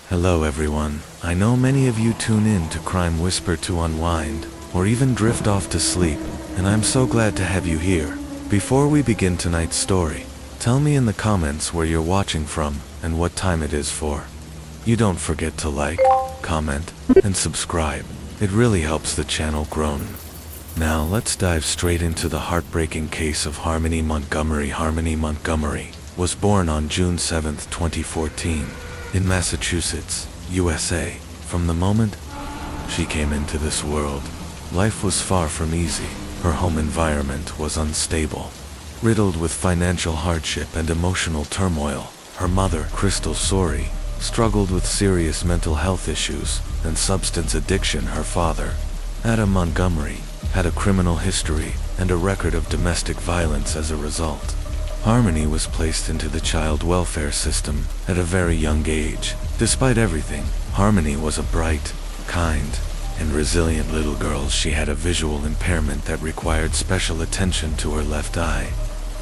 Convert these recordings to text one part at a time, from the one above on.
Hello everyone. I know many of you tune in to Crime Whisper to unwind, or even drift off to sleep, and I'm so glad to have you here. Before we begin tonight's story, tell me in the comments where you're watching from and what time it is for. You don't forget to like, comment, and subscribe. It really helps the channel grow. Now let's dive straight into the heartbreaking case of Harmony Montgomery. Harmony Montgomery was born on June 7, 2014, in Massachusetts, USA. From the moment she came into this world, life was far from easy. Her home environment was unstable, riddled with financial hardship and emotional turmoil. Her mother, Crystal Sorey, struggled with serious mental health issues and substance addiction. Her father, Adam Montgomery, had a criminal history and a record of domestic violence. As a result, Harmony was placed into the child welfare system at a very young age. Despite everything, Harmony was a bright, kind, and resilient little girl. She had a visual impairment that required special attention to her left eye,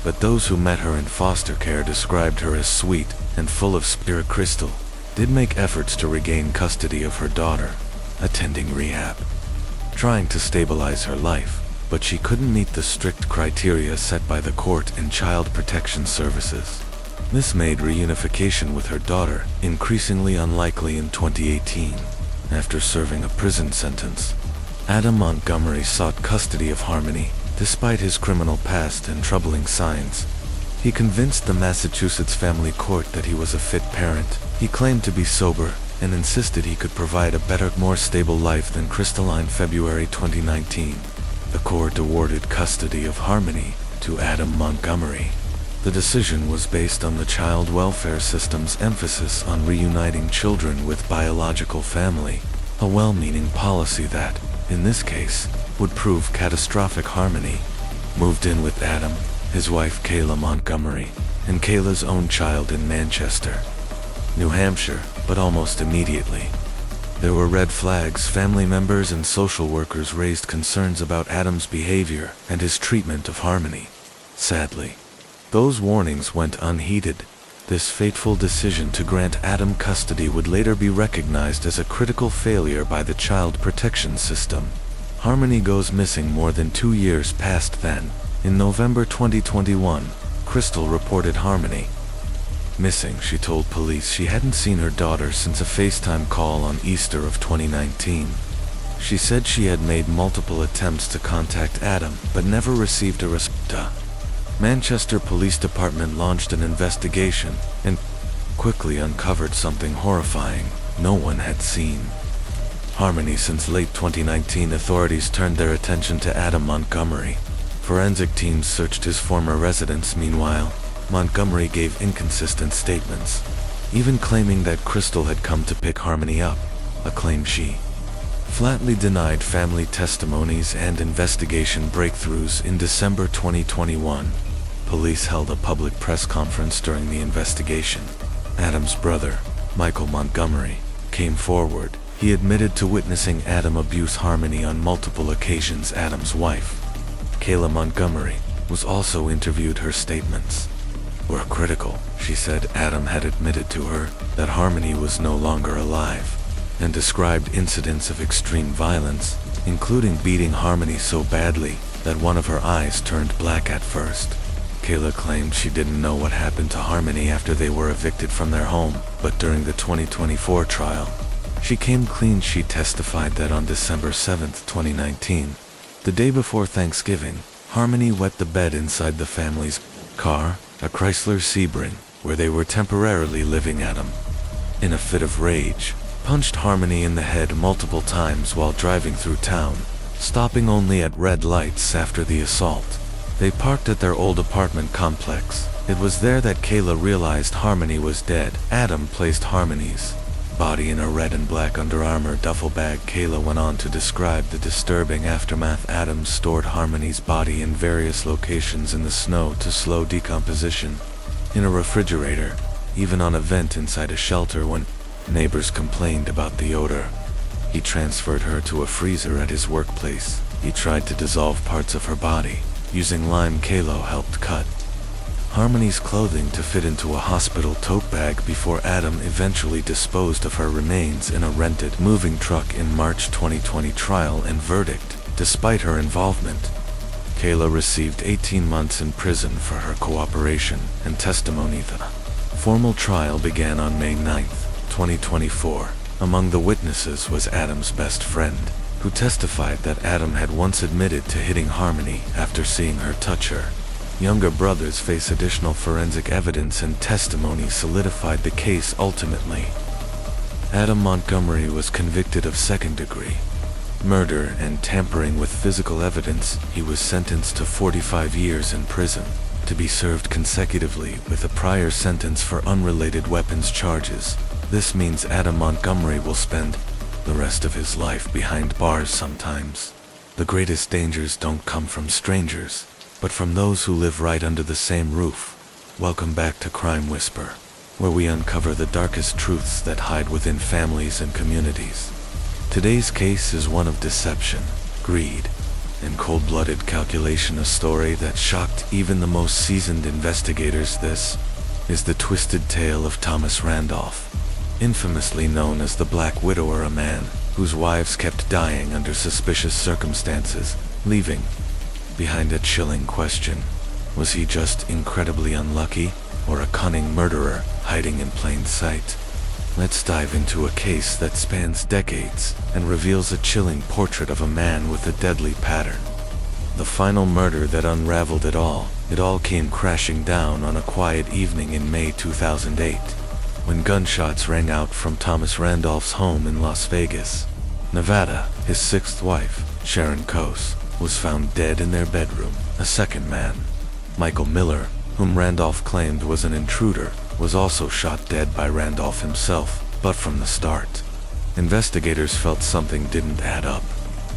but those who met her in foster care described her as sweet and full of spirit. Crystal did make efforts to regain custody of her daughter, attending rehab, trying to stabilize her life, but she couldn't meet the strict criteria set by the court and child protection services. This made reunification with her daughter increasingly unlikely. In 2018, after serving a prison sentence, Adam Montgomery sought custody of Harmony. Despite his criminal past and troubling signs, he convinced the Massachusetts family court that he was a fit parent. He claimed to be sober and insisted he could provide a better, more stable life than Crystal. In February 2019, the court awarded custody of Harmony to Adam Montgomery. The decision was based on the child welfare system's emphasis on reuniting children with biological family, a well-meaning policy that, in this case, would prove catastrophic. Harmony moved in with Adam, his wife Kayla Montgomery, and Kayla's own child in Manchester, New Hampshire, but almost immediately, there were red flags. Family members and social workers raised concerns about Adam's behavior and his treatment of Harmony. Sadly, those warnings went unheeded. This fateful decision to grant Adam custody would later be recognized as a critical failure by the child protection system. Harmony goes missing. More than 2 years passed then. In November 2021, Crystal reported Harmony missing. She told police she hadn't seen her daughter since a FaceTime call on Easter of 2019. She said she had made multiple attempts to contact Adam, but never received a response. Manchester Police Department launched an investigation and quickly uncovered something horrifying no one had seen Harmony. Since late 2019, authorities turned their attention to Adam Montgomery. Forensic teams searched his former residence. Meanwhile, Montgomery gave inconsistent statements, even claiming that Crystal had come to pick Harmony up, a claim she flatly denied. Family testimonies and investigation breakthroughs. In December 2021, police held a public press conference during the investigation. Adam's brother, Michael Montgomery, came forward. He admitted to witnessing Adam abuse Harmony on multiple occasions. Adam's wife, Kayla Montgomery, was also interviewed. Her statements were critical. She said Adam had admitted to her that Harmony was no longer alive, and described incidents of extreme violence, including beating Harmony so badly that one of her eyes turned black at first. Kayla claimed she didn't know what happened to Harmony after they were evicted from their home, but during the 2024 trial, she came clean. She testified that on December 7, 2019, the day before Thanksgiving, Harmony wet the bed inside the family's car, a Chrysler Sebring, where they were temporarily living. Adam, in a fit of rage, punched Harmony in the head multiple times while driving through town, stopping only at red lights. After the assault, they parked at their old apartment complex. It was there that Kayla realized Harmony was dead. Adam placed Harmony's body in a red and black Under Armour duffel bag. Kayla went on to describe the disturbing aftermath. Adam stored Harmony's body in various locations in the snow to slow decomposition, in a refrigerator, even on a vent inside a shelter. When neighbors complained about the odor, he transferred her to a freezer at his workplace. He tried to dissolve parts of her body using lime. Kayla helped cut Harmony's clothing to fit into a hospital tote bag before Adam eventually disposed of her remains in a rented moving truck in March 2020 trial and verdict. Despite her involvement, Kayla received 18 months in prison for her cooperation and testimony. The formal trial began on May 9, 2024. Among the witnesses was Adam's best friend, who testified that Adam had once admitted to hitting Harmony after seeing her touch her. Younger brothers face additional forensic evidence, and testimony solidified the case ultimately. Adam Montgomery was convicted of second-degree murder and tampering with physical evidence. He was sentenced to 45 years in prison, to be served consecutively with a prior sentence for unrelated weapons charges. This means Adam Montgomery will spend the rest of his life behind bars sometimes. The greatest dangers don't come from strangers, but from those who live right under the same roof. Welcome back to Crime Whisper, where we uncover the darkest truths that hide within families and communities. Today's case is one of deception, greed, and cold-blooded calculation, a story that shocked even the most seasoned investigators. This is the twisted tale of Thomas Randolph, infamously known as the Black Widower, a man whose wives kept dying under suspicious circumstances, leaving behind a chilling question. Was he just incredibly unlucky, or a cunning murderer hiding in plain sight? Let's dive into a case that spans decades and reveals a chilling portrait of a man with a deadly pattern. The final murder that unraveled it all came crashing down on a quiet evening in May 2008, when gunshots rang out from Thomas Randolph's home in Las Vegas, Nevada. His sixth wife, Sharon Coase, was found dead in their bedroom. A second man, Michael Miller, whom Randolph claimed was an intruder, was also shot dead by Randolph himself. But from the start, investigators felt something didn't add up,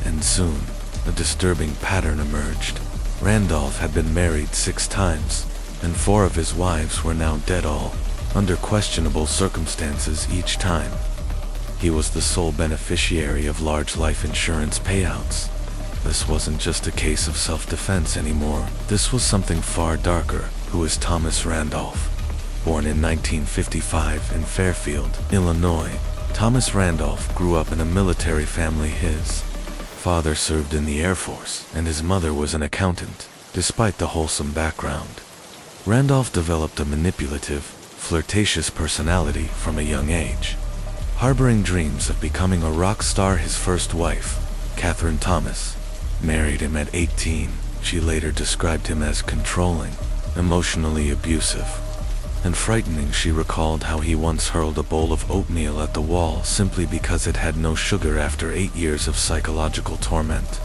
and soon, a disturbing pattern emerged. Randolph had been married 6 times, and 4 of his wives were now dead, all under questionable circumstances each time. He was the sole beneficiary of large life insurance payouts. This wasn't just a case of self-defense anymore. This was something far darker. Who is Thomas Randolph? Born in 1955 in Fairfield, Illinois, Thomas Randolph grew up in a military family. His father served in the Air Force, and his mother was an accountant. Despite the wholesome background, Randolph developed a manipulative, flirtatious personality from a young age, harboring dreams of becoming a rock star. His first wife, Catherine Thomas, married him at 18. She later described him as controlling, emotionally abusive, and frightening. She recalled how he once hurled a bowl of oatmeal at the wall simply because it had no sugar. After 8 years of psychological torment,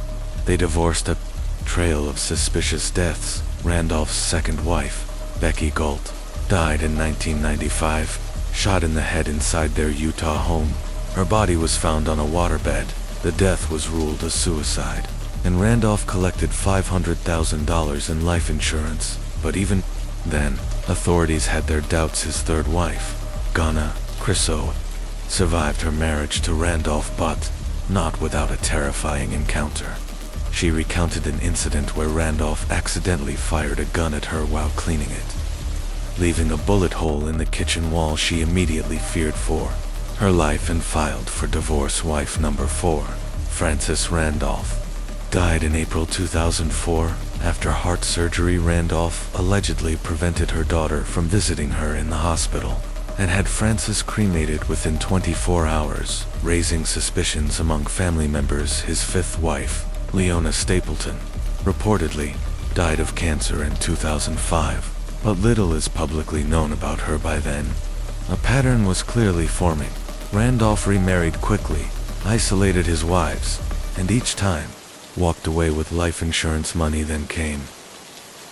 they divorced. A trail of suspicious deaths. Randolph's second wife, Becky Galt, died in 1995, shot in the head inside their Utah home. Her body was found on a waterbed. The death was ruled a suicide, and Randolph collected $500,000 in life insurance. But even then, authorities had their doubts. His third wife, Ghana Crisso, survived her marriage to Randolph, but not without a terrifying encounter. She recounted an incident where Randolph accidentally fired a gun at her while cleaning it, leaving a bullet hole in the kitchen wall. She immediately feared for her life and filed for divorce. Wife number 4, Frances Randolph, died in April 2004 after heart surgery. Randolph allegedly prevented her daughter from visiting her in the hospital and had Frances cremated within 24 hours, raising suspicions among family members. His fifth wife, Leona Stapleton, reportedly died of cancer in 2005, but little is publicly known about her by then. A pattern was clearly forming. Randolph remarried quickly, isolated his wives, and each time walked away with life insurance money. Then came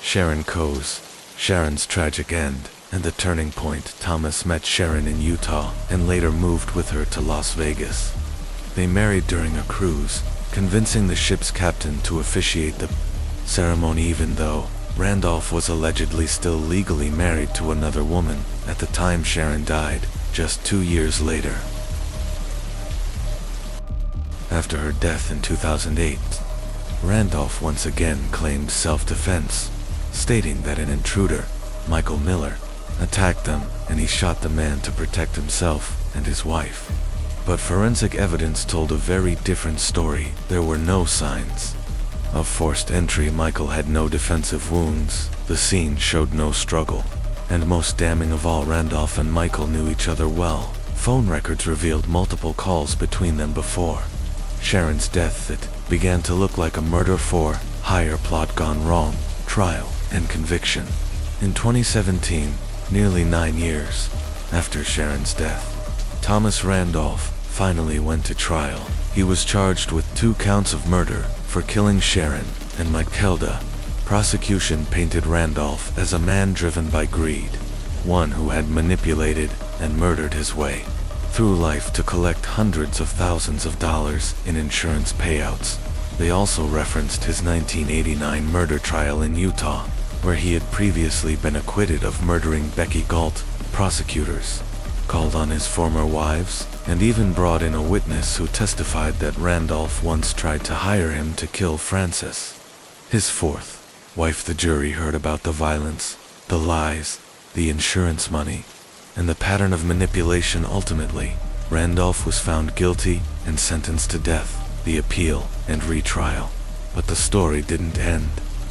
Sharon Coase, Sharon's tragic end, and the turning point. Thomas met Sharon in Utah and later moved with her to Las Vegas. They married during a cruise, convincing the ship's captain to officiate the ceremony, even though Randolph was allegedly still legally married to another woman at the time Sharon died, just 2 years later. After her death in 2008, Randolph once again claimed self-defense, stating that an intruder Michael Miller, attacked them, and he shot the man to protect himself and his wife. But forensic evidence told a very different story. There were no signs of forced entry. Michael had no defensive wounds. The scene showed no struggle. And most damning of all, Randolph and Michael knew each other well. Phone records revealed multiple calls between them before Sharon's death. It began to look like a murder for hire plot gone wrong, trial and conviction. In 2017, nearly 9 years after Sharon's death, Thomas Randolph finally went to trial. He was charged with 2 counts of murder for killing Sharon and Michelda. Prosecution painted Randolph as a man driven by greed, one who had manipulated and murdered his way through life to collect hundreds of thousands of dollars in insurance payouts. They also referenced his 1989 murder trial in Utah, where he had previously been acquitted of murdering Becky Galt. Prosecutors called on his former wives and even brought in a witness who testified that Randolph once tried to hire him to kill Frances, his fourth wife. The jury heard about the violence, the lies, the insurance money, and the pattern of manipulation. Ultimately, Randolph was found guilty and sentenced to death, the appeal and retrial. But the story didn't end.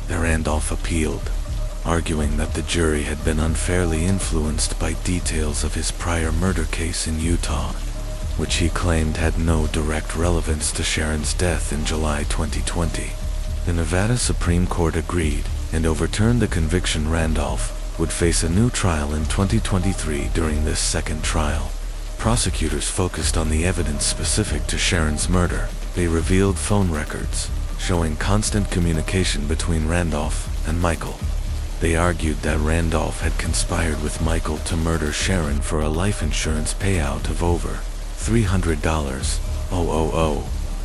Randolph appealed, arguing that the jury had been unfairly influenced by details of his prior murder case in Utah, which he claimed had no direct relevance to Sharon's death in July 2020. The Nevada Supreme Court agreed and overturned the conviction. Randolph would face a new trial in 2023. During this second trial, prosecutors focused on the evidence specific to Sharon's murder. They revealed phone records showing constant communication between Randolph and Michael. They argued that Randolph had conspired with Michael to murder Sharon for a life insurance payout of over $300.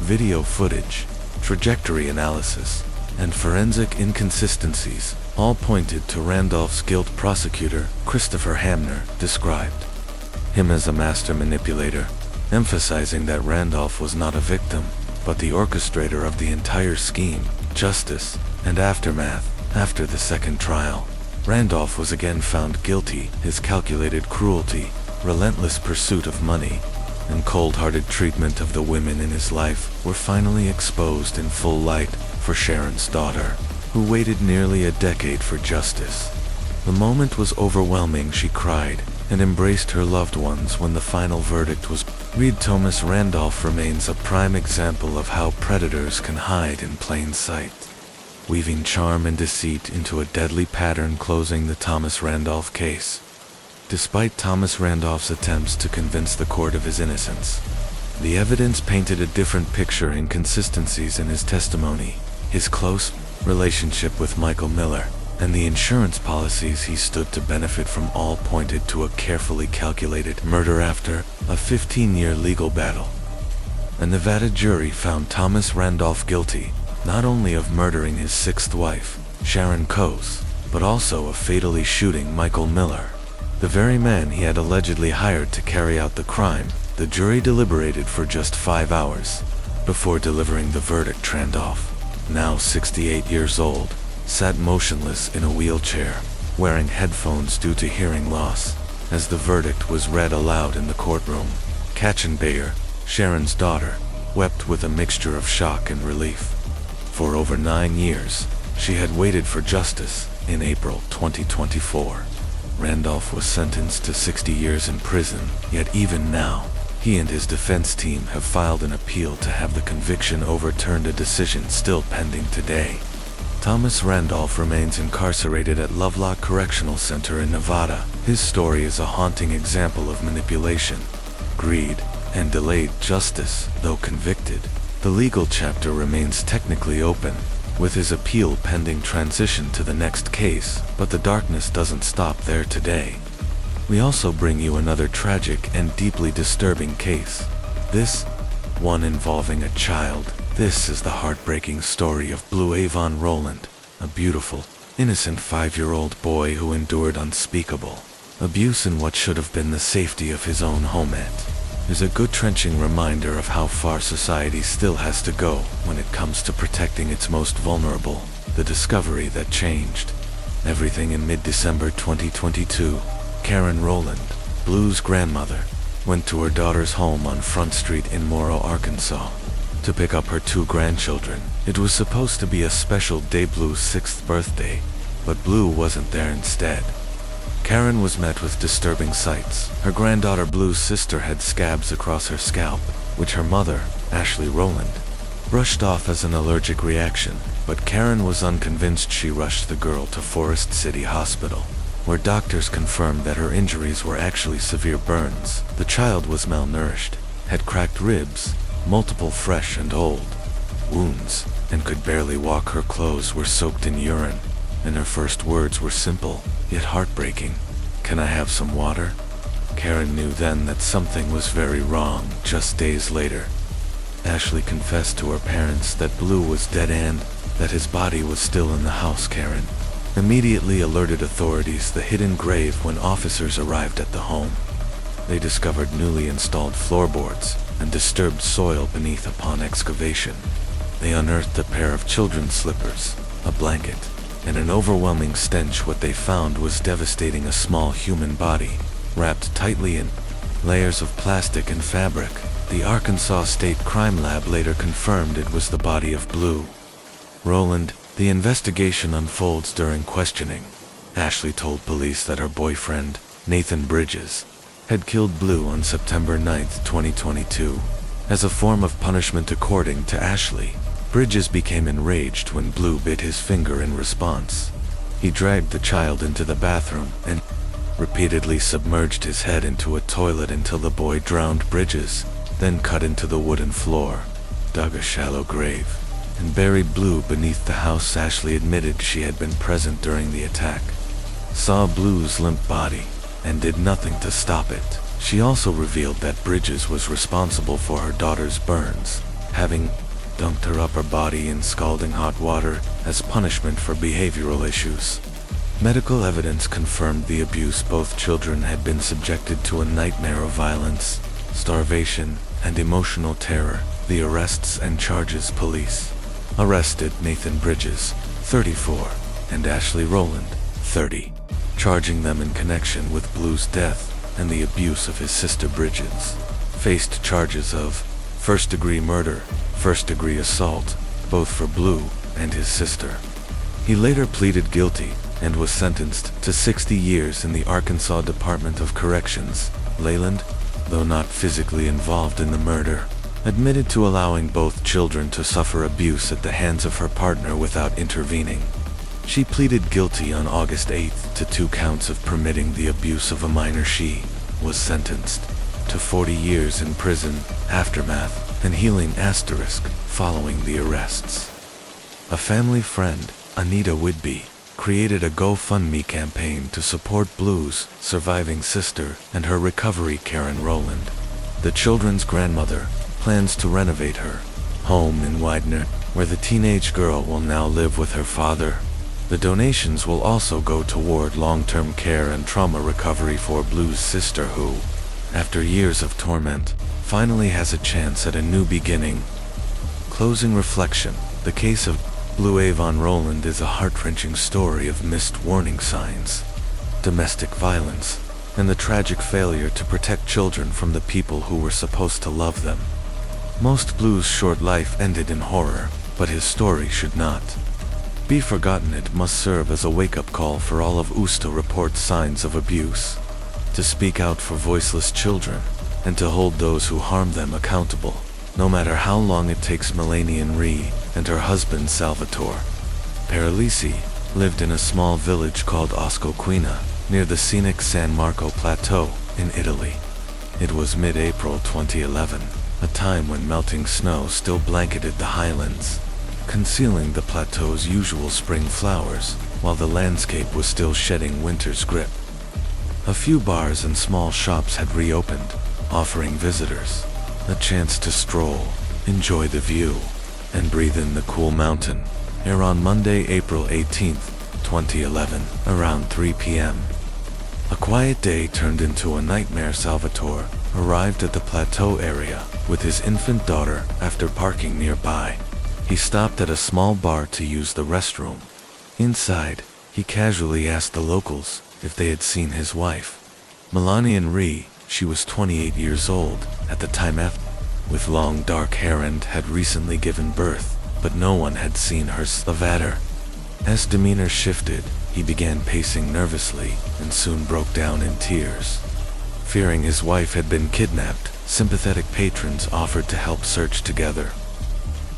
Video footage, trajectory analysis, and forensic inconsistencies all pointed to Randolph's guilt. Prosecutor Christopher Hamner described him as a master manipulator, emphasizing that Randolph was not a victim, but the orchestrator of the entire scheme. Justice and aftermath. After the second trial, Randolph was again found guilty. His calculated cruelty, relentless pursuit of money, and cold-hearted treatment of the women in his life were finally exposed in full light for Sharon's daughter, who waited nearly a decade for justice. The moment was overwhelming. She cried and embraced her loved ones when the final verdict was read. Thomas Randolph remains a prime example of how predators can hide in plain sight, weaving charm and deceit into a deadly pattern. Closing the Thomas Randolph case. Despite Thomas Randolph's attempts to convince the court of his innocence, the evidence painted a different picture. Inconsistencies in his testimony, his close relationship with Michael Miller, and the insurance policies he stood to benefit from all pointed to a carefully calculated murder. After a 15-year legal battle, a Nevada jury found Thomas Randolph guilty not only of murdering his sixth wife, Sharon Coase, but also of fatally shooting Michael Miller, the very man he had allegedly hired to carry out the crime. The jury deliberated for just 5 hours before delivering the verdict. Randolph, now 68 years old, sat motionless in a wheelchair, wearing headphones due to hearing loss, as the verdict was read aloud in the courtroom. Bayer, Sharon's daughter, wept with a mixture of shock and relief. For over 9 years, she had waited for justice. In April 2024, Randolph was sentenced to 60 years in prison, yet even now, he and his defense team have filed an appeal to have the conviction overturned, a decision still pending today. Thomas Randolph remains incarcerated at Lovelock Correctional Center in Nevada. His story is a haunting example of manipulation, greed, and delayed justice. Though convicted, the legal chapter remains technically open, with his appeal pending transition to the next case. But the darkness doesn't stop there today. We also bring you another tragic and deeply disturbing case. This one involving a child. This is the heartbreaking story of Blue Avon Rowland, a beautiful, innocent 5-year-old boy who endured unspeakable abuse in what should have been the safety of his own home. It is a good trenching reminder of how far society still has to go when it comes to protecting its most vulnerable. The discovery that changed Everything in mid-December 2022. Karen Rowland, Blue's grandmother, went to her daughter's home on Front Street in Morrow, Arkansas, to pick up her 2 grandchildren. It was supposed to be a special day, Blue's 6th birthday, but Blue wasn't there instead. Karen was met with disturbing sights. Her granddaughter Blue's sister had scabs across her scalp, which her mother, Ashley Rowland, brushed off as an allergic reaction, but Karen was unconvinced. She rushed the girl to Forest City Hospital, where doctors confirmed that her injuries were actually severe burns. The child was malnourished, had cracked ribs, multiple fresh and old wounds, and could barely walk. Her clothes were soaked in urine, and her first words were simple, yet heartbreaking. "Can I have some water?" Karen knew then that something was very wrong. Just days later, Ashley confessed to her parents that Blue was dead and that his body was still in the house. Karen immediately alerted authorities. The hidden grave. When officers arrived at the home, they discovered newly installed floorboards and disturbed soil beneath. Upon excavation, they unearthed a pair of children's slippers, a blanket, and an overwhelming stench. What they found was devastating: a small human body, wrapped tightly in layers of plastic and fabric. The Arkansas State Crime Lab later confirmed it was the body of Blue Rowland. The investigation unfolds. During questioning, Ashley told police that her boyfriend, Nathan Bridges, had killed Blue on September 9, 2022. As a form of punishment, according to Ashley, Bridges became enraged when Blue bit his finger in response. He dragged the child into the bathroom and repeatedly submerged his head into a toilet until the boy drowned. Bridges then cut into the wooden floor, dug a shallow grave, and buried Blue beneath the house. Ashley admitted she had been present during the attack, saw Blue's limp body, and did nothing to stop it. She also revealed that Bridges was responsible for her daughter's burns, having dunked her upper body in scalding hot water as punishment for behavioral issues. Medical evidence confirmed the abuse. Both children had been subjected to a nightmare of violence, starvation, and emotional terror. The arrests and charges: police arrested Nathan Bridges, 34, and Ashley Rowland, 30, charging them in connection with Blue's death and the abuse of his sister. Bridges faced charges of first-degree murder, first-degree assault, both for Blue and his sister. He later pleaded guilty and was sentenced to 60 years in the Arkansas Department of Corrections. Leyland, though not physically involved in the murder, admitted to allowing both children to suffer abuse at the hands of her partner without intervening. She pleaded guilty on August 8 to 2 counts of permitting the abuse of a minor. She was sentenced to 40 years in prison. Aftermath and healing following the arrests. A family friend, Anita Whidbey, created a GoFundMe campaign to support Blue's surviving sister and her recovery. Karen Rowland, the children's grandmother, plans to renovate her home in Widener, where the teenage girl will now live with her father. The donations will also go toward long-term care and trauma recovery for Blue's sister, who, after years of torment, finally has a chance at a new beginning. Closing reflection: the case of Blue Avon Rowland is a heart-wrenching story of missed warning signs, domestic violence, and the tragic failure to protect children from the people who were supposed to love them. Most Blue's short life ended in horror, but his story should not be forgotten. It must serve as a wake-up call for all of us to report signs of abuse, to speak out for voiceless children, and to hold those who harm them accountable, no matter how long it takes. Melanian Ree and her husband Salvatore Paralisi lived in a small village called Oscoquina, near the scenic San Marco Plateau in Italy. It was mid-April 2011, a time when melting snow still blanketed the highlands, concealing the plateau's usual spring flowers, while the landscape was still shedding winter's grip. A few bars and small shops had reopened, offering visitors a chance to stroll, enjoy the view, and breathe in the cool mountain air. On Monday, April 18, 2011, around 3 p.m., a quiet day turned into a nightmare. Salvatore arrived at the plateau area with his infant daughter after parking nearby. He stopped at a small bar to use the restroom. Inside, He casually asked the locals if they had seen his wife. Melania Ree, she was 28 years old at the time, with long dark hair and had recently given birth, but no one had seen her. Lavater. As demeanor shifted, he began pacing nervously and soon broke down in tears. Fearing his wife had been kidnapped, sympathetic patrons offered to help search together.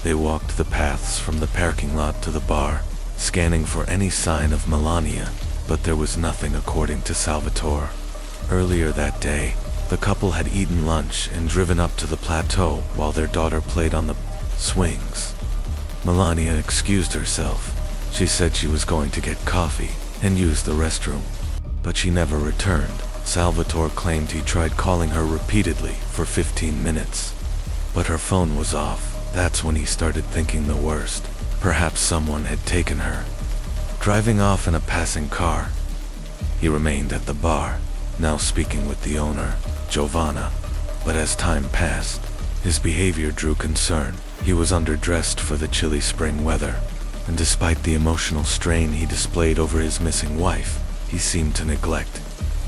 They walked the paths from the parking lot to the bar, scanning for any sign of Melania, but there was nothing according to Salvatore. Earlier that day, the couple had eaten lunch and driven up to the plateau while their daughter played on the swings. Melania excused herself. She said she was going to get coffee and use the restroom, but she never returned. Salvatore claimed he tried calling her repeatedly for 15 minutes, but her phone was off. That's when he started thinking the worst. Perhaps someone had taken her. Driving off in a passing car, he remained at the bar, now speaking with the owner, Giovanna. But as time passed, his behavior drew concern. He was underdressed for the chilly spring weather, and despite the emotional strain he displayed over his missing wife, he seemed to neglect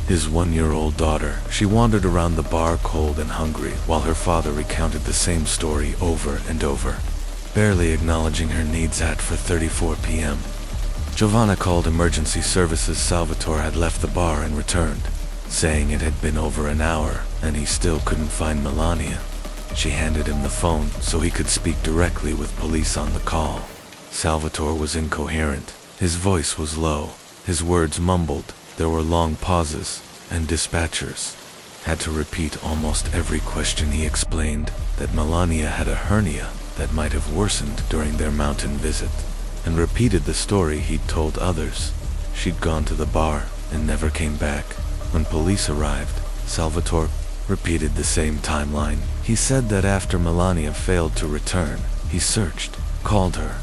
his 1-year-old daughter. She wandered around the bar cold and hungry, while her father recounted the same story over and over, barely acknowledging her needs. At 4:34 p.m., Giovanna called emergency services. Salvatore had left the bar and returned, saying it had been over an hour and he still couldn't find Melania. She handed him the phone so he could speak directly with police on the call. Salvatore was incoherent. His voice was low, his words mumbled. There were long pauses, and dispatchers had to repeat almost every question. He explained that Melania had a hernia that might have worsened during their mountain visit, and repeated the story he'd told others. She'd gone to the bar and never came back. When police arrived, Salvatore repeated the same timeline. He said that after Melania failed to return, he searched, called her,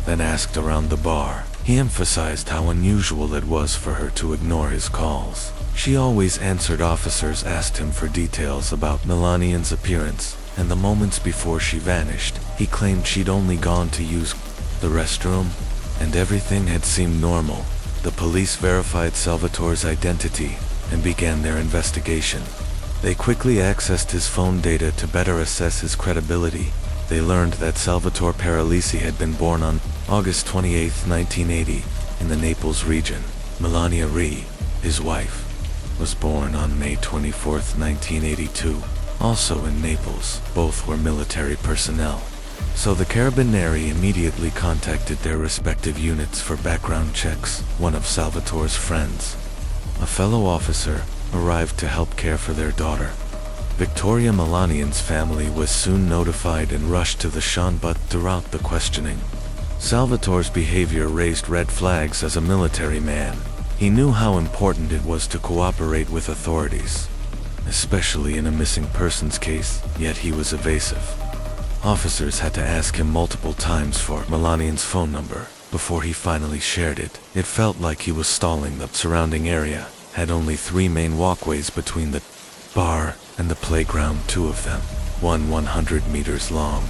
then asked around the bar. He emphasized how unusual it was for her to ignore his calls. She always answered. Officers asked him for details about Melania's appearance, and the moments before she vanished. He claimed she'd only gone to use the restroom, and everything had seemed normal. The police verified Salvatore's identity and began their investigation. They quickly accessed his phone data to better assess his credibility. They learned that Salvatore Paralisi had been born on August 28, 1980, in the Naples region. Melania Ree, his wife, was born on May 24, 1982, also in Naples. Both were military personnel, so the Carabinieri immediately contacted their respective units for background checks. One of Salvatore's friends, a fellow officer, arrived to help care for their daughter. Victoria Melanian's family was soon notified and rushed to the scene, but throughout the questioning, Salvatore's behavior raised red flags. As a military man, he knew how important it was to cooperate with authorities, especially in a missing persons case, yet he was evasive. Officers had to ask him multiple times for Melanian's phone number before he finally shared it. It felt like he was stalling. The surrounding area had only 3 main walkways between the bar and the playground, 2 of them, one 100 meters long.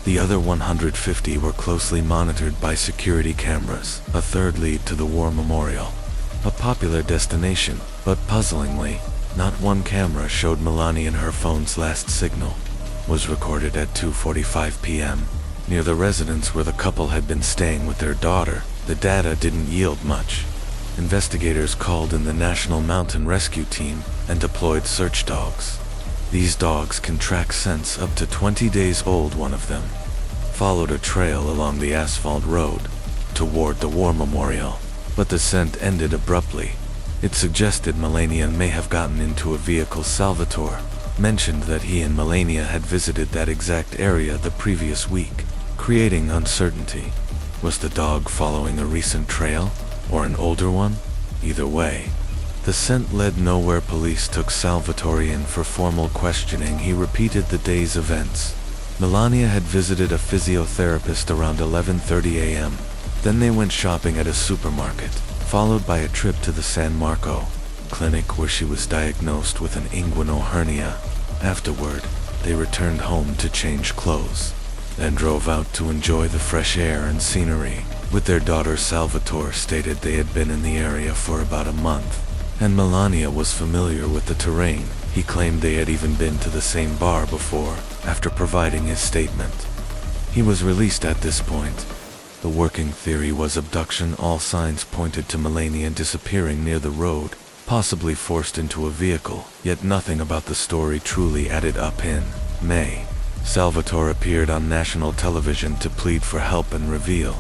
The other 150 were closely monitored by security cameras. A third led to the War Memorial, a popular destination, but puzzlingly, not one camera showed Melania, and her phone's last signal was recorded at 2:45 p.m. near the residence where the couple had been staying with their daughter. The data didn't yield much. Investigators called in the National Mountain Rescue Team and deployed search dogs. These dogs can track scents up to 20 days old. One of them followed a trail along the asphalt road toward the War Memorial, but the scent ended abruptly. It suggested Melania may have gotten into a vehicle. Salvatore mentioned that he and Melania had visited that exact area the previous week, creating uncertainty. Was the dog following a recent trail, or an older one? Either way, the scent led nowhere. Police took Salvatore in for formal questioning. He repeated the day's events. Melania had visited a physiotherapist around 11:30 a.m. Then they went shopping at a supermarket, followed by a trip to the San Marco clinic where she was diagnosed with an inguinal hernia. Afterward, they returned home to change clothes, then drove out to enjoy the fresh air and scenery. With their daughter, Salvatore stated they had been in the area for about a month, and Melania was familiar with the terrain. He claimed they had even been to the same bar before, after providing his statement. He was released at this point. The working theory was abduction. All signs pointed to Melania disappearing near the road, possibly forced into a vehicle, yet nothing about the story truly added up. In May, Salvatore appeared on national television to plead for help and reveal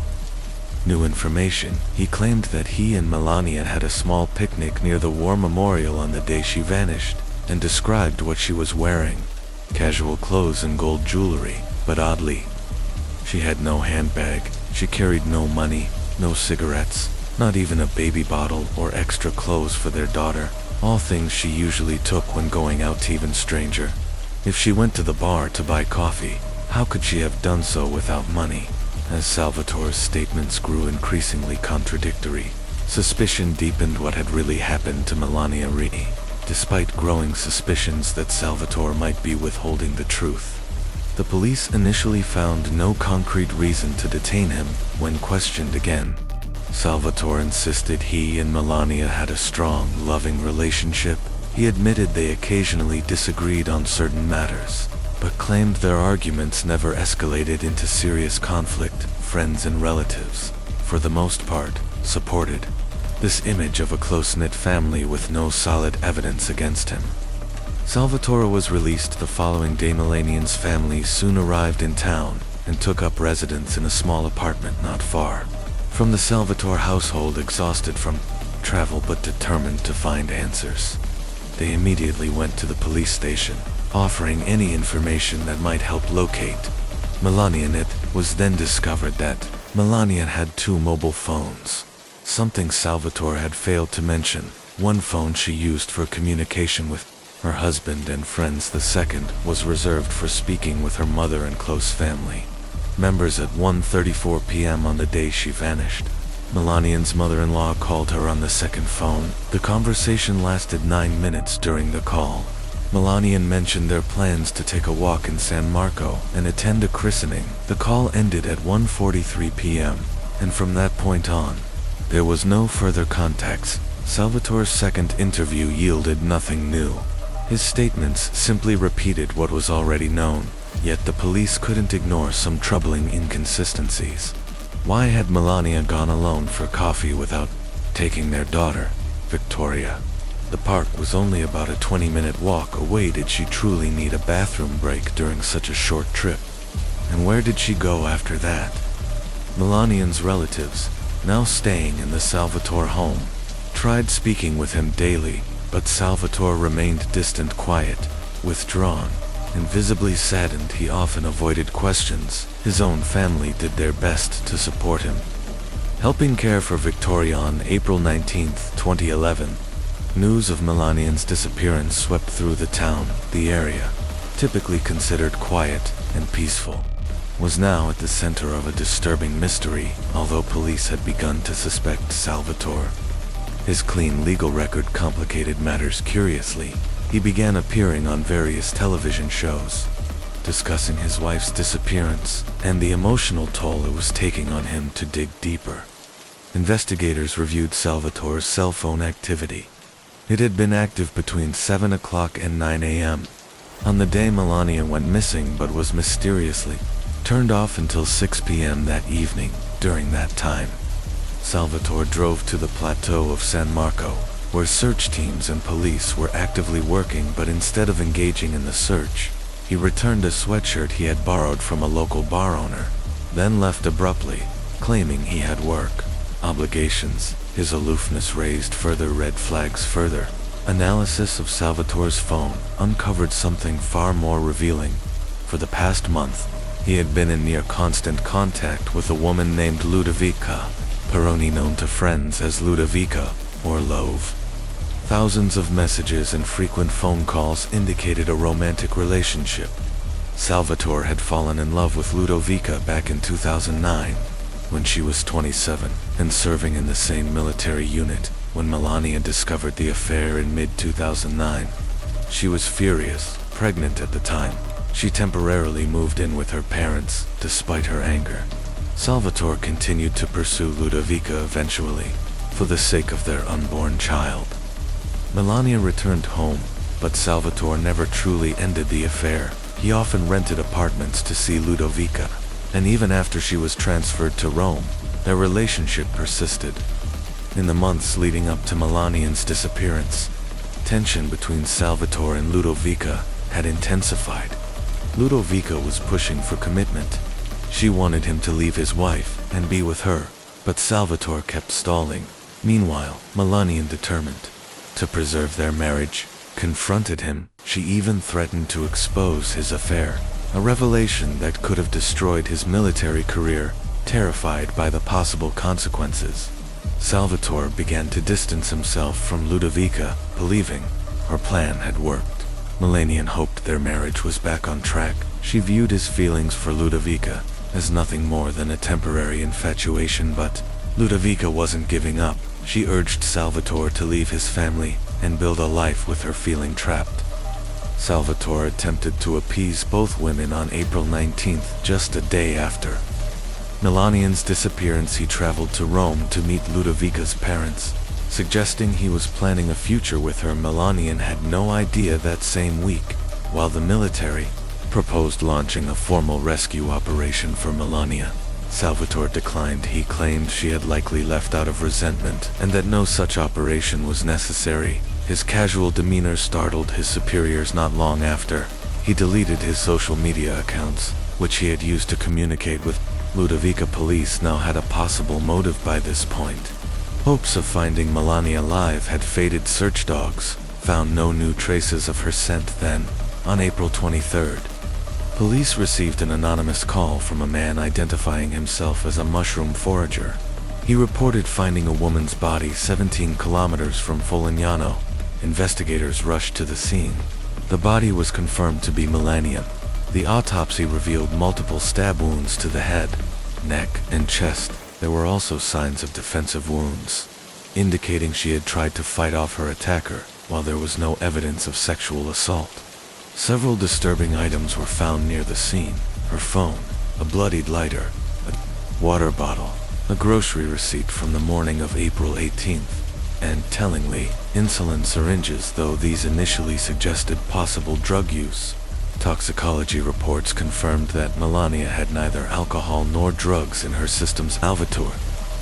new information. He claimed that he and Melania had a small picnic near the war memorial on the day she vanished, and described what she was wearing: casual clothes and gold jewelry, but oddly, she had no handbag. She carried no money, no cigarettes, not even a baby bottle or extra clothes for their daughter, all things she usually took when going out to even stranger. If she went to the bar to buy coffee, how could she have done so without money? As Salvatore's statements grew increasingly contradictory, suspicion deepened what had really happened to Melania Rini, despite growing suspicions that Salvatore might be withholding the truth. The police initially found no concrete reason to detain him. When questioned again, Salvatore insisted he and Melania had a strong, loving relationship. He admitted they occasionally disagreed on certain matters, but claimed their arguments never escalated into serious conflict. Friends and relatives, for the most part, supported this image of a close-knit family with no solid evidence against him. Salvatore was released the following day. Melania's family soon arrived in town and took up residence in a small apartment not far from the Salvatore household. Exhausted from travel but determined to find answers, they immediately went to the police station, offering any information that might help locate Melania. It was then discovered that Melania had 2 mobile phones, something Salvatore had failed to mention. One phone she used for communication with her husband and friends. The second was reserved for speaking with her mother and close family members. At 1:34 p.m. on the day she vanished, Melania's mother-in-law called her on the second phone. The conversation lasted 9 minutes. During the call, Melania mentioned their plans to take a walk in San Marco and attend a christening. The call ended at 1:43 p.m., and from that point on, there was no further contact. Salvatore's second interview yielded nothing new. His statements simply repeated what was already known, yet the police couldn't ignore some troubling inconsistencies. Why had Melania gone alone for coffee without taking their daughter, Victoria? The park was only about a 20-minute walk away. Did she truly need a bathroom break during such a short trip? And where did she go after that? Melania's relatives, now staying in the Salvatore home, tried speaking with him daily, but Salvatore remained distant, quiet, withdrawn, and visibly saddened. He often avoided questions. His own family did their best to support him, helping care for Victoria. On April 19, 2011, news of Melania's disappearance swept through the town. The area, typically considered quiet and peaceful, was now at the center of a disturbing mystery. Although police had begun to suspect Salvatore, his clean legal record complicated matters. Curiously, he began appearing on various television shows, discussing his wife's disappearance and the emotional toll it was taking on him. To dig deeper, investigators reviewed Salvatore's cell phone activity. It had been active between 7 o'clock and 9 a.m. on the day Melania went missing, but was mysteriously turned off until 6 p.m. that evening. During that time, Salvatore drove to the plateau of San Marco, where search teams and police were actively working, but instead of engaging in the search, he returned a sweatshirt he had borrowed from a local bar owner, then left abruptly, claiming he had work obligations. His aloofness raised further red flags. Further analysis of Salvatore's phone uncovered something far more revealing. For the past month, he had been in near constant contact with a woman named Ludovica Peroni, known to friends as Ludovica or Love. Thousands of messages and frequent phone calls indicated a romantic relationship. Salvatore had fallen in love with Ludovica back in 2009, when she was 27 and serving in the same military unit. When Melania discovered the affair in mid-2009, she was furious, pregnant at the time. She temporarily moved in with her parents, despite her anger. Salvatore continued to pursue Ludovica eventually, for the sake of their unborn child. Melania returned home, but Salvatore never truly ended the affair. He often rented apartments to see Ludovica, and even after she was transferred to Rome, their relationship persisted. In the months leading up to Melania's disappearance, tension between Salvatore and Ludovica had intensified. Ludovica was pushing for commitment. She wanted him to leave his wife and be with her, but Salvatore kept stalling. Meanwhile, Melania, determined to preserve their marriage, confronted him. She even threatened to expose his affair, a revelation that could have destroyed his military career. Terrified by the possible consequences, Salvatore began to distance himself from Ludovica, believing her plan had worked. Melania hoped their marriage was back on track. She viewed his feelings for Ludovica as nothing more than a temporary infatuation, but Ludovica wasn't giving up. She urged Salvatore to leave his family and build a life with her, feeling trapped. Salvatore attempted to appease both women on April 19th, just a day after Melania's disappearance. He traveled to Rome to meet Ludovica's parents, suggesting he was planning a future with her. Melania had no idea that same week, while the military proposed launching a formal rescue operation for Melania, Salvatore declined. He claimed she had likely left out of resentment and that no such operation was necessary. His casual demeanor startled his superiors. Not long after, he deleted his social media accounts, which he had used to communicate with Ludovica. Police now had a possible motive by this point. Hopes of finding Melania alive had faded. Search dogs found no new traces of her scent. Then, on April 23rd, police received an anonymous call from a man identifying himself as a mushroom forager. He reported finding a woman's body 17 kilometers from Fogliano. Investigators rushed to the scene. The body was confirmed to be Melania. The autopsy revealed multiple stab wounds to the head, neck, and chest. There were also signs of defensive wounds, indicating she had tried to fight off her attacker, while there was no evidence of sexual assault. Several disturbing items were found near the scene: her phone, a bloodied lighter, a water bottle, a grocery receipt from the morning of April 18th, and, tellingly, insulin syringes, though these initially suggested possible drug use. Toxicology reports confirmed that Melania had neither alcohol nor drugs in her system. Salvatore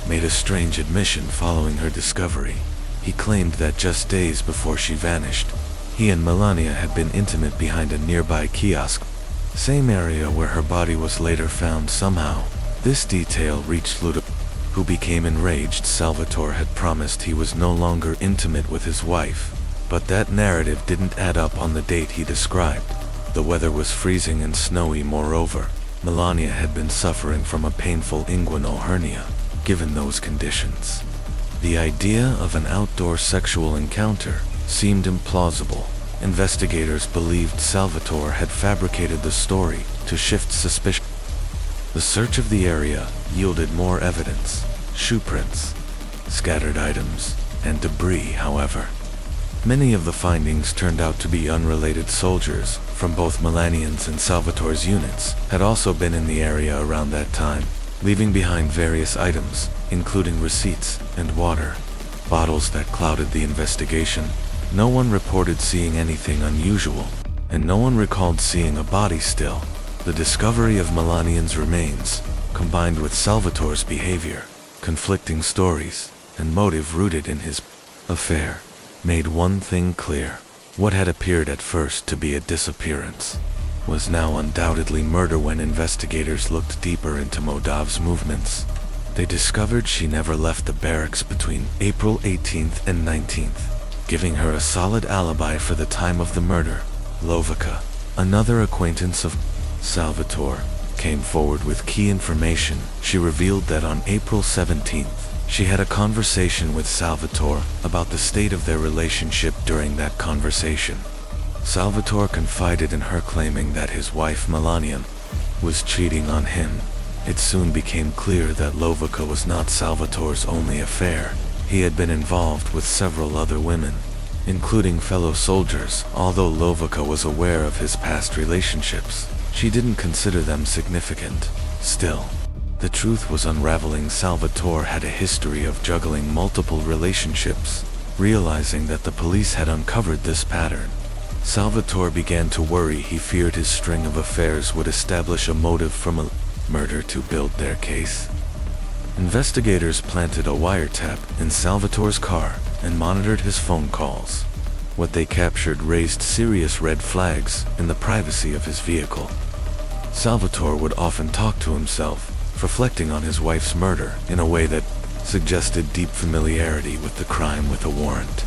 made a strange admission following her discovery. He claimed that just days before she vanished, he and Melania had been intimate behind a nearby kiosk, same area where her body was later found. Somehow, this detail reached Ludo, who became enraged. Salvatore had promised he was no longer intimate with his wife, but that narrative didn't add up on the date he described. The weather was freezing and snowy. Moreover, Melania had been suffering from a painful inguinal hernia. Given those conditions, the idea of an outdoor sexual encounter seemed implausible. Investigators believed Salvatore had fabricated the story to shift suspicion. The search of the area yielded more evidence: shoe prints, scattered items, and debris. However, many of the findings turned out to be unrelated. Soldiers from both Melania's and Salvatore's units had also been in the area around that time, leaving behind various items, including receipts and water bottles that clouded the investigation. No one reported seeing anything unusual, and no one recalled seeing a body still. The discovery of Melania's remains, combined with Salvatore's behavior, conflicting stories, and motive rooted in his affair, made one thing clear: what had appeared at first to be a disappearance was now undoubtedly murder. When investigators looked deeper into Modav's movements, they discovered she never left the barracks between April 18th and 19th, giving her a solid alibi for the time of the murder. Lovica, another acquaintance of Salvatore, came forward with key information. She revealed that on April 17th, she had a conversation with Salvatore about the state of their relationship. During that conversation, Salvatore confided in her, claiming that his wife Melania was cheating on him. It soon became clear that Lovica was not Salvatore's only affair. He had been involved with several other women, including fellow soldiers. Although Lovica was aware of his past relationships, she didn't consider them significant. Still, The truth was unraveling. Salvatore had a history of juggling multiple relationships. Realizing that the police had uncovered this pattern, Salvatore began to worry. He feared his string of affairs would establish a motive from a murder to build their case. Investigators planted a wiretap in Salvatore's car and monitored his phone calls. What they captured raised serious red flags in the privacy of his vehicle. Salvatore would often talk to himself, reflecting on his wife's murder in a way that suggested deep familiarity with the crime with a warrant.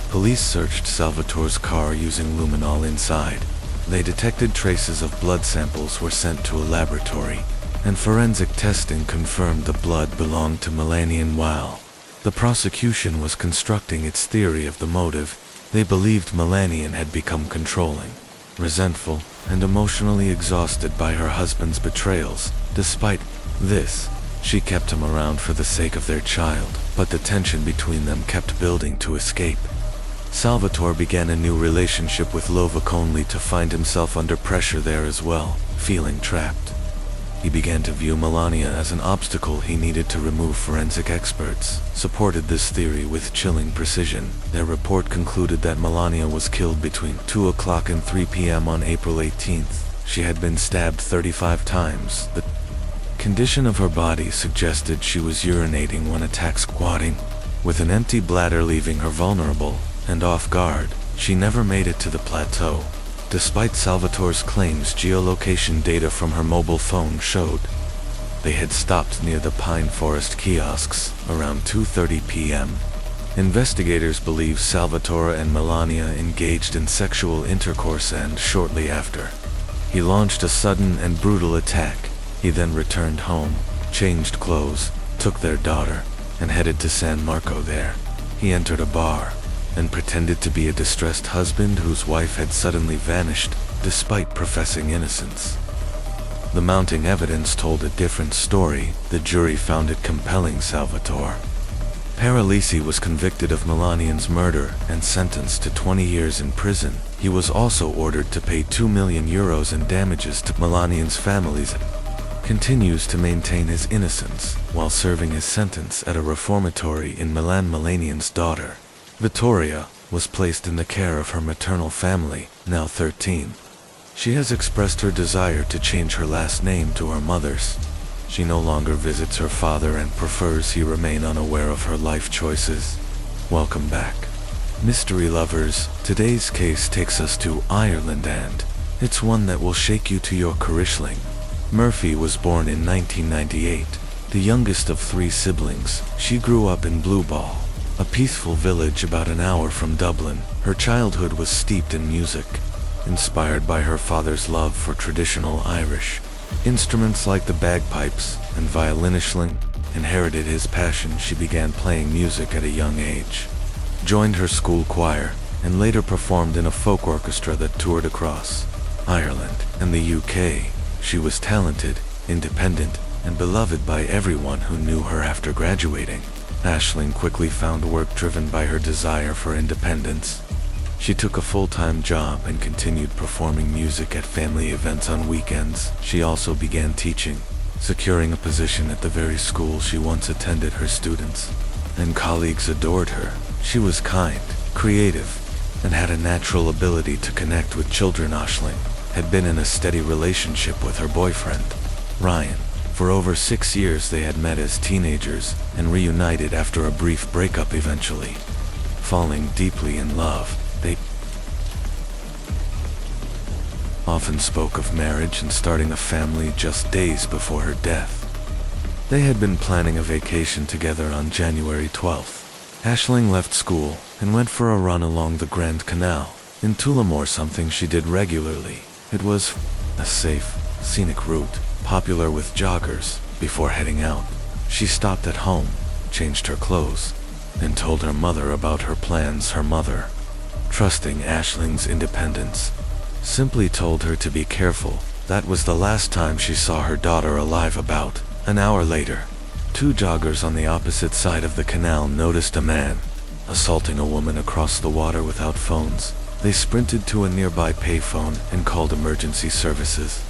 Police searched Salvatore's car using luminol inside. They detected traces of blood. Samples were sent to a laboratory, and forensic testing confirmed the blood belonged to Melanian. While the prosecution was constructing its theory of the motive, they believed Melanian had become controlling, resentful, and emotionally exhausted by her husband's betrayals. Despite this, she kept him around for the sake of their child, but the tension between them kept building. To escape, Salvatore began a new relationship with Lovic, only to find himself under pressure there as well. Feeling trapped, he began to view Melania as an obstacle he needed to remove. Forensic experts supported this theory with chilling precision. Their report concluded that Melania was killed between 2 o'clock and 3 p.m. on April 18th. She had been stabbed 35 times. The condition of her body suggested she was urinating when attacked. Squatting, with an empty bladder, leaving her vulnerable and off guard. She never made it to the plateau. Despite Salvatore's claims, geolocation data from her mobile phone showed they had stopped near the pine forest kiosks around 2:30 p.m. Investigators believe Salvatore and Melania engaged in sexual intercourse, and shortly after, he launched a sudden and brutal attack. He then returned home, changed clothes, took their daughter, and headed to San Marco. There, he entered a bar and pretended to be a distressed husband whose wife had suddenly vanished, despite professing innocence. The mounting evidence told a different story. The jury found it compelling. Salvatore Paralisi was convicted of Melanian's murder and sentenced to 20 years in prison. He was also ordered to pay €2 million in damages to Melanian's families. Continues to maintain his innocence while serving his sentence at a reformatory in Milan. Melanian's daughter, Vittoria, was placed in the care of her maternal family, now 13. She has expressed her desire to change her last name to her mother's. She no longer visits her father and prefers he remain unaware of her life choices. Welcome back, mystery lovers. Today's case takes us to Ireland, and it's one that will shake you to your core. Murphy was born in 1998, the youngest of 3 siblings. She grew up in Blueball, a peaceful village about an hour from Dublin. Her childhood was steeped in music, inspired by her father's love for traditional Irish instruments like the bagpipes and violin. Aisling inherited his passion. She began playing music at a young age, joined her school choir, and later performed in a folk orchestra that toured across Ireland and the UK. She was talented, independent, and beloved by everyone who knew her. After graduating, Aisling quickly found work driven by her desire for independence. She took a full-time job and continued performing music at family events on weekends. She also began teaching, securing a position at the very school she once attended. Her students and colleagues adored her. She was kind, creative, and had a natural ability to connect with children. Aisling had been in a steady relationship with her boyfriend, Ryan. For over 6 years they had met as teenagers and reunited after a brief breakup. Eventually falling deeply in love, they often spoke of marriage and starting a family just days before her death. They had been planning a vacation together. On January 12th, Aisling left school and went for a run along the Grand Canal in Tullamore, something she did regularly. It was a safe, scenic route, popular with joggers. Before heading out, she stopped at home, changed her clothes, and told her mother about her plans. Her mother, trusting Aisling's independence, simply told her to be careful. That was the last time she saw her daughter alive. About an hour later, 2 joggers on the opposite side of the canal noticed a man assaulting a woman across the water without phones. They sprinted to a nearby payphone and called emergency services.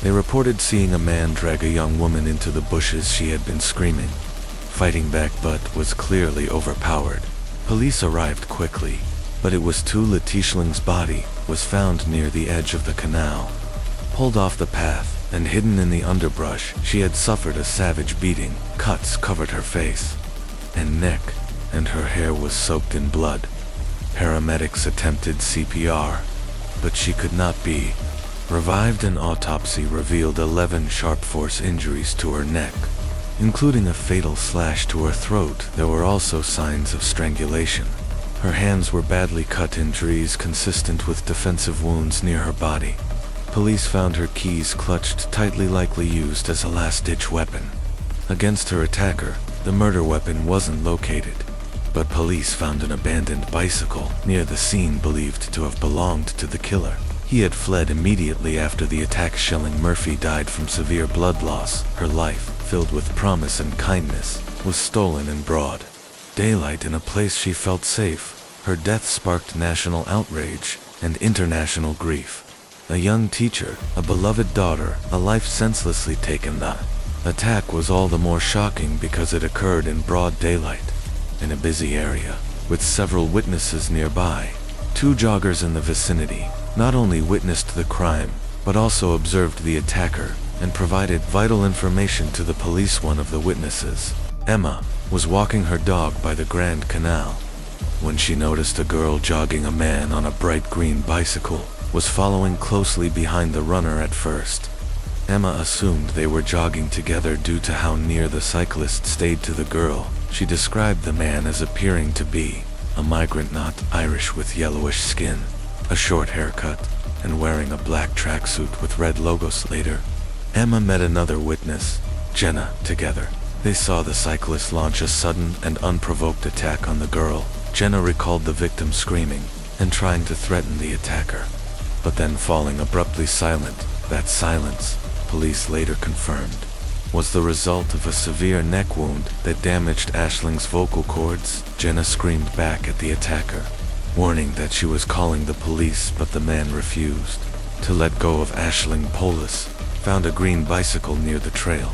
They reported seeing a man drag a young woman into the bushes. She had been screaming, fighting back, but was clearly overpowered. Police arrived quickly, but it was too late. Tischling's body was found near the edge of the canal, pulled off the path and hidden in the underbrush. She had suffered a savage beating. Cuts covered her face and neck, and her hair was soaked in blood. Paramedics attempted CPR, but she could not be revived. An autopsy revealed 11 sharp force injuries to her neck, including a fatal slash to her throat. There were also signs of strangulation. Her hands were badly cut, injuries consistent with defensive wounds near her body. Police found her keys clutched tightly, likely used as a last-ditch weapon against her attacker. The murder weapon wasn't located, but police found an abandoned bicycle near the scene believed to have belonged to the killer. He had fled immediately after the attack. Schilling Murphy died from severe blood loss. Her life, filled with promise and kindness, was stolen in broad daylight in a place she felt safe. Her death sparked national outrage and international grief. A young teacher, a beloved daughter, a life senselessly taken. The attack was all the more shocking because it occurred in broad daylight, in a busy area, with several witnesses nearby. 2 joggers in the vicinity not only witnessed the crime, but also observed the attacker and provided vital information to the police. One of the witnesses, Emma, was walking her dog by the Grand Canal when she noticed a girl jogging. A man on a bright green bicycle was following closely behind the runner. At first, Emma assumed they were jogging together due to how near the cyclist stayed to the girl. She described the man as appearing to be a migrant, not Irish, with yellowish skin, a short haircut, and wearing a black tracksuit with red logos. Later, Emma met another witness, Jenna. Together, they saw the cyclist launch a sudden and unprovoked attack on the girl. Jenna recalled the victim screaming and trying to threaten the attacker, but then falling abruptly silent. That silence, police later confirmed, was the result of a severe neck wound that damaged Ashling's vocal cords. Jenna screamed back at the attacker, warning that she was calling the police, but the man refused to let go of Ashling. Police found a green bicycle near the trail,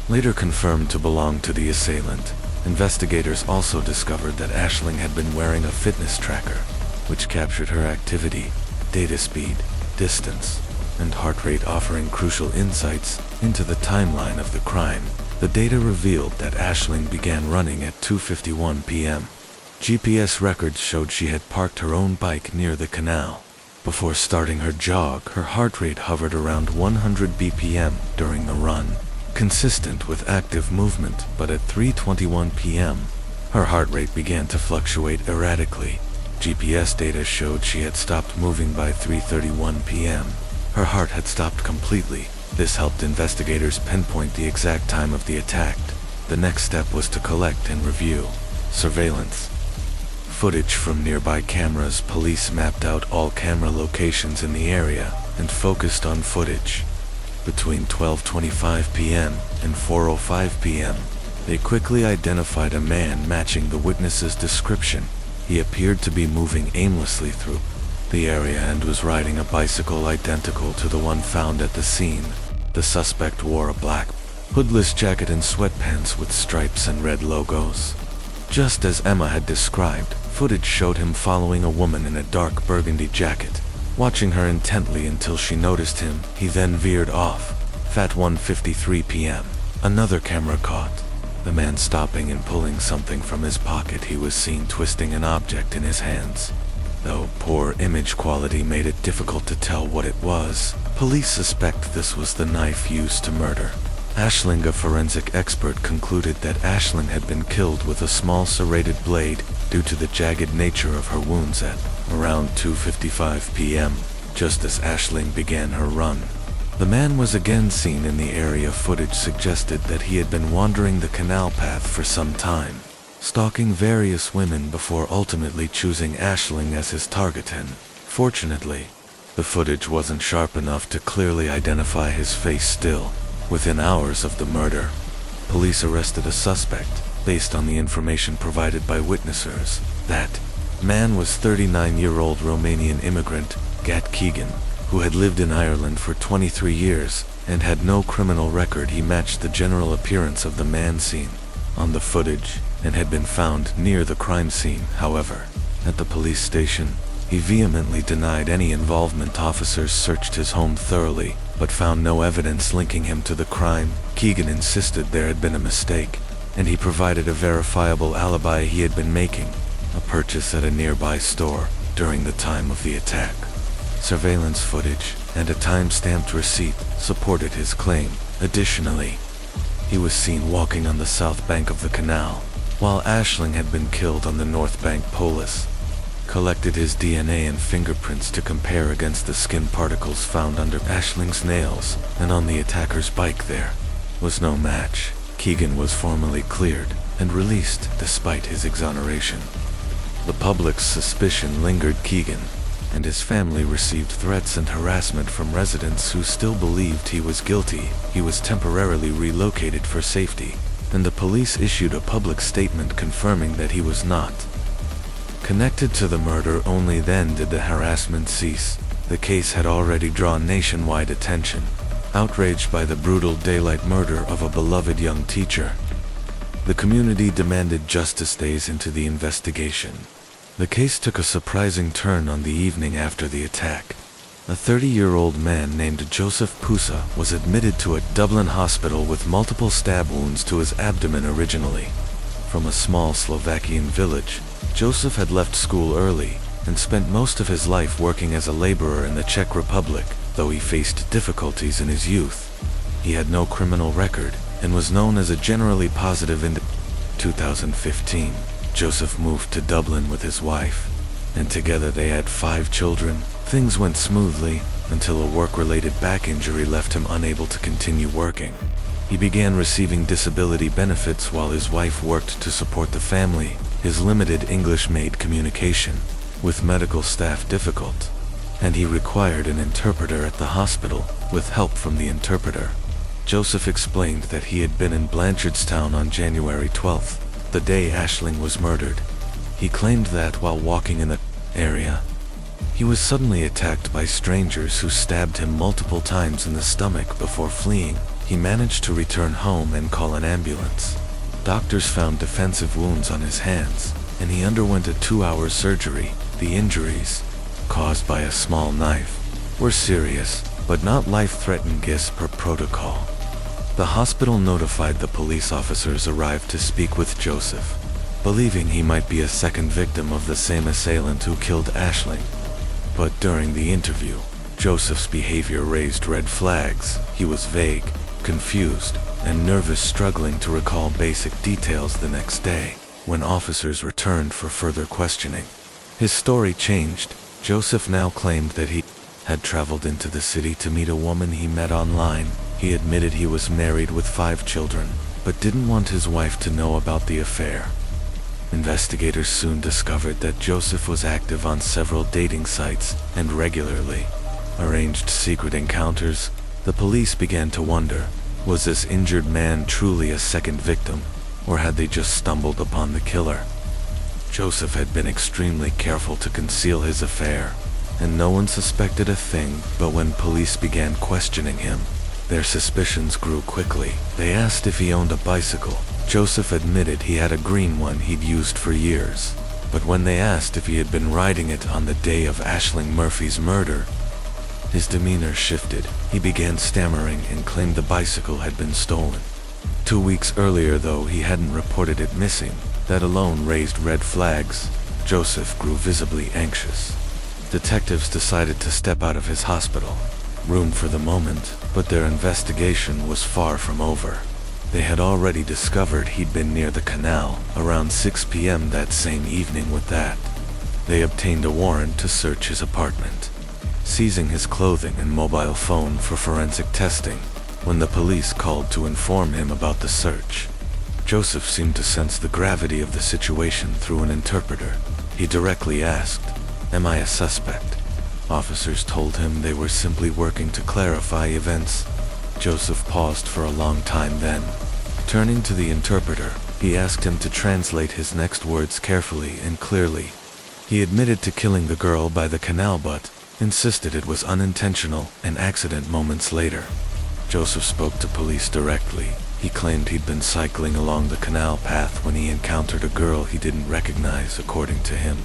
later confirmed to belong to the assailant. Investigators also discovered that Ashling had been wearing a fitness tracker, which captured her activity, data speed, distance, and heart rate, offering crucial insights into the timeline of the crime. The data revealed that Ashling began running at 2:51 p.m. GPS records showed she had parked her own bike near the canal. Before starting her jog, her heart rate hovered around 100 bpm during the run, consistent with active movement, but at 3:21 p.m., her heart rate began to fluctuate erratically. GPS data showed she had stopped moving by 3:31 p.m. Her heart had stopped completely. This helped investigators pinpoint the exact time of the attack. The next step was to collect and review surveillance footage from nearby cameras. Police mapped out all camera locations in the area and focused on footage between 12:25 p.m. and 4:05 p.m. They quickly identified a man matching the witness's description. He appeared to be moving aimlessly through the area and was riding a bicycle identical to the one found at the scene. The suspect wore a black, hoodless jacket and sweatpants with stripes and red logos. Just as Emma had described, footage showed him following a woman in a dark burgundy jacket, watching her intently until she noticed him. He then veered off. At 1:53 p.m., another camera caught the man stopping and pulling something from his pocket. He was seen twisting an object in his hands. Though poor image quality made it difficult to tell what it was, police suspect this was the knife used to murder Ashling. A forensic expert concluded that Ashling had been killed with a small serrated blade due to the jagged nature of her wounds at around 2:55 p.m., just as Ashling began her run. The man was again seen in the area. Footage suggested that he had been wandering the canal path for some time, stalking various women before ultimately choosing Ashling as his target. And fortunately, the footage wasn't sharp enough to clearly identify his face. Still, within hours of the murder, police arrested a suspect based on the information provided by witnesses. That man was 39-year-old Romanian immigrant Gat Keegan, who had lived in Ireland for 23 years. and had no criminal record. He matched the general appearance of the man seen on the footage and had been found near the crime scene. However, at the police station, he vehemently denied any involvement. Officers searched his home thoroughly, but found no evidence linking him to the crime. Keegan insisted there had been a mistake, and he provided a verifiable alibi. He had been making a purchase at a nearby store during the time of the attack. Surveillance footage and a time-stamped receipt supported his claim. Additionally, he was seen walking on the south bank of the canal, while Aisling had been killed on the north bank. Police collected his DNA and fingerprints to compare against the skin particles found under Aisling's nails and on the attacker's bike. There was no match. Keegan was formally cleared and released despite his exoneration. The public's suspicion lingered. Keegan and his family received threats and harassment from residents who still believed he was guilty. He was temporarily relocated for safety, and the police issued a public statement confirming that he was not connected to the murder. Only then did the harassment cease. The case had already drawn nationwide attention, outraged by the brutal daylight murder of a beloved young teacher. The community demanded justice. Days into the investigation, the case took a surprising turn. On the evening after the attack, a 30-year-old man named Joseph Pusa was admitted to a Dublin hospital with multiple stab wounds to his abdomen. Originally from a small Slovakian village, Joseph had left school early and spent most of his life working as a laborer in the Czech Republic. Though he faced difficulties in his youth, he had no criminal record and was known as a generally positive individual. 2015, Joseph moved to Dublin with his wife, and together they had 5 children. Things went smoothly until a work-related back injury left him unable to continue working. He began receiving disability benefits while his wife worked to support the family. His limited English made communication with medical staff difficult, and he required an interpreter at the hospital. With help from the interpreter, Joseph explained that he had been in Blanchardstown on January 12th, the day Aisling was murdered. He claimed that while walking in the area, he was suddenly attacked by strangers who stabbed him multiple times in the stomach before fleeing. He managed to return home and call an ambulance. Doctors found defensive wounds on his hands, and he underwent a 2-hour surgery. The injuries, caused by a small knife, were serious, but not life-threatening. Per protocol, the hospital notified the police. Officers arrived to speak with Joseph, believing he might be a second victim of the same assailant who killed Aisling. But during the interview, Joseph's behavior raised red flags. He was vague, confused, and nervous, struggling to recall basic details. The next day, when officers returned for further questioning, his story changed. Joseph now claimed that he had traveled into the city to meet a woman he met online. He admitted he was married with 5 children, but didn't want his wife to know about the affair. Investigators soon discovered that Joseph was active on several dating sites and regularly arranged secret encounters. The police began to wonder, was this injured man truly a second victim, or had they just stumbled upon the killer? Joseph had been extremely careful to conceal his affair, and no one suspected a thing. But when police began questioning him, their suspicions grew quickly. They asked if he owned a bicycle. Joseph admitted he had a green one he'd used for years. But when they asked if he had been riding it on the day of Aisling Murphy's murder, his demeanor shifted. He began stammering and claimed the bicycle had been stolen. 2 weeks earlier, though, he hadn't reported it missing. That alone raised red flags. Joseph grew visibly anxious. Detectives decided to step out of his hospital room for the moment, but their investigation was far from over. They had already discovered he'd been near the canal around 6 p.m. that same evening. With that, they obtained a warrant to search his apartment, seizing his clothing and mobile phone for forensic testing. When the police called to inform him about the search, Joseph seemed to sense the gravity of the situation through an interpreter. He directly asked, "Am I a suspect?" Officers told him they were simply working to clarify events. Joseph paused for a long time, then, turning to the interpreter, he asked him to translate his next words carefully and clearly. He admitted to killing the girl by the canal but insisted it was unintentional, an accident. Moments later, Joseph spoke to police directly. He claimed he'd been cycling along the canal path when he encountered a girl he didn't recognize, according to him.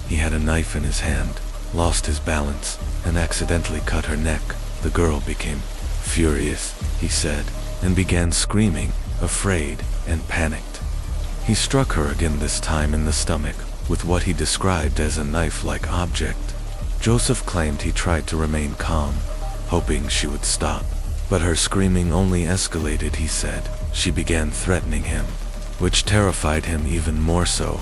He had a knife in his hand, lost his balance, and accidentally cut her neck. The girl became furious, he said, and began screaming, afraid, and panicked. He struck her again, this time in the stomach, with what he described as a knife-like object. Joseph claimed he tried to remain calm, hoping she would stop. But her screaming only escalated, he said. She began threatening him, which terrified him even more so.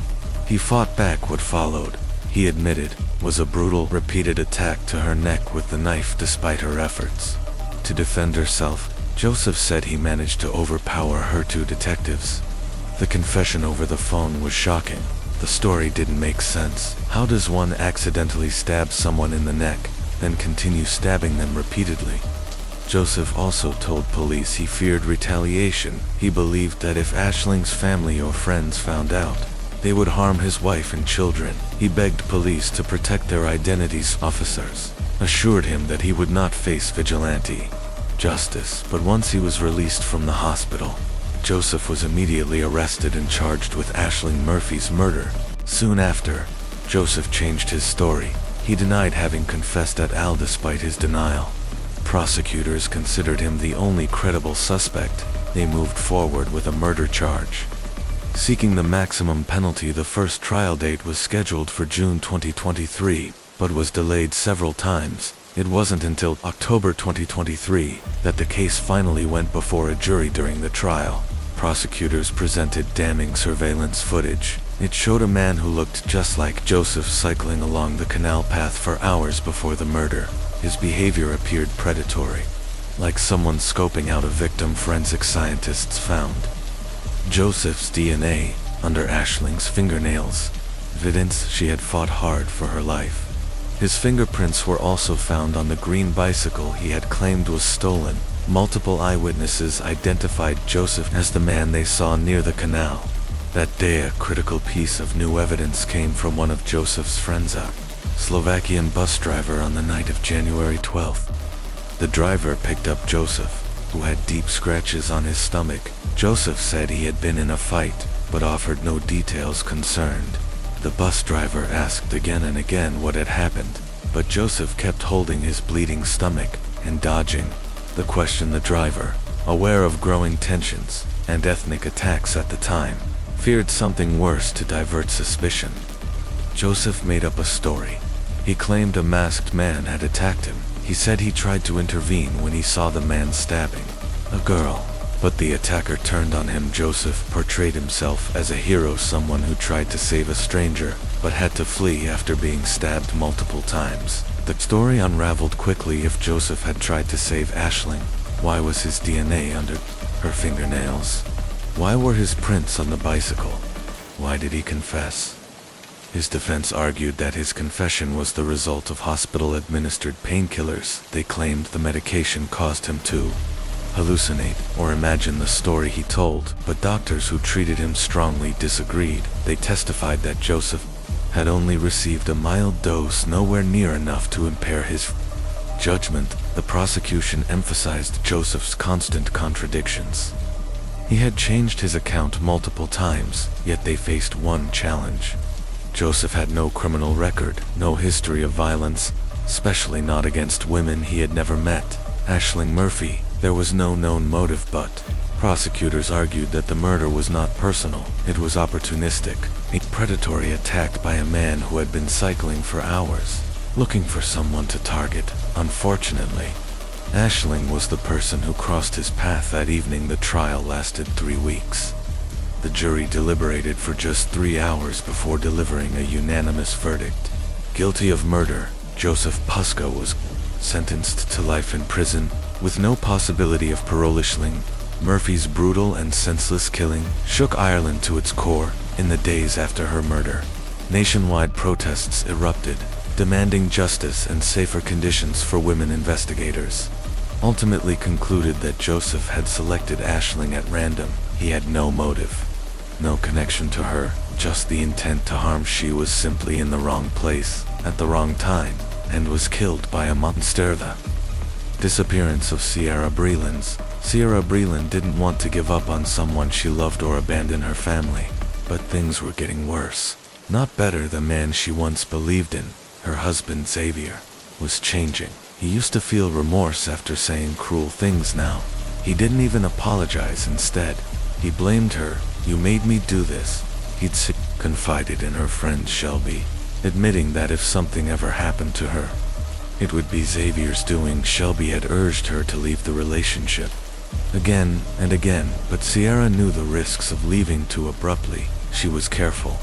He fought back. What followed, he admitted, was a brutal, repeated attack to her neck with the knife despite her efforts. To defend herself, Joseph said he managed to overpower her two detectives. The confession over the phone was shocking. The story didn't make sense. How does one accidentally stab someone in the neck, then continue stabbing them repeatedly? Joseph also told police he feared retaliation. He believed that if Ashling's family or friends found out, they would harm his wife and children. He begged police to protect their identities. Officers assured him that he would not face vigilante justice, but once he was released from the hospital, Joseph was immediately arrested and charged with Aisling Murphy's murder. Soon after, Joseph changed his story. He denied having confessed at all despite his denial. Prosecutors considered him the only credible suspect. They moved forward with a murder charge. Seeking the maximum penalty, the first trial date was scheduled for June 2023, but was delayed several times. It wasn't until October 2023 that the case finally went before a jury. During the trial, prosecutors presented damning surveillance footage. It showed a man who looked just like Joseph cycling along the canal path for hours before the murder. His behavior appeared predatory, like someone scoping out a victim. Forensic scientists found Joseph's DNA under Ashling's fingernails, evidence she had fought hard for her life. His fingerprints were also found on the green bicycle he had claimed was stolen. Multiple eyewitnesses identified Joseph as the man they saw near the canal. That day, a critical piece of new evidence came from one of Joseph's friends, a Slovakian bus driver, on the night of January 12th. The driver picked up Joseph, who had deep scratches on his stomach. Joseph said he had been in a fight, but offered no details concerned. The bus driver asked again and again what had happened, but Joseph kept holding his bleeding stomach and dodging the question. The driver, aware of growing tensions and ethnic attacks at the time, feared something worse to divert suspicion. Joseph made up a story. He claimed a masked man had attacked him. He said he tried to intervene when he saw the man stabbing a girl, but the attacker turned on him. Joseph portrayed himself as a hero, someone who tried to save a stranger, but had to flee after being stabbed multiple times. The story unraveled quickly. If Joseph had tried to save Aisling, why was his DNA under her fingernails? Why were his prints on the bicycle? Why did he confess? His defense argued that his confession was the result of hospital-administered painkillers. They claimed the medication caused him to hallucinate or imagine the story he told, but doctors who treated him strongly disagreed. They testified that Joseph had only received a mild dose, nowhere near enough to impair his judgment. The prosecution emphasized Joseph's constant contradictions. He had changed his account multiple times, yet they faced one challenge. Joseph had no criminal record, no history of violence, especially not against women he had never met. Aisling Murphy, there was no known motive, but prosecutors argued that the murder was not personal. It was opportunistic, a predatory attack by a man who had been cycling for hours, looking for someone to target. Unfortunately, Aisling was the person who crossed his path that evening. The trial lasted 3 weeks. The jury deliberated for just 3 hours before delivering a unanimous verdict. Guilty of murder, Joseph Puska was sentenced to life in prison, with no possibility of parole. Aisling Murphy's brutal and senseless killing shook Ireland to its core. In the days after her murder, nationwide protests erupted, demanding justice and safer conditions for women. Investigators ultimately concluded that Joseph had selected Aisling at random. He had no motive, no connection to her, just the intent to harm. She was simply in the wrong place, at the wrong time, and was killed by a monster. The Disappearance of Sierra Breland. Sierra Breland didn't want to give up on someone she loved or abandon her family, but things were getting worse. Not better. The man she once believed in, her husband Xavier, was changing. He used to feel remorse after saying cruel things now. He didn't even apologize. Instead, he blamed her. "You made me do this." He'd confided in her friend Shelby, admitting that if something ever happened to her, it would be Xavier's doing. Shelby had urged her to leave the relationship again and again, but Sierra knew the risks of leaving too abruptly. She was careful,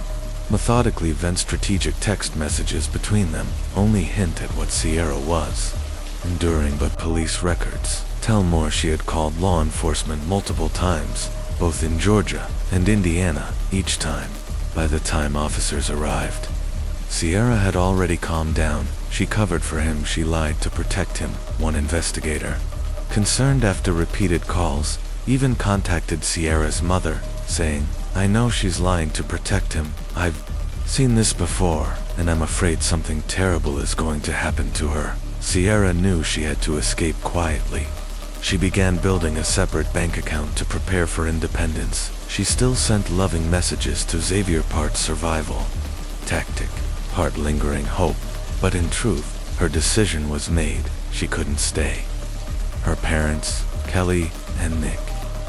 methodically vent strategic text messages between them, only hint at what Sierra was enduring. But police records tell more. She had called law enforcement multiple times, both in Georgia and Indiana. Each time, by the time officers arrived, Sierra had already calmed down. She covered for him. She lied to protect him. One investigator, concerned after repeated calls, even contacted Sierra's mother, saying, "I know she's lying to protect him. I've seen this before, and I'm afraid something terrible is going to happen to her." Sierra knew she had to escape quietly. She began building a separate bank account to prepare for independence. She still sent loving messages to Xavier, part survival tactic, part lingering hope. But in truth, her decision was made. She couldn't stay. Her parents, Kelly and Nick,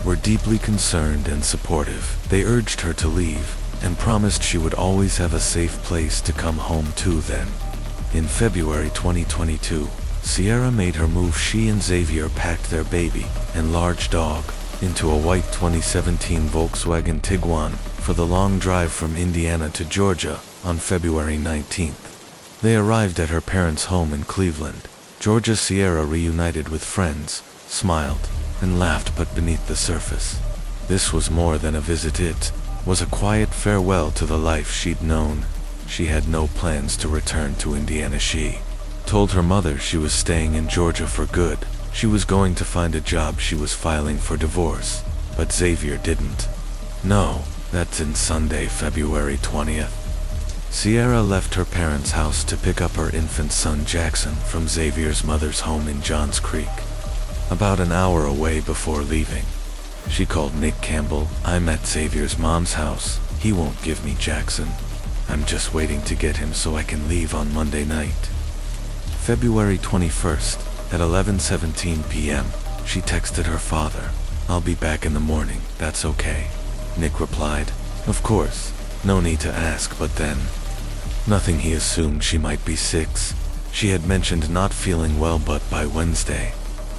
were deeply concerned and supportive. They urged her to leave and promised she would always have a safe place to come home to. Then, in February 2022, Sierra made her move. She and Xavier packed their baby and large dog into a white 2017 Volkswagen Tiguan for the long drive from Indiana to Georgia on February 19th. They arrived at her parents' home in Cleveland, Georgia. Sierra reunited with friends, smiled, and laughed, but beneath the surface, this was more than a visit. It was a quiet farewell to the life she'd known. She had no plans to return to Indiana. She told her mother she was staying in Georgia for good. She was going to find a job. She was filing for divorce, but Xavier didn't know. That's in Sunday, February 20th. Sierra left her parents' house to pick up her infant son Jackson from Xavier's mother's home in Johns Creek. About an hour away before leaving, she called Nick Campbell. "I'm at Xavier's mom's house. He won't give me Jackson. I'm just waiting to get him so I can leave on Monday night." February 21st, at 11:17 p.m., she texted her father, "I'll be back in the morning, that's okay." Nick replied, "Of course, no need to ask." But then, nothing. He assumed she might be sick. She had mentioned not feeling well, but by Wednesday,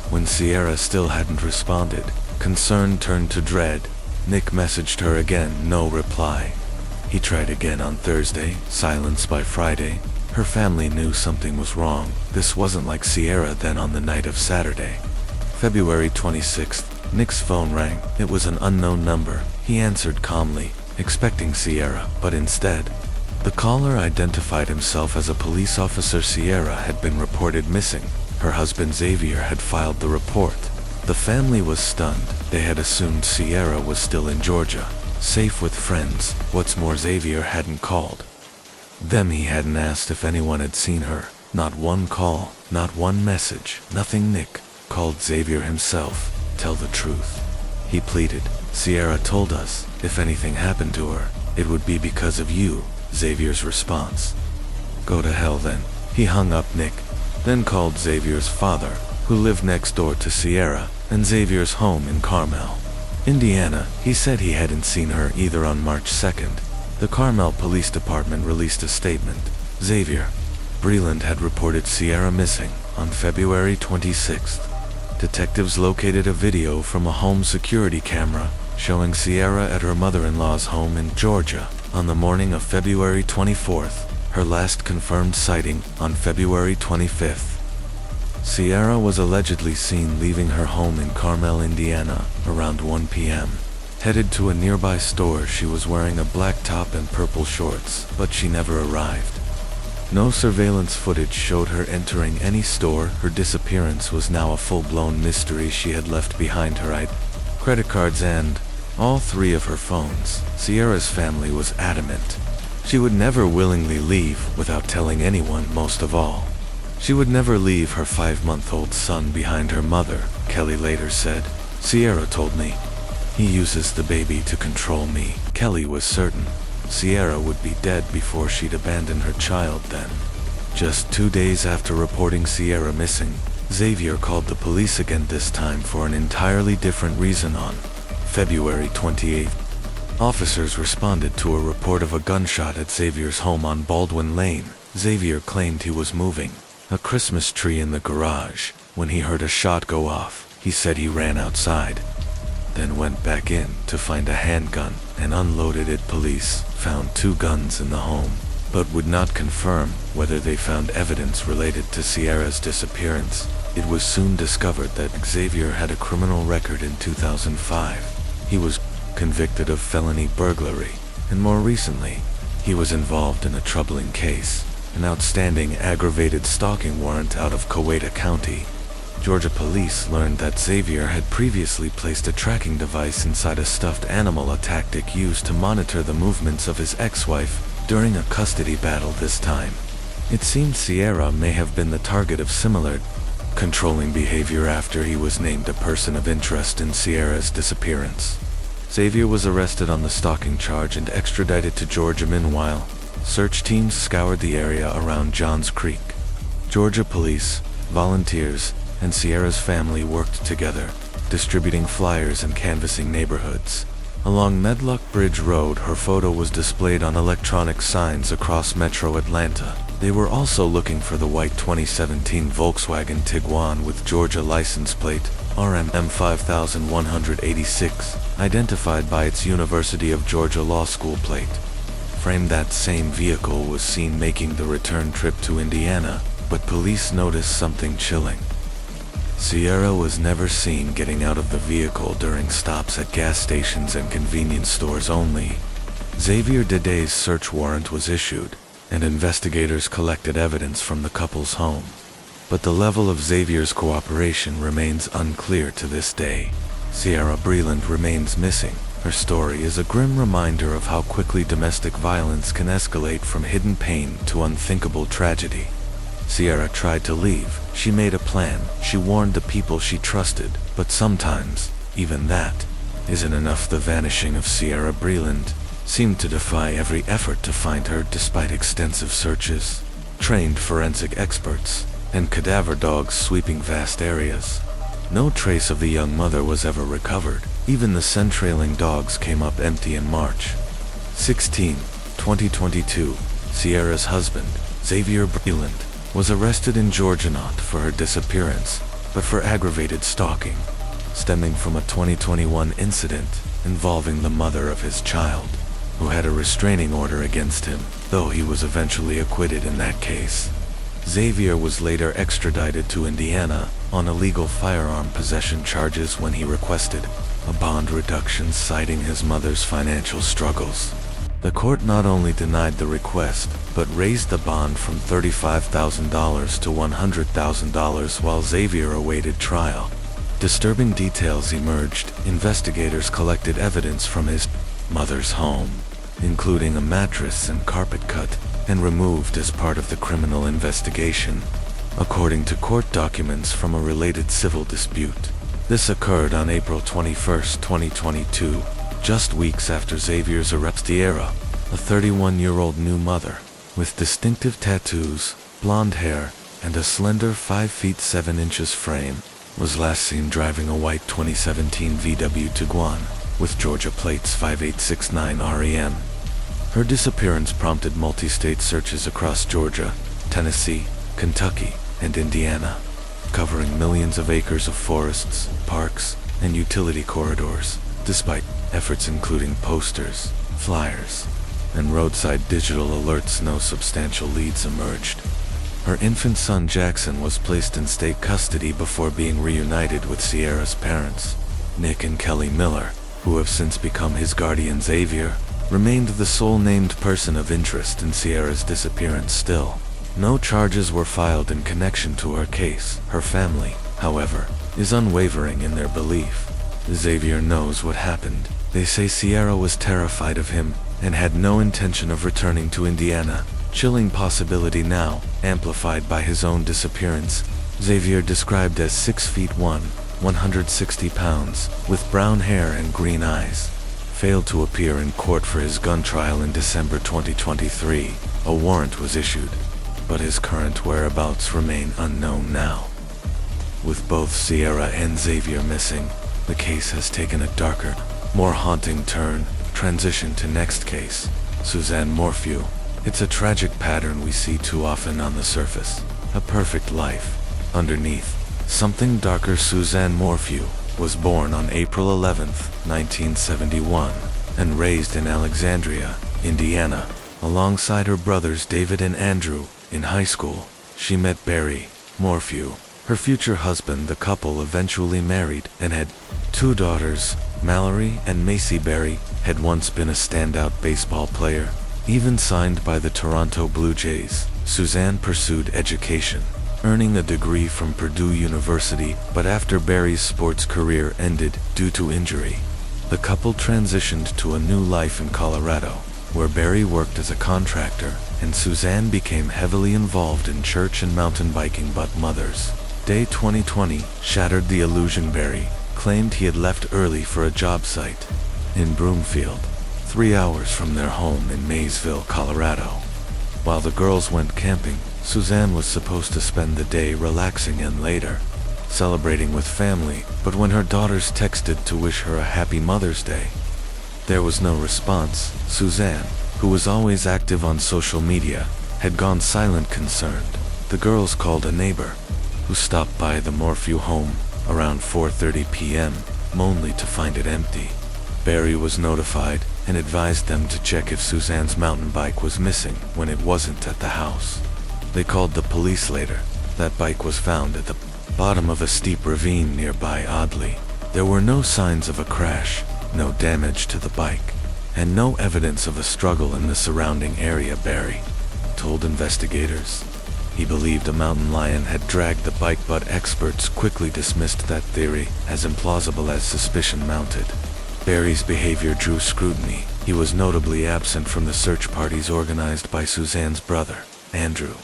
when Sierra still hadn't responded, concern turned to dread. Nick messaged her again, no reply. He tried again on Thursday, silence by Friday. Her family knew something was wrong. This wasn't like Sierra. Then on the night of Saturday, February 26th, Nick's phone rang. It was an unknown number. He answered calmly, expecting Sierra, but instead, the caller identified himself as a police officer. Sierra had been reported missing. Her husband Xavier had filed the report. The family was stunned. They had assumed Sierra was still in Georgia, safe with friends. What's more, Xavier hadn't called them. He hadn't asked if anyone had seen her. Not one call, not one message, nothing. Nick called Xavier himself. "Tell the truth," he pleaded. "Sierra told us if anything happened to her, it would be because of you." Xavier's response, "Go to hell then." He hung up. Nick then called Xavier's father, who lived next door to Sierra and Xavier's home in Carmel, Indiana. He said he hadn't seen her either. On March 2nd, the Carmel Police Department released a statement. Xavier Breland had reported Sierra missing. On February 26th, detectives located a video from a home security camera showing Sierra at her mother-in-law's home in Georgia. On the morning of February 24th, her last confirmed sighting on February 25th, Sierra was allegedly seen leaving her home in Carmel, Indiana, around 1 p.m. Headed to a nearby store. She was wearing a black top and purple shorts, but she never arrived. No surveillance footage showed her entering any store. Her disappearance was now a full-blown mystery. She had left behind her ID, credit cards, and all three of her phones. Sierra's family was adamant she would never willingly leave without telling anyone. Most of all, She would never leave her 5-month-old son behind her mother, Kelly later said. Sierra told me. He uses the baby to control me. Kelly was certain Sierra would be dead before she'd abandon her child then. Just 2 days after reporting Sierra missing, Xavier called the police again, this time for an entirely different reason. On February 28th, officers responded to a report of a gunshot at Xavier's home on Baldwin Lane. Xavier claimed he was moving a Christmas tree in the garage when he heard a shot go off. He said he ran outside, then went back in to find a handgun and unloaded it. Police found 2 guns in the home, but would not confirm whether they found evidence related to Sierra's disappearance. It was soon discovered that Xavier had a criminal record in 2005. He was convicted of felony burglary, and more recently, he was involved in a troubling case, an outstanding aggravated stalking warrant out of Coweta County. Georgia police learned that Xavier had previously placed a tracking device inside a stuffed animal, a tactic used to monitor the movements of his ex-wife during a custody battle. This time, it seemed Sierra may have been the target of similar controlling behavior after he was named a person of interest in Sierra's disappearance. Xavier was arrested on the stalking charge and extradited to Georgia. Meanwhile, search teams scoured the area around Johns Creek. Georgia police, volunteers, and Sierra's family worked together, distributing flyers and canvassing neighborhoods. Along Medlock Bridge Road, her photo was displayed on electronic signs across metro Atlanta. They were also looking for the white 2017 Volkswagen Tiguan with Georgia license plate RMM 5186, identified by its University of Georgia Law School plate. Framed, that same vehicle was seen making the return trip to Indiana, but police noticed something chilling. Sierra was never seen getting out of the vehicle during stops at gas stations and convenience stores only. Xavier Deday's search warrant was issued, and investigators collected evidence from the couple's home. But the level of Xavier's cooperation remains unclear to this day. Sierra Breland remains missing. Her story is a grim reminder of how quickly domestic violence can escalate from hidden pain to unthinkable tragedy. Sierra tried to leave. She made a plan. She warned the people she trusted, but sometimes, even that isn't enough. The vanishing of Sierra Breland seemed to defy every effort to find her, despite extensive searches, trained forensic experts, and cadaver dogs sweeping vast areas. No trace of the young mother was ever recovered. Even the scent-trailing dogs came up empty. In March 16, 2022, Sierra's husband, Xavier Breland, was arrested in Georgia not for her disappearance, but for aggravated stalking, stemming from a 2021 incident involving the mother of his child, who had a restraining order against him, though he was eventually acquitted in that case. Xavier was later extradited to Indiana on illegal firearm possession charges when he requested a bond reduction, citing his mother's financial struggles. The court not only denied the request, but raised the bond from $35,000 to $100,000 while Xavier awaited trial. Disturbing details emerged. Investigators collected evidence from his mother's home, including a mattress and carpet cut and removed as part of the criminal investigation, according to court documents from a related civil dispute. This occurred on April 21, 2022, just weeks after Xavier's arrest. Sierra, a 31-year-old new mother, with distinctive tattoos, blonde hair, and a slender 5 feet 7 inches frame, was last seen driving a white 2017 VW Tiguan with Georgia plates 5869 REM. Her disappearance prompted multi-state searches across Georgia, Tennessee, Kentucky, and Indiana, covering millions of acres of forests, parks, and utility corridors. Despite efforts including posters, flyers, and roadside digital alerts, no substantial leads emerged. Her infant son Jackson was placed in state custody before being reunited with Sierra's parents, Nick and Kelly Miller, who have since become his guardian. Xavier remained the sole named person of interest in Sierra's disappearance. Still, no charges were filed in connection to her case. Her family, however, is unwavering in their belief. Xavier knows what happened. They say Sierra was terrified of him and had no intention of returning to Indiana. Chilling possibility now, amplified by his own disappearance. Xavier, described as 6 feet 160 pounds, with brown hair and green eyes, failed to appear in court for his gun trial in December 2023. A warrant was issued, but his current whereabouts remain unknown now. With both Sierra and Xavier missing, the case has taken a darker, more haunting turn. Transition to next case, Suzanne Morphew. It's a tragic pattern we see too often on the surface. A perfect life. Underneath, something darker. Suzanne Morphew was born on April 11, 1971, and raised in Alexandria, Indiana. Alongside her brothers David and Andrew, in high school, she met Barry Morphew, her future husband. The couple eventually married and had 2 daughters. Mallory and Macy. Barry had once been a standout baseball player, even signed by the Toronto Blue Jays. Suzanne pursued education, earning a degree from Purdue University, but after Barry's sports career ended due to injury, the couple transitioned to a new life in Colorado, where Barry worked as a contractor, and Suzanne became heavily involved in church and mountain biking. But Mother's Day 2020 shattered the illusion. Barry claimed he had left early for a job site in Broomfield, 3 hours from their home in Maysville, Colorado. While the girls went camping, Suzanne was supposed to spend the day relaxing and later celebrating with family, but when her daughters texted to wish her a happy Mother's Day, there was no response. Suzanne, who was always active on social media, had gone silent. Concerned, the girls called a neighbor, who stopped by the Morphew home around 4:30 p.m., only to find it empty. Barry was notified and advised them to check if Suzanne's mountain bike was missing when it wasn't at the house. They called the police later. That bike was found at the bottom of a steep ravine nearby. Oddly, there were no signs of a crash, no damage to the bike, and no evidence of a struggle in the surrounding area. Barry told investigators he believed a mountain lion had dragged the bike, but experts quickly dismissed that theory as implausible as suspicion mounted. Barry's behavior drew scrutiny. He was notably absent from the search parties organized by Suzanne's brother, Andrew,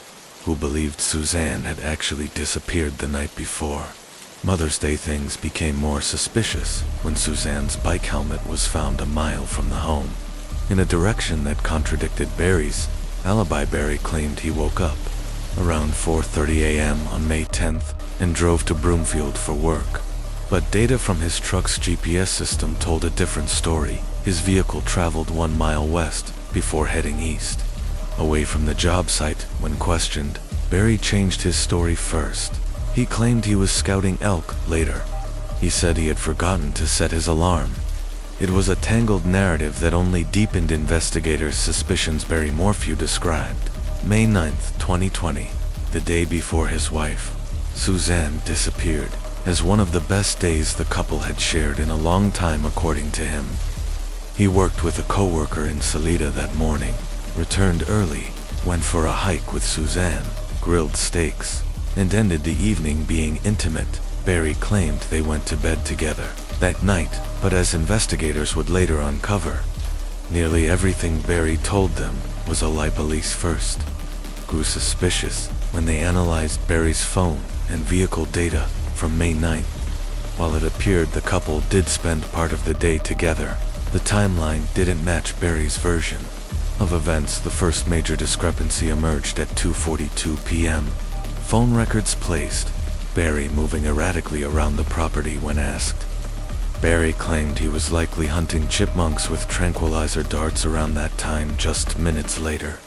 who believed Suzanne had actually disappeared the night before. Mother's Day things became more suspicious when Suzanne's bike helmet was found a mile from the home, in a direction that contradicted Barry's alibi. Barry claimed he woke up around 4:30 a.m. on May 10th and drove to Broomfield for work. But data from his truck's GPS system told a different story. His vehicle traveled 1 mile west before heading east, away from the job site. When questioned, Barry changed his story first. He claimed he was scouting elk. Later, he said he had forgotten to set his alarm. It was a tangled narrative that only deepened investigators' suspicions. Barry Morphew described May 9th, 2020, the day before his wife, Suzanne, disappeared, as one of the best days the couple had shared in a long time. According to him, he worked with a coworker in Salida that morning, returned early, went for a hike with Suzanne, grilled steaks, and ended the evening being intimate. Barry claimed they went to bed together that night, but as investigators would later uncover, nearly everything Barry told them was a lie. Police first grew suspicious when they analyzed Barry's phone and vehicle data from May 9th. While it appeared the couple did spend part of the day together, the timeline didn't match Barry's version of events. The first major discrepancy emerged at 2:42 p.m. Phone records placed Barry moving erratically around the property. When asked, Barry claimed he was likely hunting chipmunks with tranquilizer darts around that time. Just minutes later,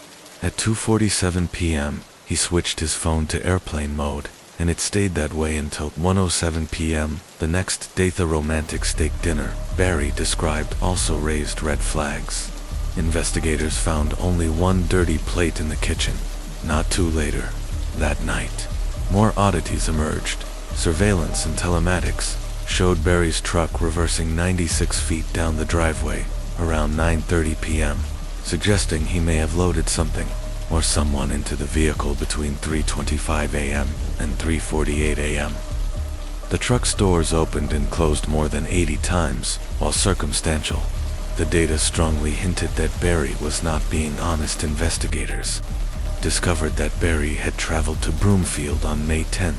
at 2:47 p.m., he switched his phone to airplane mode, and it stayed that way until 1:07 p.m. the next day. The romantic steak dinner Barry described also raised red flags. Investigators found only one dirty plate in the kitchen. Not too later that night, more oddities emerged. Surveillance and telematics showed Barry's truck reversing 96 feet down the driveway around 9:30 p.m., suggesting he may have loaded something or someone into the vehicle between 3:25 a.m. and 3:48 a.m. The truck's doors opened and closed more than 80 times, while circumstantial The data strongly hinted that Barry was not being honest. Investigators discovered that Barry had traveled to Broomfield on May 10th,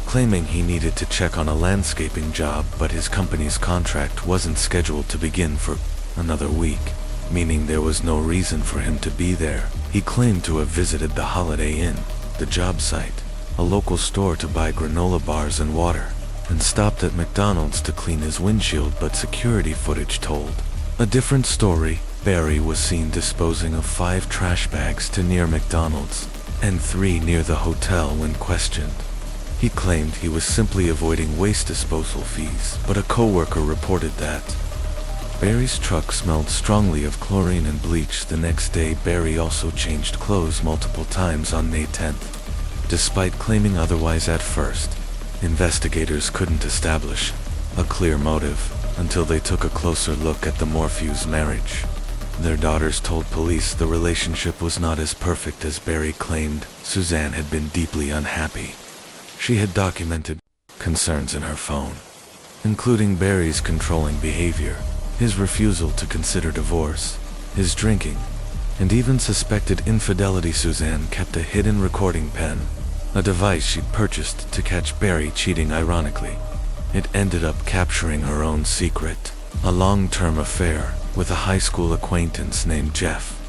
claiming he needed to check on a landscaping job, but his company's contract wasn't scheduled to begin for another week, meaning there was no reason for him to be there. He claimed to have visited the Holiday Inn, the job site, a local store to buy granola bars and water, and stopped at McDonald's to clean his windshield, but security footage told a different story. Barry was seen disposing of 5 trash bags to near McDonald's and 3 near the hotel when questioned. He claimed he was simply avoiding waste disposal fees, but a coworker reported that Barry's truck smelled strongly of chlorine and bleach. The next day, Barry also changed clothes multiple times on May 10th. Despite claiming otherwise at first, investigators couldn't establish a clear motive until they took a closer look at the Morphew's marriage. Their daughters told police the relationship was not as perfect as Barry claimed. Suzanne had been deeply unhappy. She had documented concerns in her phone, including Barry's controlling behavior, his refusal to consider divorce, his drinking, and even suspected infidelity. Suzanne kept a hidden recording pen, a device she'd purchased to catch Barry cheating. Ironically, it ended up capturing her own secret, a long-term affair with a high school acquaintance named Jeff.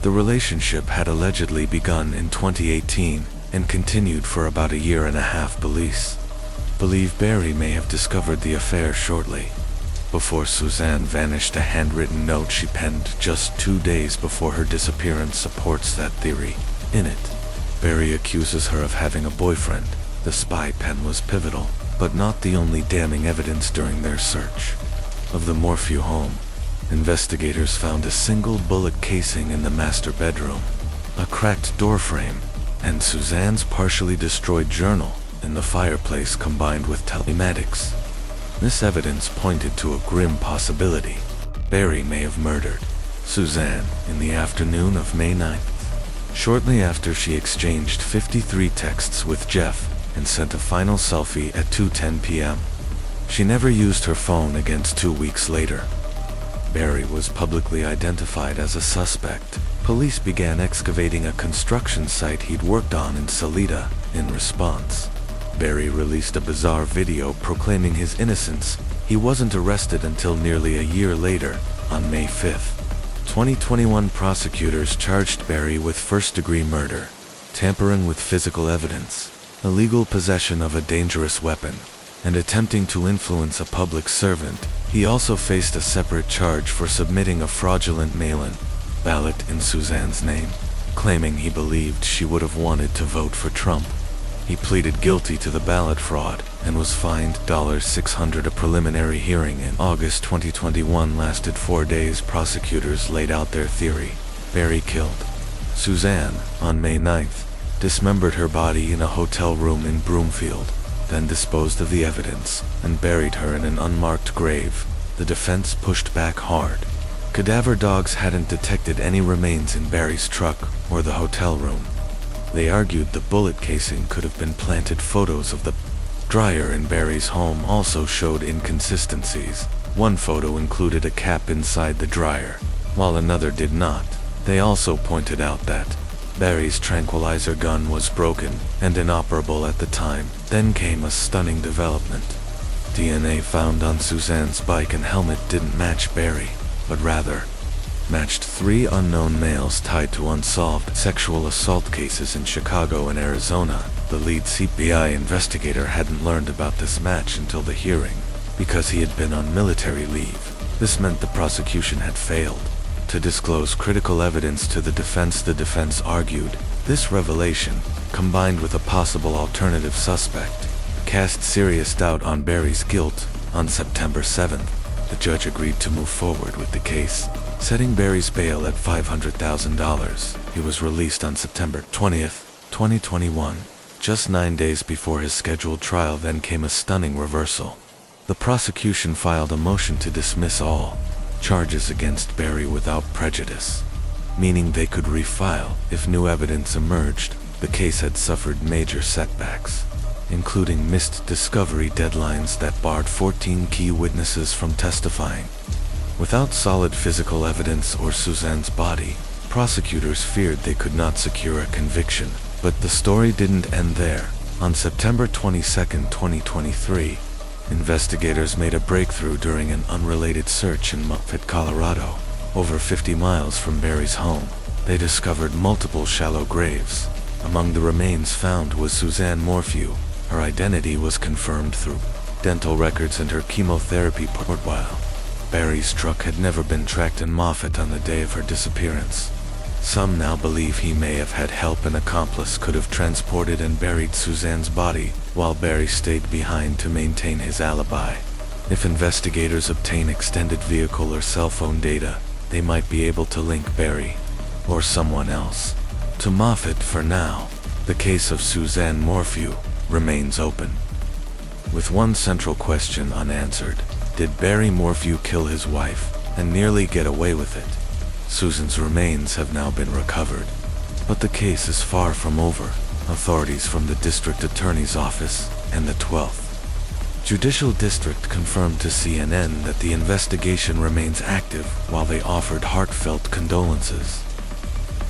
The relationship had allegedly begun in 2018 and continued for about 1.5 years. Police believe Barry may have discovered the affair shortly before Suzanne vanished. A handwritten note she penned just 2 days before her disappearance supports that theory. In it, Barry accuses her of having a boyfriend. The spy pen was pivotal, but not the only damning evidence. During their search of the Morphew home, investigators found a single bullet casing in the master bedroom, a cracked doorframe, and Suzanne's partially destroyed journal in the fireplace combined with telematics. This evidence pointed to a grim possibility. Barry may have murdered Suzanne in the afternoon of May 9th, shortly after she exchanged 53 texts with Jeff and sent a final selfie at 2:10 p.m. She never used her phone again. 2 weeks later, Barry was publicly identified as a suspect. Police began excavating a construction site he'd worked on in Salida. In response, Barry released a bizarre video proclaiming his innocence. He wasn't arrested until nearly 1 year later, on May 5th. 2021 prosecutors charged Barry with first-degree murder, tampering with physical evidence, illegal possession of a dangerous weapon, and attempting to influence a public servant. He also faced a separate charge for submitting a fraudulent mail-in ballot in Suzanne's name, claiming he believed she would have wanted to vote for Trump. He pleaded guilty to the ballot fraud and was fined $600. A preliminary hearing in August 2021 lasted 4 days. Prosecutors laid out their theory. Barry killed Suzanne on May 9th, dismembered her body in a hotel room in Broomfield, then disposed of the evidence and buried her in an unmarked grave. The defense pushed back hard. Cadaver dogs hadn't detected any remains in Barry's truck or the hotel room. They argued the bullet casing could have been planted. Photos of the dryer in Barry's home also showed inconsistencies. One photo included a cap inside the dryer, while another did not. They also pointed out that Barry's tranquilizer gun was broken and inoperable at the time. Then came a stunning development. DNA found on Suzanne's bike and helmet didn't match Barry, but rather matched 3 unknown males tied to unsolved sexual assault cases in Chicago and Arizona. The lead FBI investigator hadn't learned about this match until the hearing, because he had been on military leave. This meant the prosecution had failed to disclose critical evidence to the defense. The defense argued this revelation, combined with a possible alternative suspect, cast serious doubt on Barry's guilt. On September 7th, the judge agreed to move forward with the case, setting Barry's bail at $500,000. He was released on September 20th, 2021, just 9 days before his scheduled trial. Then came a stunning reversal. The prosecution filed a motion to dismiss all charges against Barry without prejudice, meaning they could refile if new evidence emerged. The case had suffered major setbacks, including missed discovery deadlines that barred 14 key witnesses from testifying. Without solid physical evidence or Suzanne's body, prosecutors feared they could not secure a conviction. But the story didn't end there. On September 22, 2023, investigators made a breakthrough during an unrelated search in Moffett, Colorado, over 50 miles from Barry's home. They discovered multiple shallow graves. Among the remains found was Suzanne Morphew. Her identity was confirmed through dental records and her chemotherapy profile. Barry's truck had never been tracked in Moffett on the day of her disappearance. Some now believe he may have had help. An accomplice could have transported and buried Suzanne's body, while Barry stayed behind to maintain his alibi. If investigators obtain extended vehicle or cell phone data, they might be able to link Barry, or someone else, to Moffett. For now, the case of Suzanne Morphew remains open, with one central question unanswered. Did Barry Morphew kill his wife and nearly get away with it? Susan's remains have now been recovered, but the case is far from over. Authorities from the District Attorney's Office and the 12th Judicial District confirmed to CNN that the investigation remains active, while they offered heartfelt condolences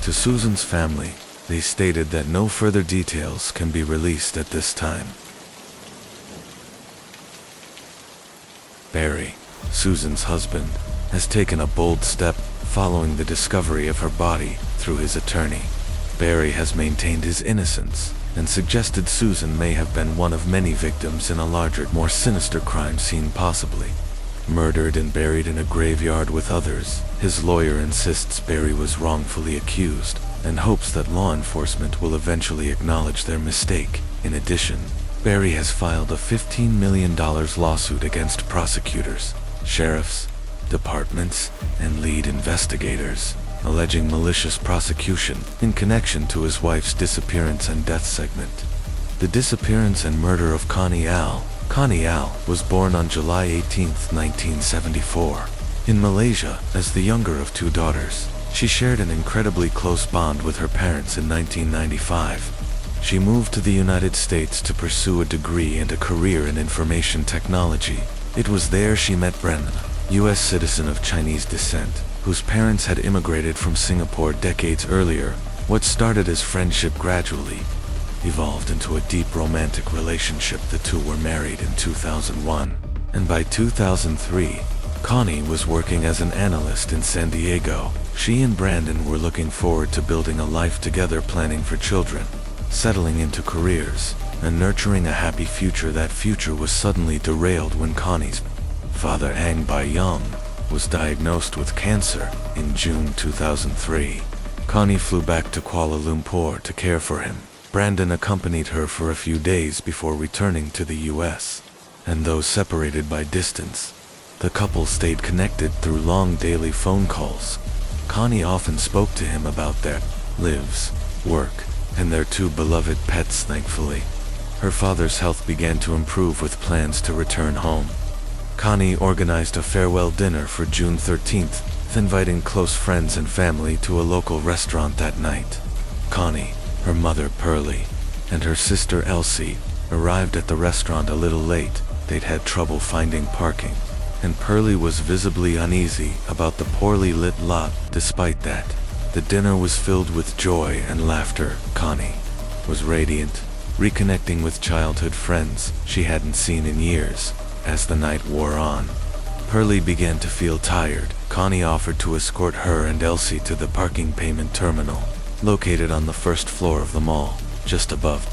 to Susan's family. They stated that no further details can be released at this time. Barry, Susan's husband, has taken a bold step following the discovery of her body through his attorney. Barry has maintained his innocence and suggested Susan may have been one of many victims in a larger, more sinister crime scene, possibly murdered and buried in a graveyard with others. His lawyer insists Barry was wrongfully accused and hopes that law enforcement will eventually acknowledge their mistake. In addition, Barry has filed a $15 million lawsuit against prosecutors, sheriffs, departments, and lead investigators, alleging malicious prosecution in connection to his wife's disappearance and death segment. The disappearance and murder of Connie Al. Connie Al was born on July 18, 1974, in Malaysia. As the younger of two daughters, she shared an incredibly close bond with her parents. In 1995, she moved to the United States to pursue a degree and a career in information technology. It was there she met Brennan, U.S. citizen of Chinese descent, whose parents had immigrated from Singapore decades earlier. What started as friendship gradually evolved into a deep romantic relationship. The two were married in 2001, and by 2003, Connie was working as an analyst in San Diego. She and Brandon were looking forward to building a life together, planning for children, settling into careers, and nurturing a happy future. That future was suddenly derailed when Connie's father, Ang Bai-young, was diagnosed with cancer in June 2003. Connie flew back to Kuala Lumpur to care for him. Brandon accompanied her for a few days before returning to the U.S., and though separated by distance, the couple stayed connected through long daily phone calls. Connie often spoke to him about their lives, work, and their two beloved pets. Thankfully, her father's health began to improve. With plans to return home, Connie organized a farewell dinner for June 13th, inviting close friends and family to a local restaurant that night. Connie, her mother Pearlie, and her sister Elsie arrived at the restaurant a little late. They'd had trouble finding parking, and Pearlie was visibly uneasy about the poorly lit lot. Despite that, the dinner was filled with joy and laughter. Connie was radiant, reconnecting with childhood friends she hadn't seen in years. As the night wore on, Pearlie began to feel tired. Connie offered to escort her and Elsie to the parking payment terminal, located on the first floor of the mall, just above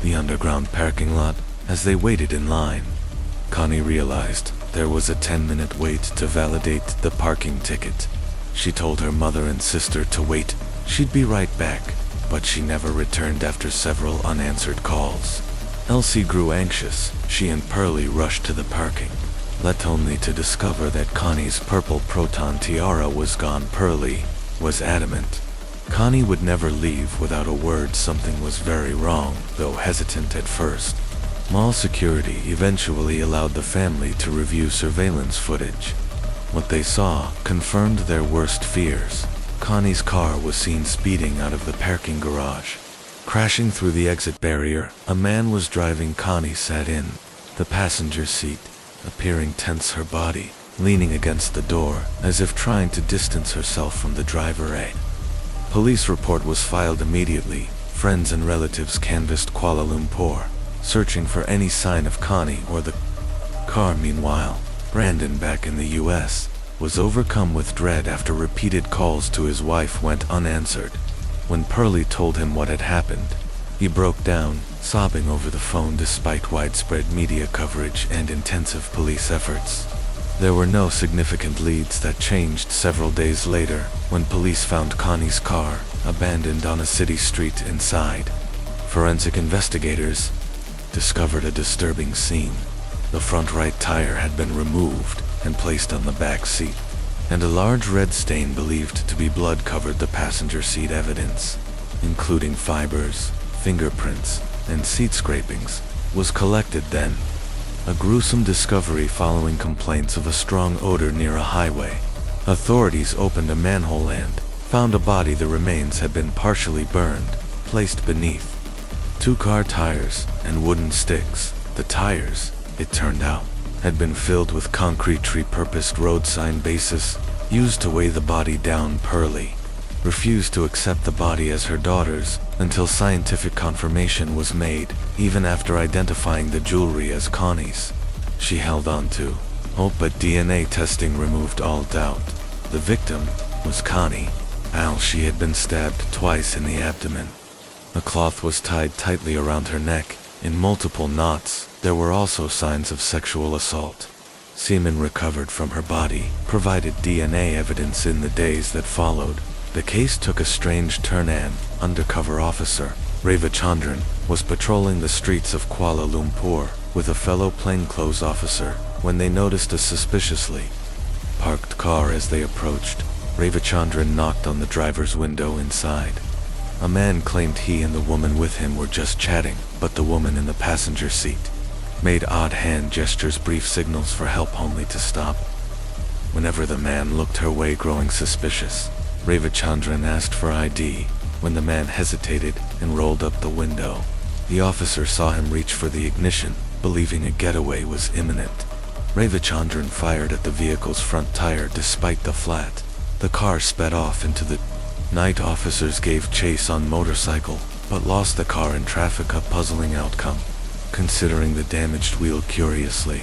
the underground parking lot. As they waited in line, Connie realized there was a 10-minute wait to validate the parking ticket. She told her mother and sister to wait. She'd be right back, but she never returned after several unanswered calls. Elsie grew anxious. She and Pearlie rushed to the parking lot, only to discover that Connie's purple proton tiara was gone. Pearlie was adamant Connie would never leave without a word. Something was very wrong, though hesitant at first. Mall security eventually allowed the family to review surveillance footage. What they saw confirmed their worst fears. Connie's car was seen speeding out of the parking garage. Crashing through the exit barrier, a man was driving. Connie sat in the passenger seat, appearing tense. Her body leaning against the door, as if trying to distance herself from the driver. A police report was filed immediately. Friends and relatives canvassed Kuala Lumpur, searching for any sign of Connie or the car. Meanwhile, Brandon, back in the US, was overcome with dread after repeated calls to his wife went unanswered. When Pearlie told him what had happened, he broke down, sobbing over the phone despite widespread media coverage and intensive police efforts. There were no significant leads that changed several days later, when police found Connie's car, abandoned on a city street inside. Forensic investigators discovered a disturbing scene. The front right tire had been removed and placed on the back seat, and a large red stain believed to be blood covered the passenger seat. Evidence, including fibers, fingerprints, and seat scrapings, was collected then. A gruesome discovery following complaints of a strong odor near a highway. Authorities opened a manhole and found a body. The remains had been partially burned, placed beneath 2 car tires and wooden sticks. The tires, it turned out, had been filled with concrete repurposed road sign bases, used to weigh the body down. Pearlie refused to accept the body as her daughter's until scientific confirmation was made. Even after identifying the jewelry as Connie's, she held on to hope, but DNA testing removed all doubt. The victim was Connie. She had been stabbed twice in the abdomen. A cloth was tied tightly around her neck, in multiple knots. There were also signs of sexual assault. Semen recovered from her body provided DNA evidence. In the days that followed, the case took a strange turn. An undercover officer, Ravichandran, was patrolling the streets of Kuala Lumpur with a fellow plainclothes officer when they noticed a suspiciously parked car. As they approached, Ravichandran knocked on the driver's window inside. A man claimed he and the woman with him were just chatting, but the woman in the passenger seat made odd hand gestures, brief signals for help, only to stop whenever the man looked her way. Growing suspicious, Ravichandran asked for ID. When the man hesitated and rolled up the window, the officer saw him reach for the ignition, believing a getaway was imminent. Ravichandran fired at the vehicle's front tire. Despite the flat, the car sped off into the night. Officers gave chase on motorcycle, but lost the car in traffic. A puzzling outcome, considering the damaged wheel. Curiously,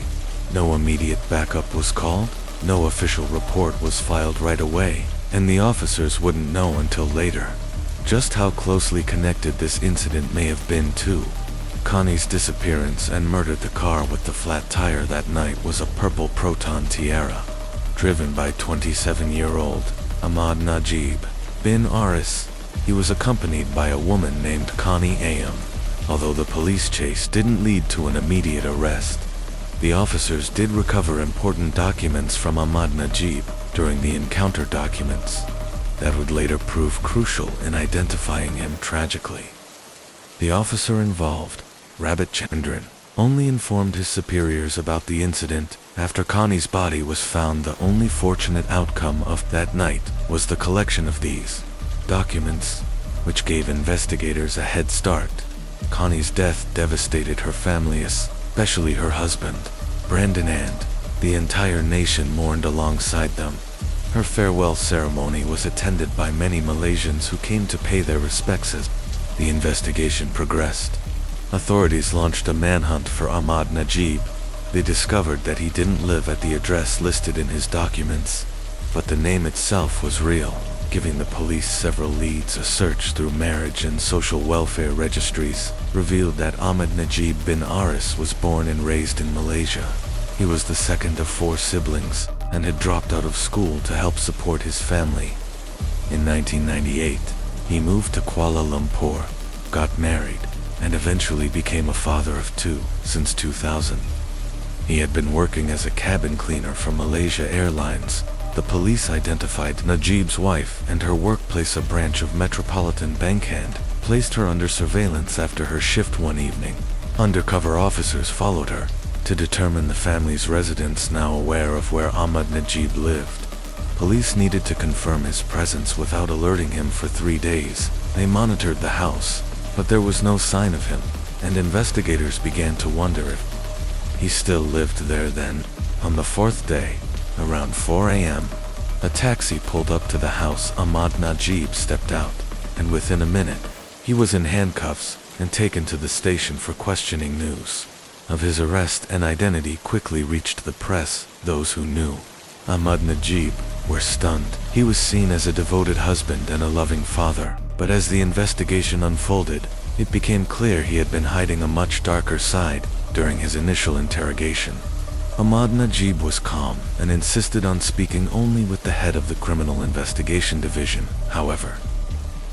no immediate backup was called, no official report was filed right away, and the officers wouldn't know until later just how closely connected this incident may have been to Connie's disappearance and murder. The car with the flat tire that night was a purple Proton Tiara, driven by 27-year-old Ahmad Najib bin Aris. He was accompanied by a woman named Connie Am. Although the police chase didn't lead to an immediate arrest, the officers did recover important documents from Ahmad Najib during the encounter. Documents that would later prove crucial in identifying him. Tragically, the officer involved, Ravichandran, only informed his superiors about the incident after Connie's body was found. The only fortunate outcome of that night was the collection of these documents, which gave investigators a head start. Connie's death devastated her family, especially her husband, Brandon, and the entire nation mourned alongside them. Her farewell ceremony was attended by many Malaysians who came to pay their respects. As the investigation progressed, authorities launched a manhunt for Ahmad Najib. They discovered that he didn't live at the address listed in his documents, but the name itself was real, giving the police several leads. A search through marriage and social welfare registries revealed that Ahmad Najib bin Aris was born and raised in Malaysia. He was the second of 4 siblings and had dropped out of school to help support his family. In 1998, he moved to Kuala Lumpur, got married, and eventually became a father of 2 since 2000. He had been working as a cabin cleaner for Malaysia Airlines. The police identified Najib's wife and her workplace. A branch of Metropolitan Bankhand placed her under surveillance after her shift one evening. Undercover officers followed her to determine the family's residence. Now aware of where Ahmad Najib lived, police needed to confirm his presence without alerting him for 3 days. They monitored the house, but there was no sign of him, and investigators began to wonder if he still lived there. Then, on the 4th day, Around 4 a.m., a taxi pulled up to the house. Ahmad Najib stepped out, and within a minute, he was in handcuffs and taken to the station for questioning. News of his arrest and identity quickly reached the press. Those who knew Ahmad Najib were stunned. He was seen as a devoted husband and a loving father, but as the investigation unfolded, it became clear he had been hiding a much darker side. During his initial interrogation, Ahmad Najib was calm and insisted on speaking only with the head of the Criminal Investigation Division. However,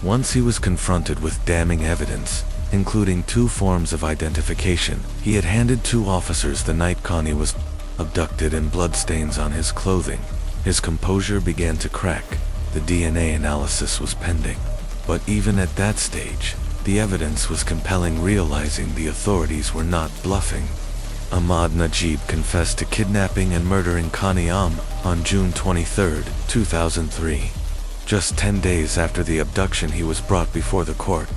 once he was confronted with damning evidence, including 2 forms of identification he had handed 2 officers the night Connie was abducted and bloodstains on his clothing, his composure began to crack. The DNA analysis was pending, but even at that stage, the evidence was compelling. Realizing the authorities were not bluffing, Ahmad Najib confessed to kidnapping and murdering Connie on June 23, 2003. Just 10 days after the abduction, he was brought before the court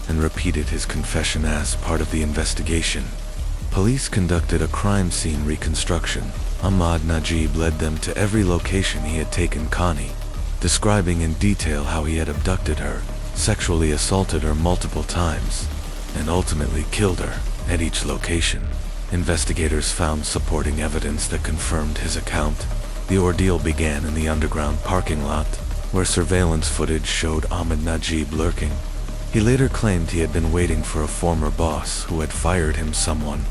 and repeated his confession as part of the investigation. Police conducted a crime scene reconstruction. Ahmad Najib led them to every location he had taken Connie, describing in detail how he had abducted her, sexually assaulted her multiple times, and ultimately killed her. At each location, investigators found supporting evidence that confirmed his account. The ordeal began in the underground parking lot, where surveillance footage showed Ahmad Najib lurking. He later claimed he had been waiting for a former boss who had fired him. Someone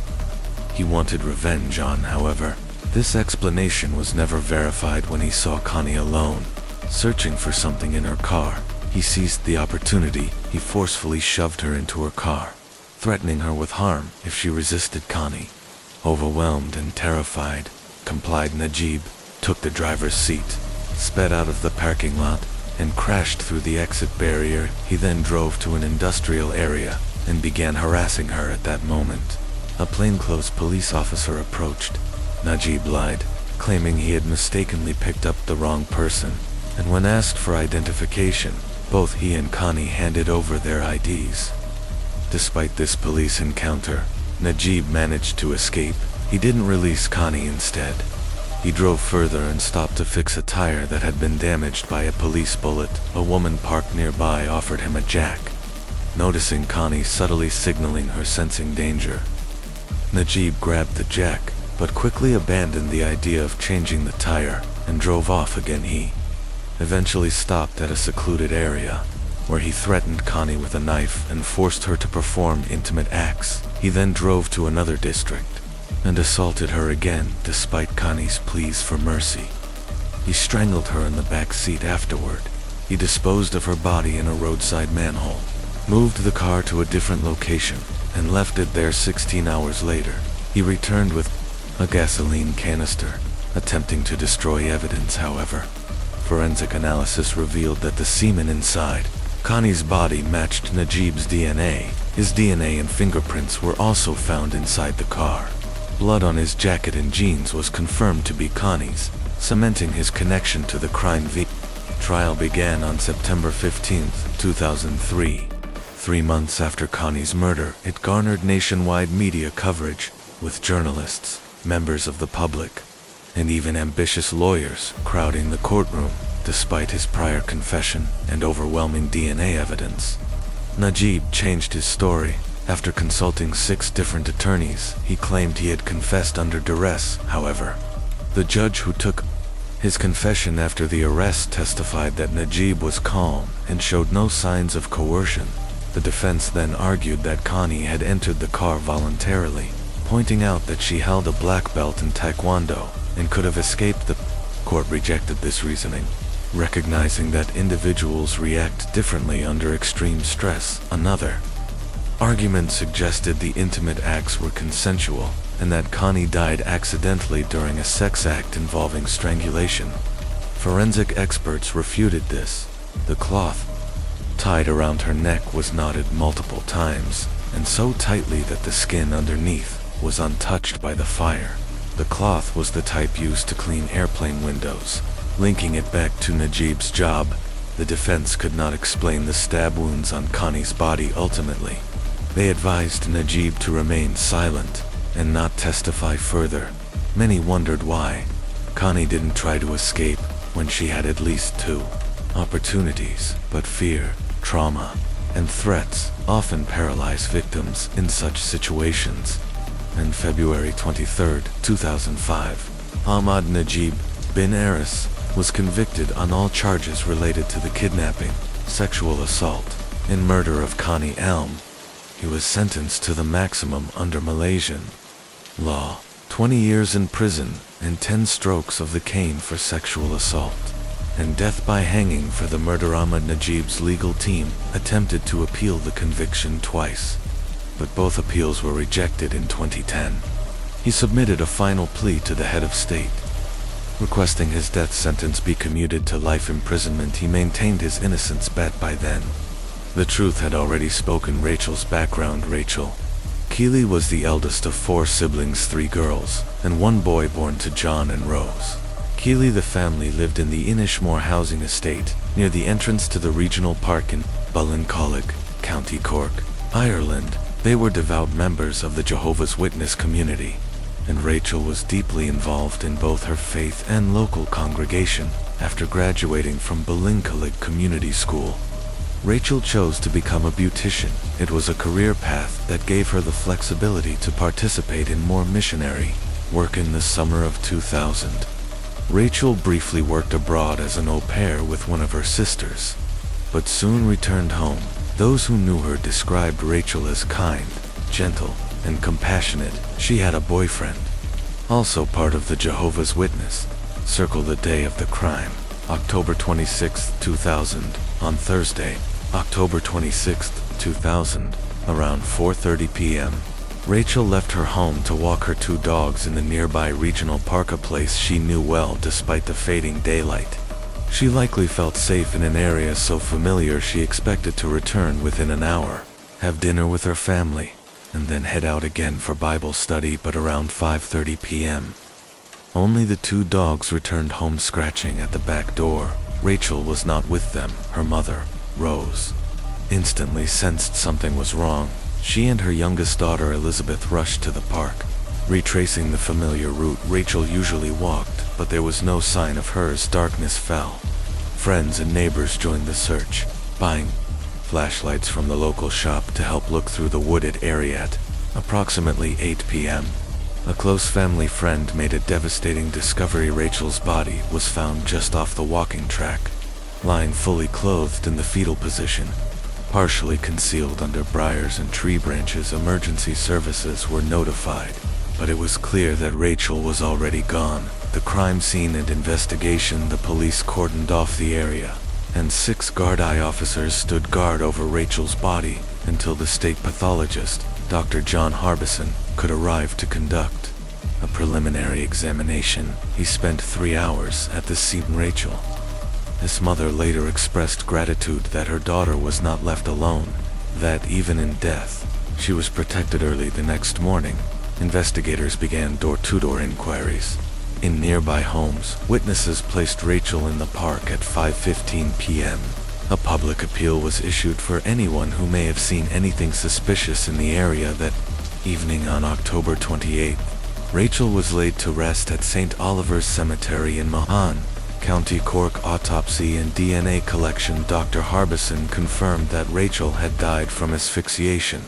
he wanted revenge on. However, this explanation was never verified. When he saw Connie alone, searching for something in her car, he seized the opportunity. He forcefully shoved her into her car, threatening her with harm if she resisted. Connie, overwhelmed and terrified, complied. Najib took the driver's seat, sped out of the parking lot, and crashed through the exit barrier. He then drove to an industrial area and began harassing her. At that moment, a plainclothes police officer approached. Najib lied, claiming he had mistakenly picked up the wrong person, and when asked for identification, both he and Connie handed over their IDs. Despite this police encounter, Najib managed to escape. He didn't release Connie. Instead, he drove further and stopped to fix a tire that had been damaged by a police bullet. A woman parked nearby offered him a jack. Noticing Connie subtly signaling her, sensing danger, Najib grabbed the jack, but quickly abandoned the idea of changing the tire and drove off again. He eventually stopped at a secluded area, where he threatened Connie with a knife and forced her to perform intimate acts. He then drove to another district and assaulted her again. Despite Connie's pleas for mercy, he strangled her in the back seat. Afterward, he disposed of her body in a roadside manhole, moved the car to a different location, and left it there. 16 hours later, he returned with a gasoline canister, attempting to destroy evidence. However, forensic analysis revealed that the semen inside Connie's body matched Najib's DNA. His DNA and fingerprints were also found inside the car. Blood on his jacket and jeans was confirmed to be Connie's, cementing his connection to the crime. The trial began on September 15, 2003. 3 months after Connie's murder, it garnered nationwide media coverage, with journalists, members of the public, and even ambitious lawyers crowding the courtroom. Despite his prior confession and overwhelming DNA evidence, Najib changed his story. After consulting 6 different attorneys, he claimed he had confessed under duress. However, the judge who took his confession after the arrest testified that Najib was calm and showed no signs of coercion. The defense then argued that Connie had entered the car voluntarily, pointing out that she held a black belt in Taekwondo and could have escaped. The court rejected this reasoning, recognizing that individuals react differently under extreme stress. Another argument suggested the intimate acts were consensual and that Connie died accidentally during a sex act involving strangulation. Forensic experts refuted this. The cloth tied around her neck was knotted multiple times, and so tightly that the skin underneath was untouched by the fire. The cloth was the type used to clean airplane windows, linking it back to Najib's job. The defense could not explain the stab wounds on Connie's body. Ultimately, they advised Najib to remain silent and not testify further. Many wondered why Connie didn't try to escape when she had at least two opportunities, but fear, trauma, and threats often paralyze victims in such situations. On February 23, 2005, Ahmad Najib bin Aris was convicted on all charges related to the kidnapping, sexual assault, and murder of Connie Elm. He was sentenced to the maximum under Malaysian law, 20 years in prison and 10 strokes of the cane for sexual assault, and death by hanging for the murder. Ahmad Najib's legal team attempted to appeal the conviction twice, but both appeals were rejected in 2010. He submitted a final plea to the head of state, requesting his death sentence be commuted to life imprisonment. He maintained his innocence, but by then, the truth had already spoken. Rachel's background. Rachel Keeley was the eldest of 4 siblings, 3 girls, and 1 boy born to John and Rose Keeley. The family lived in the Inishmore housing estate, near the entrance to the regional park in Ballincollig, County Cork, Ireland. They were devout members of the Jehovah's Witness community, and Rachel was deeply involved in both her faith and local congregation. After graduating from Ballincollig Community School, Rachel chose to become a beautician. It was a career path that gave her the flexibility to participate in more missionary work. In the summer of 2000, Rachel briefly worked abroad as an au pair with one of her sisters, but soon returned home. Those who knew her described Rachel as kind, gentle, and compassionate. She had a boyfriend, also part of the Jehovah's Witness. Circle the day of the crime, October 26, 2000. On Thursday, October 26, 2000, around 4:30 p.m., Rachel left her home to walk her 2 dogs in the nearby regional park, a place she knew well despite the fading daylight. She likely felt safe in an area so familiar she expected to return within an hour, have dinner with her family, and then head out again for Bible study. But around 5:30 p.m., only the 2 dogs returned home, scratching at the back door. Rachel was not with them. Her mother, Rose, instantly sensed something was wrong. She and her youngest daughter, Elizabeth, rushed to the park, retracing the familiar route Rachel usually walked, but there was no sign of her as darkness fell. Friends and neighbors joined the search, buying flashlights from the local shop to help look through the wooded area. At approximately 8 p.m., a close family friend made a devastating discovery. Rachel's body was found just off the walking track, lying fully clothed in the fetal position, partially concealed under briars and tree branches. Emergency services were notified, but it was clear that Rachel was already gone. The crime scene and investigation. The police cordoned off the area, and 6 guard-eye officers stood guard over Rachel's body until the state pathologist, Dr. John Harbison, could arrive to conduct a preliminary examination. He spent 3 hours at the scene. Rachel, his mother, later expressed gratitude that her daughter was not left alone, that even in death, she was protected. Early the next morning, investigators began door-to-door inquiries. In nearby homes, witnesses placed Rachel in the park at 5:15 p.m. A public appeal was issued for anyone who may have seen anything suspicious in the area that evening. On October 28, Rachel was laid to rest at St. Oliver's Cemetery in Mahon, County Cork. Autopsy and DNA collection. Dr. Harbison confirmed that Rachel had died from asphyxiation,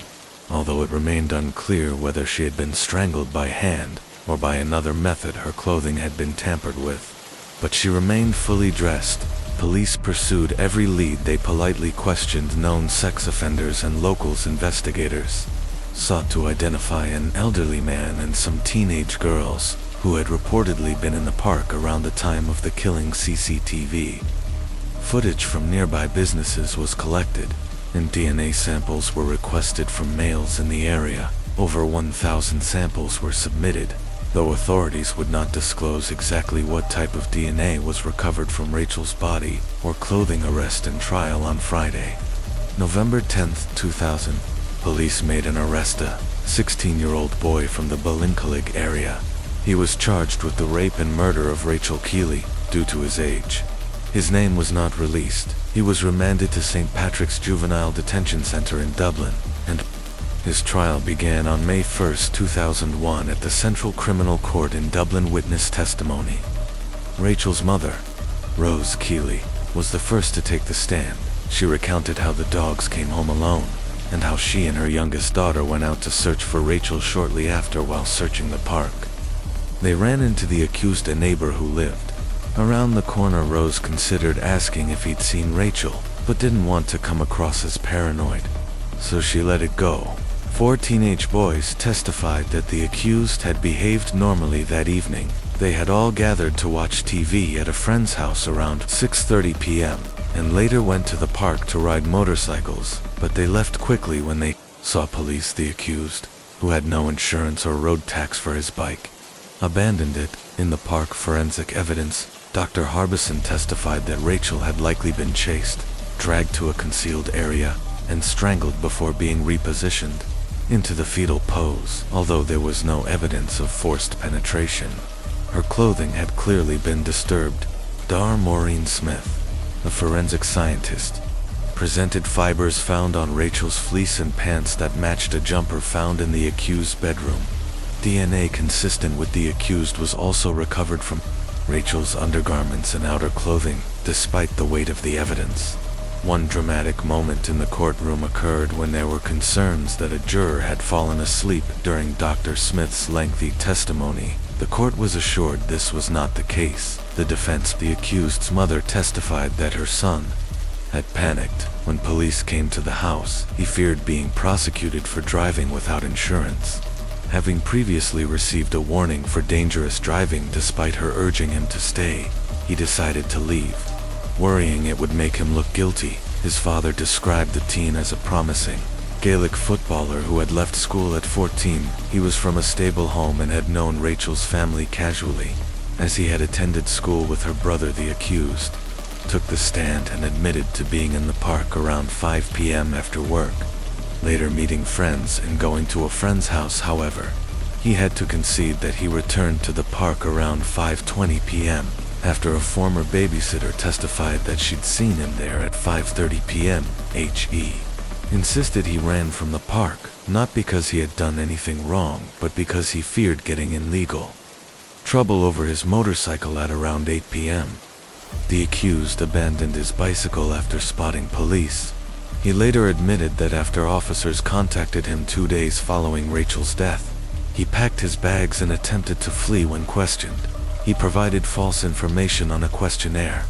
although it remained unclear whether she had been strangled by hand or by another method. Her clothing had been tampered with, but she remained fully dressed. Police pursued every lead. They politely questioned known sex offenders, and locals. Investigators sought to identify an elderly man and some teenage girls who had reportedly been in the park around the time of the killing. CCTV footage from nearby businesses was collected, and DNA samples were requested from males in the area. Over 1,000 samples were submitted, though authorities would not disclose exactly what type of DNA was recovered from Rachel's body or clothing. Arrest and trial. On Friday, November 10, 2000, police made an arrest. A 16-year-old boy from the Ballincollig area. He was charged with the rape and murder of Rachel Keeley due to his age. His name was not released. He was remanded to St. Patrick's Juvenile Detention Centre in Dublin, and his trial began on May 1, 2001 at the Central Criminal Court in Dublin. Witness testimony. Rachel's mother, Rose Keeley, was the first to take the stand. She recounted how the dogs came home alone, and how she and her youngest daughter went out to search for Rachel shortly after while searching the park. They ran into the accused, a neighbor who lived around the corner. Rose considered asking if he'd seen Rachel, but didn't want to come across as paranoid, so she let it go. 4 teenage boys testified that the accused had behaved normally that evening. They had all gathered to watch TV at a friend's house around 6:30 p.m. and later went to the park to ride motorcycles, but they left quickly when they saw police. The accused, who had no insurance or road tax for his bike, abandoned it in the park. Forensic evidence. Dr. Harbison testified that Rachel had likely been chased, dragged to a concealed area, and strangled before being repositioned into the fetal pose. Although there was no evidence of forced penetration, her clothing had clearly been disturbed. Dar Maureen Smith, a forensic scientist, presented fibers found on Rachel's fleece and pants that matched a jumper found in the accused's bedroom. DNA consistent with the accused was also recovered from Rachel's undergarments and outer clothing, despite the weight of the evidence. One dramatic moment in the courtroom occurred when there were concerns that a juror had fallen asleep during Dr. Smith's lengthy testimony. The court was assured this was not the case. The defense, the accused's mother, testified that her son had panicked when police came to the house. He feared being prosecuted for driving without insurance, having previously received a warning for dangerous driving. Despite her urging him to stay, he decided to leave, worrying it would make him look guilty. His father described the teen as a promising Gaelic footballer who had left school at 14. He was from a stable home and had known Rachel's family casually, as he had attended school with her brother. The accused took the stand and admitted to being in the park around 5 p.m. after work, later meeting friends and going to a friend's house. However, he had to concede that he returned to the park around 5:20 p.m. after a former babysitter testified that she'd seen him there at 5:30 p.m. He insisted he ran from the park, not because he had done anything wrong, but because he feared getting in legal trouble over his motorcycle at around 8 p.m. The accused abandoned his bicycle after spotting police. He later admitted that after officers contacted him 2 days following Rachel's death, he packed his bags and attempted to flee when questioned. He provided false information on a questionnaire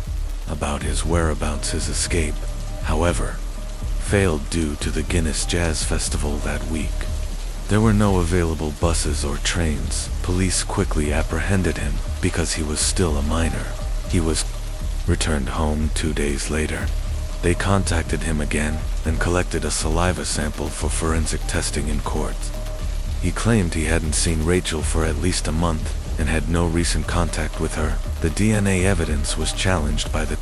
about his whereabouts. His escape, however, failed due to the Guinness Jazz Festival that week. There were no available buses or trains. Police quickly apprehended him because he was still a minor. He was returned home 2 days later. They contacted him again and collected a saliva sample for forensic testing in court. He claimed he hadn't seen Rachel for at least a month and had no recent contact with her. The DNA evidence was challenged by the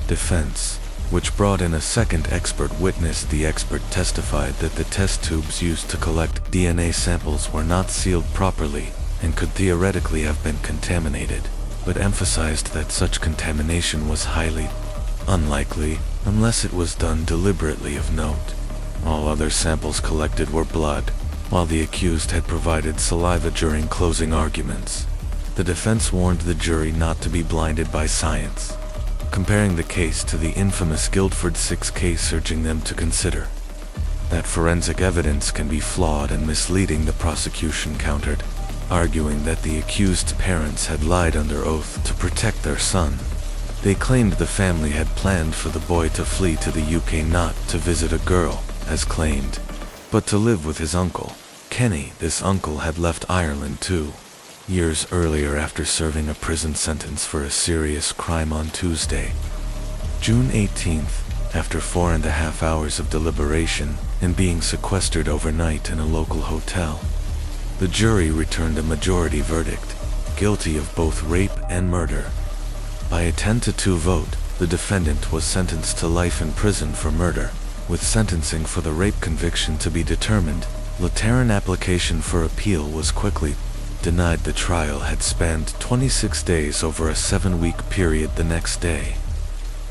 defense, which brought in a second expert witness. The expert testified that the test tubes used to collect DNA samples were not sealed properly and could theoretically have been contaminated, but emphasized that such contamination was highly unlikely unless it was done deliberately. Of note, all other samples collected were blood, while the accused had provided saliva during closing arguments. The defense warned the jury not to be blinded by science, comparing the case to the infamous Guildford 6 case, urging them to consider that forensic evidence can be flawed and misleading. The prosecution countered, arguing that the accused's parents had lied under oath to protect their son. They claimed the family had planned for the boy to flee to the UK, not to visit a girl, as claimed, but to live with his uncle, Kenny. This uncle had left Ireland 2 years earlier after serving a prison sentence for a serious crime. On Tuesday, June 18th, after 4.5 hours of deliberation and being sequestered overnight in a local hotel, the jury returned a majority verdict, guilty of both rape and murder. By a 10-2 vote, the defendant was sentenced to life in prison for murder, with sentencing for the rape conviction to be determined. Lateran application for appeal was quickly denied. The trial had spanned 26 days over a 7-week period. The next day,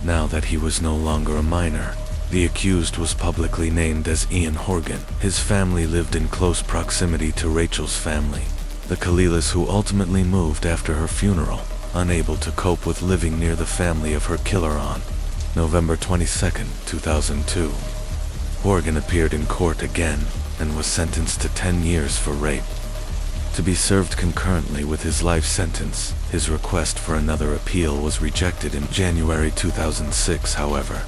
now that he was no longer a minor, the accused was publicly named as Ian Horgan. His family lived in close proximity to Rachel's family, the Khalilas, who ultimately moved after her funeral. unable to cope with living near the family of her killer on November 22, 2002. Horgan appeared in court again and was sentenced to 10 years for rape. To be served concurrently with his life sentence, his request for another appeal was rejected in January 2006, however.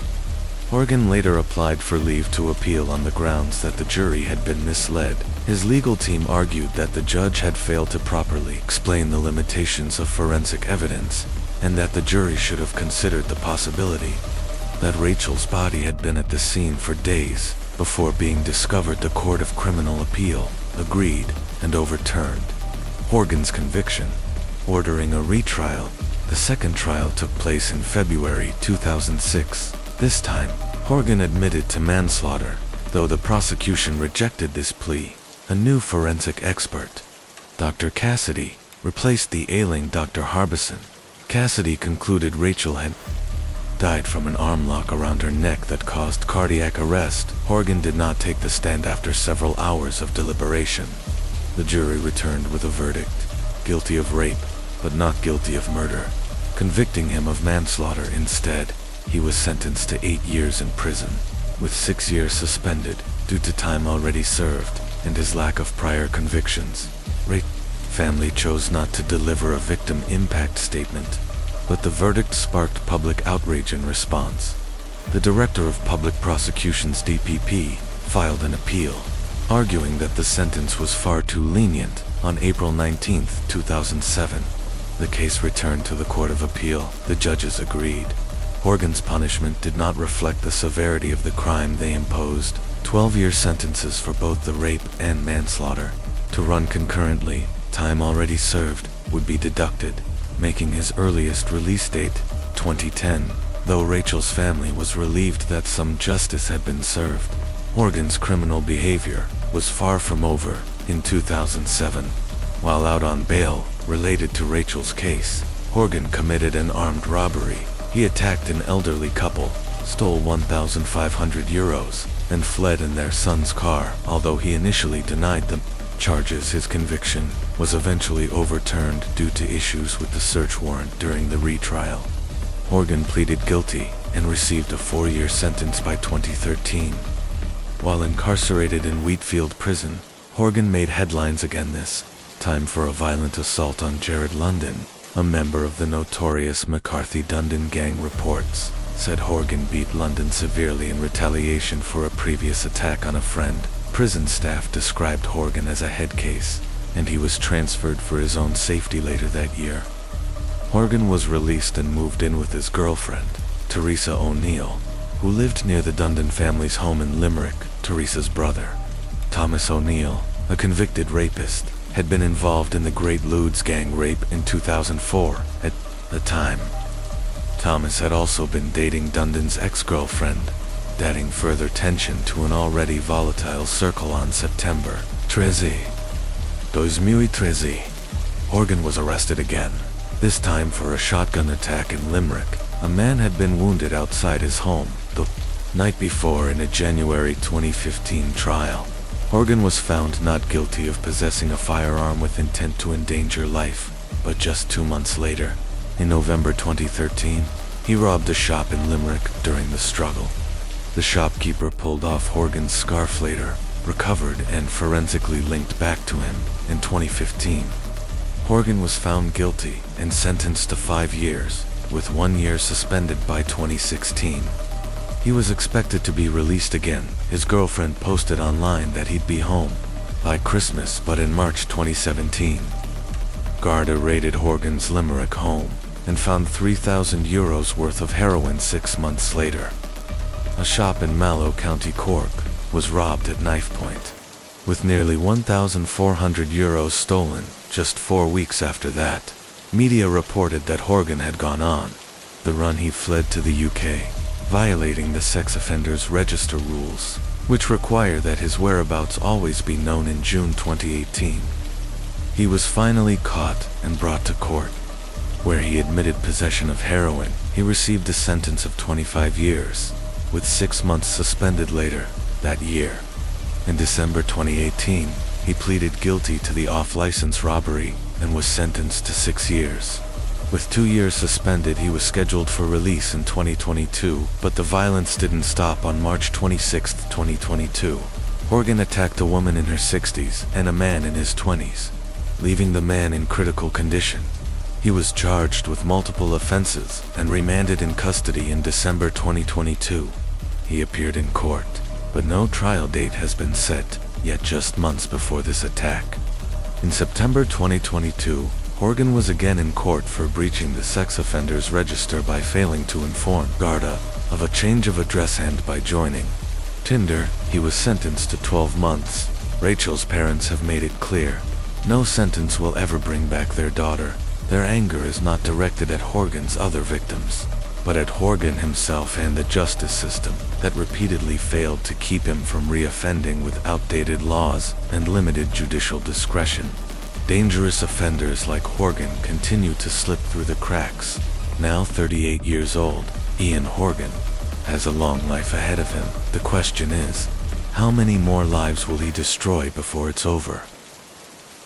Horgan later applied for leave to appeal on the grounds that the jury had been misled. His legal team argued that the judge had failed to properly explain the limitations of forensic evidence, and that the jury should have considered the possibility that Rachel's body had been at the scene for days before being discovered. The Court of Criminal Appeal agreed and overturned Horgan's conviction, ordering a retrial. The second trial took place in February 2006. This time, Horgan admitted to manslaughter, though the prosecution rejected this plea. A new forensic expert, Dr. Cassidy, replaced the ailing Dr. Harbison. Cassidy concluded Rachel had died from an arm lock around her neck that caused cardiac arrest. Horgan did not take the stand after several hours of deliberation. The jury returned with a verdict: guilty of rape, but not guilty of murder, convicting him of manslaughter instead. He was sentenced to 8 years in prison, with 6 years suspended due to time already served and his lack of prior convictions. Rachel's family chose not to deliver a victim impact statement, but the verdict sparked public outrage in response. The Director of Public Prosecutions (DPP) filed an appeal, arguing that the sentence was far too lenient. On April 19, 2007, the case returned to the Court of Appeal. The judges agreed. Horgan's punishment did not reflect the severity of the crime they imposed. 12-year sentences for both the rape and manslaughter, to run concurrently. Time already served would be deducted, making his earliest release date 2010, though Rachel's family was relieved that some justice had been served. Horgan's criminal behavior was far from over. In 2007, while out on bail related to Rachel's case, Horgan committed an armed robbery. He attacked an elderly couple, stole €1,500, and fled in their son's car. Although he initially denied the charges, his conviction was eventually overturned due to issues with the search warrant during the retrial. Horgan pleaded guilty and received a 4-year sentence by 2013. While incarcerated in Wheatfield Prison, Horgan made headlines again, this time for a violent assault on Jared London, a member of the notorious McCarthy-Dundon gang. Reports said Horgan beat London severely in retaliation for a previous attack on a friend. Prison staff described Horgan as a head case, and he was transferred for his own safety later that year. Horgan was released and moved in with his girlfriend, Teresa O'Neill, who lived near the Dundon family's home in Limerick. Teresa's brother, Thomas O'Neill, a convicted rapist, had been involved in the Great Ludes gang rape in 2004. At the time, Thomas had also been dating Dundon's ex-girlfriend, adding further tension to an already volatile circle. On September 13, 2013, Horgan was arrested again, this time for a shotgun attack in Limerick. A man had been wounded outside his home the night before. In a January 2015 trial, Horgan was found not guilty of possessing a firearm with intent to endanger life, but just 2 months later, in November 2013, he robbed a shop in Limerick. During the struggle, the shopkeeper pulled off Horgan's scarf, later recovered and forensically linked back to him. In 2015, Horgan was found guilty and sentenced to 5 years, with 1 year suspended by 2016. He was expected to be released again. His girlfriend posted online that he'd be home by Christmas, but in March 2017, Garda raided Horgan's Limerick home and found €3,000 worth of heroin. 6 months later, a shop in Mallow, County Cork, was robbed at knife point, with nearly €1,400 stolen. Just 4 weeks after that, media reported that Horgan had gone on the run. He fled to the UK, violating the sex offenders register rules, which require that his whereabouts always be known. In June 2018, he was finally caught and brought to court, where he admitted possession of heroin. He received a sentence of 25 years, with 6 months suspended later that year. In December 2018, he pleaded guilty to the off-license robbery and was sentenced to 6 years. With 2 years suspended, he was scheduled for release in 2022, but the violence didn't stop. On March 26, 2022. Horgan attacked a woman in her 60s and a man in his 20s, leaving the man in critical condition. He was charged with multiple offenses and remanded in custody in December 2022. He appeared in court, but no trial date has been set, yet just months before this attack. In September 2022, Horgan was again in court for breaching the sex offenders register by failing to inform Garda of a change of address and by joining Tinder. He was sentenced to 12 months. Rachel's parents have made it clear, no sentence will ever bring back their daughter. Their anger is not directed at Horgan's other victims, but at Horgan himself and the justice system that repeatedly failed to keep him from reoffending with outdated laws and limited judicial discretion. Dangerous offenders like Horgan continue to slip through the cracks. Now 38 years old, Ian Horgan has a long life ahead of him. The question is, how many more lives will he destroy before it's over?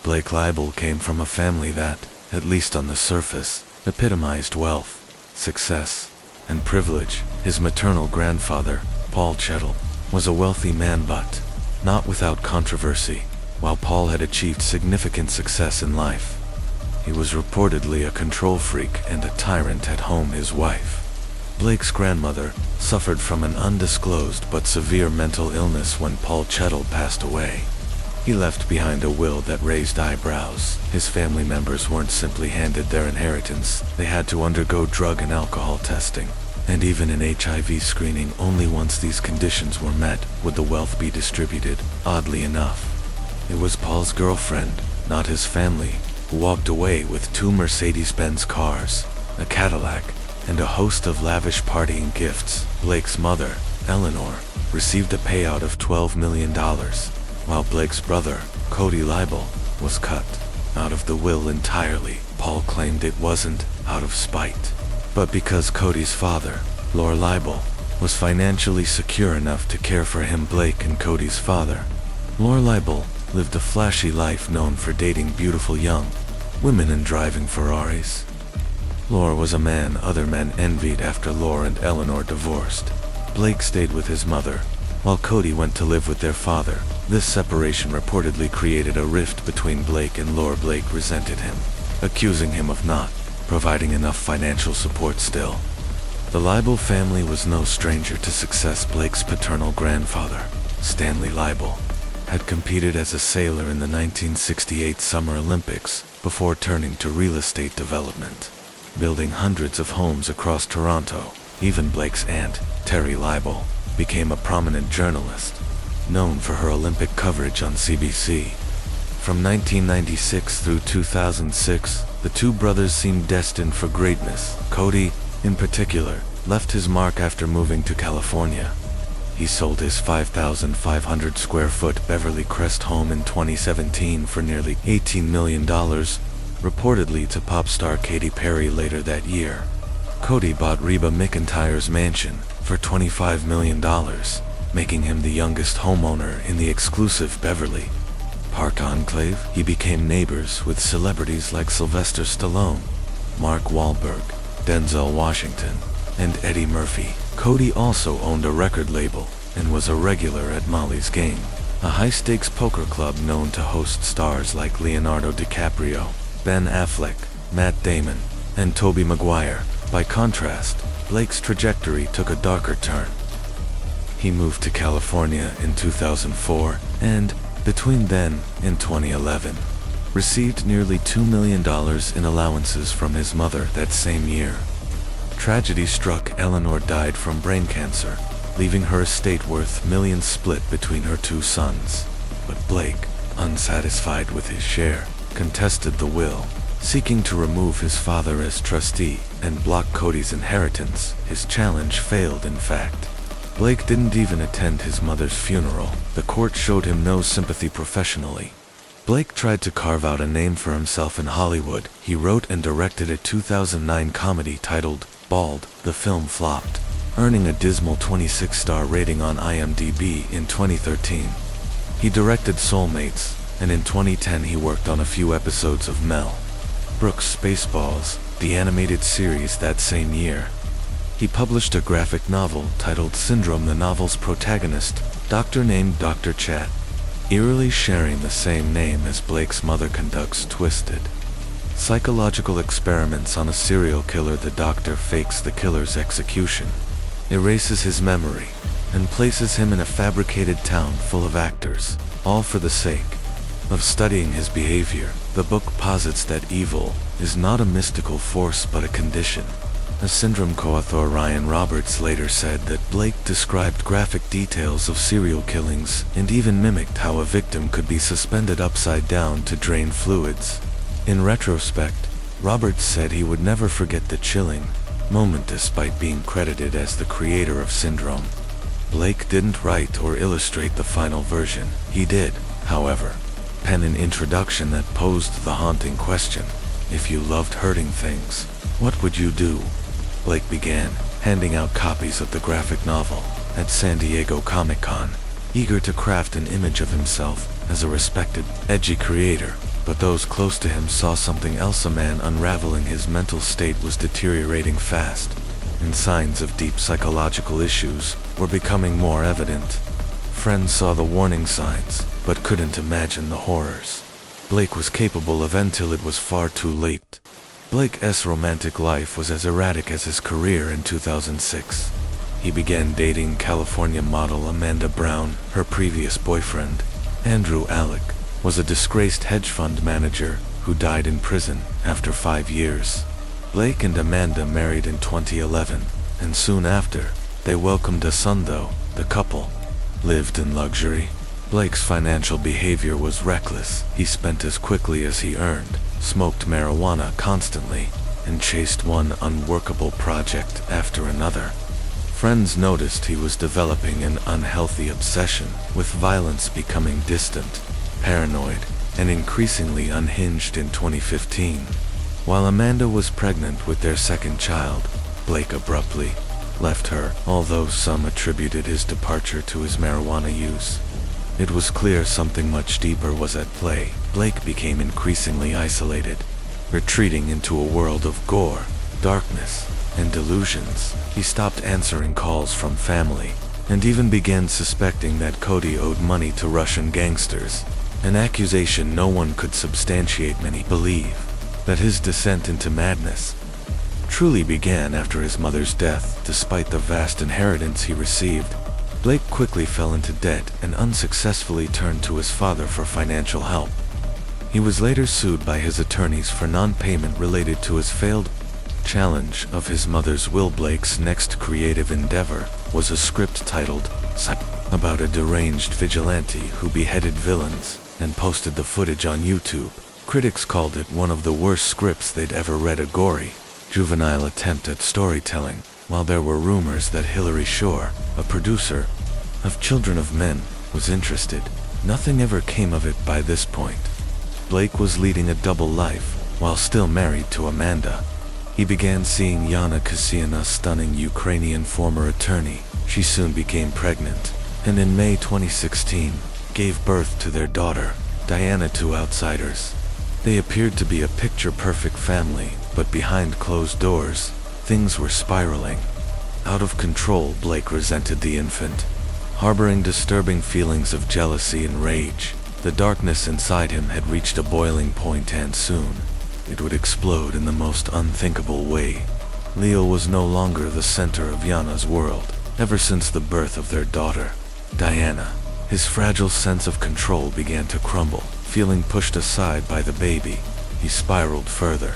Blake Leibel came from a family that, at least on the surface, epitomized wealth, success, and privilege. His maternal grandfather, Paul Chettle, was a wealthy man, but not without controversy. While Paul had achieved significant success in life, he was reportedly a control freak and a tyrant at home. His wife, Blake's grandmother, suffered from an undisclosed but severe mental illness when Paul Chettle passed away. He left behind a will that raised eyebrows. His family members weren't simply handed their inheritance, they had to undergo drug and alcohol testing, and even an HIV screening. Only once these conditions were met would the wealth be distributed. Oddly enough, it was Paul's girlfriend, not his family, who walked away with 2 Mercedes-Benz cars, a Cadillac, and a host of lavish partying gifts. Blake's mother, Eleanor, received a payout of $12 million, while Blake's brother, Cody Leibel, was cut out of the will entirely. Paul claimed it wasn't out of spite, but because Cody's father, Lore Leibel, was financially secure enough to care for him. Blake and Cody's father, Lore Leibel, lived a flashy life known for dating beautiful young women and driving Ferraris. Lore was a man other men envied. After Lore and Eleanor divorced, Blake stayed with his mother, while Cody went to live with their father. This separation reportedly created a rift between Blake and Lore. Blake resented him, accusing him of not providing enough financial support. Still, the Leibel family was no stranger to success. Blake's paternal grandfather, Stanley Leibel, had competed as a sailor in the 1968 Summer Olympics before turning to real estate development, building hundreds of homes across Toronto. Even Blake's aunt, Terry Leibel, became a prominent journalist, known for her Olympic coverage on CBC. From 1996 through 2006, the two brothers seemed destined for greatness. Cody, in particular, left his mark after moving to California. He sold his 5,500 square foot Beverly Crest home in 2017 for nearly $18 million, reportedly to pop star Katy Perry later that year. Cody bought Reba McEntire's mansion for $25 million, making him the youngest homeowner in the exclusive Beverly Park enclave. He became neighbors with celebrities like Sylvester Stallone, Mark Wahlberg, Denzel Washington, and Eddie Murphy. Cody also owned a record label and was a regular at Molly's Game, a high-stakes poker club known to host stars like Leonardo DiCaprio, Ben Affleck, Matt Damon, and Tobey Maguire. By contrast, Blake's trajectory took a darker turn. He moved to California in 2004 and, between then and 2011, received nearly $2 million in allowances from his mother that same year. Tragedy struck. Eleanor died from brain cancer, leaving her estate worth millions split between her 2 sons. But Blake, unsatisfied with his share, contested the will, seeking to remove his father as trustee and block Cody's inheritance. His challenge failed, in fact. Blake didn't even attend his mother's funeral. The court showed him no sympathy professionally. Blake tried to carve out a name for himself in Hollywood. He wrote and directed a 2009 comedy titled Bald. The film flopped, earning a dismal 26-star rating on IMDb in 2013. He directed Soulmates, and in 2010 he worked on a few episodes of Mel Brooks' Spaceballs. the animated series that same year. He published a graphic novel titled Syndrome. The novel's protagonist, doctor named Dr. Chat, eerily sharing the same name as Blake's mother, conducts twisted psychological experiments on a serial killer. The doctor fakes the killer's execution, erases his memory, and places him in a fabricated town full of actors, all for the sake of studying his behavior. The book posits that evil is not a mystical force but a condition. A Syndrome co-author, Ryan Roberts, later said that Blake described graphic details of serial killings and even mimicked how a victim could be suspended upside down to drain fluids. In retrospect, Roberts said he would never forget the chilling moment despite being credited as the creator of Syndrome. Blake didn't write or illustrate the final version. He did, however, pen an introduction that posed the haunting question: if you loved hurting things, what would you do? Blake began handing out copies of the graphic novel at San Diego Comic-Con, eager to craft an image of himself as a respected, edgy creator. But those close to him saw something else. A man unraveling. His mental state was deteriorating fast, and signs of deep psychological issues were becoming more evident. Friends saw the warning signs, but couldn't imagine the horrors Blake was capable of until it was far too late. Blake's romantic life was as erratic as his career. In 2006, he began dating California model Amanda Brown. Her previous boyfriend, Andrew Alec, was a disgraced hedge fund manager who died in prison after 5 years. Blake and Amanda married in 2011, and soon after, they welcomed a son. Though the couple lived in luxury, Blake's financial behavior was reckless. He spent as quickly as he earned, smoked marijuana constantly, and chased one unworkable project after another. Friends noticed he was developing an unhealthy obsession with violence, becoming distant, paranoid, and increasingly unhinged. In 2015, while Amanda was pregnant with their second child, Blake abruptly left her. Although some attributed his departure to his marijuana use, it was clear something much deeper was at play. Blake became increasingly isolated, retreating into a world of gore, darkness, and delusions. He stopped answering calls from family, and even began suspecting that Cody owed money to Russian gangsters, an accusation no one could substantiate. Many believe that his descent into madness truly began after his mother's death. Despite the vast inheritance he received, Blake quickly fell into debt and unsuccessfully turned to his father for financial help. He was later sued by his attorneys for non-payment related to his failed challenge of his mother's will. Blake's next creative endeavor was a script titled about a deranged vigilante who beheaded villains and posted the footage on YouTube. Critics called it one of the worst scripts they'd ever read. A gory, juvenile attempt at storytelling. While there were rumors that Hilary Shore, a producer of Children of Men, was interested, nothing ever came of it. By this point, Blake was leading a double life. While still married to Amanda, he began seeing Yana Kassian, a stunning Ukrainian former attorney. She soon became pregnant, and in May 2016, gave birth to their daughter, Diana, to outsiders. They appeared to be a picture-perfect family, but behind closed doors, things were spiraling out of control. Blake resented the infant, harboring disturbing feelings of jealousy and rage. The darkness inside him had reached a boiling point, and soon it would explode in the most unthinkable way. Leo was no longer the center of Yana's world. Ever since the birth of their daughter, Diana, his fragile sense of control began to crumble. Feeling pushed aside by the baby, he spiraled further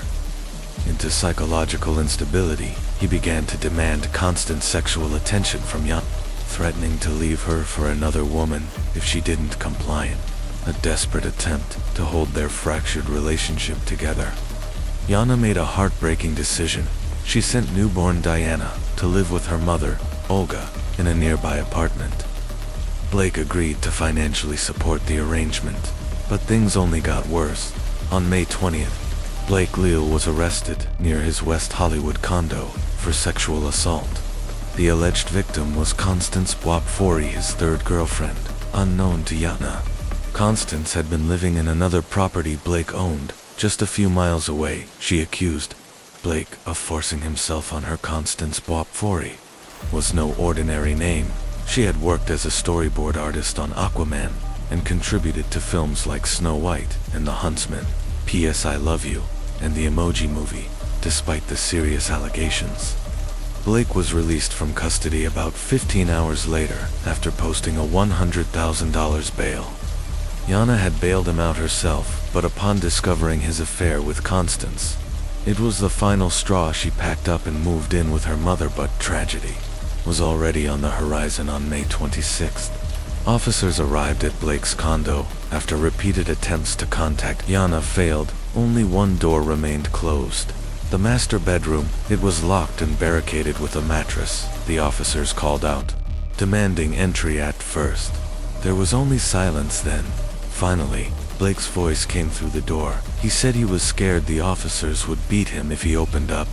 into psychological instability. He began to demand constant sexual attention from Yana, threatening to leave her for another woman if she didn't comply. A desperate attempt to hold their fractured relationship together. Yana made a heartbreaking decision. She sent newborn Diana to live with her mother, Olga, in a nearby apartment. Blake agreed to financially support the arrangement, but things only got worse. On May 20th, Blake Leal was arrested near his West Hollywood condo for sexual assault. The alleged victim was Constance Wapfori, his third girlfriend, unknown to Yana. Constance had been living in another property Blake owned, just a few miles away. She accused Blake, of forcing himself on her Constance Bopfori, was no ordinary name. She had worked as a storyboard artist on Aquaman and contributed to films like Snow White and The Huntsman, P.S. I Love You, and the Emoji Movie, despite the serious allegations. Blake was released from custody about 15 hours later after posting a $100,000 bail. Yana had bailed him out herself, but upon discovering his affair with Constance, it was the final straw. She packed up and moved in with her mother, but tragedy was already on the horizon. On May 26th, officers arrived at Blake's condo. After repeated attempts to contact Yana failed, only one door remained closed. The master bedroom. It was locked and barricaded with a mattress. The officers called out, demanding entry. At first, there was only silence. Then, finally, Blake's voice came through the door. He said he was scared the officers would beat him if he opened up.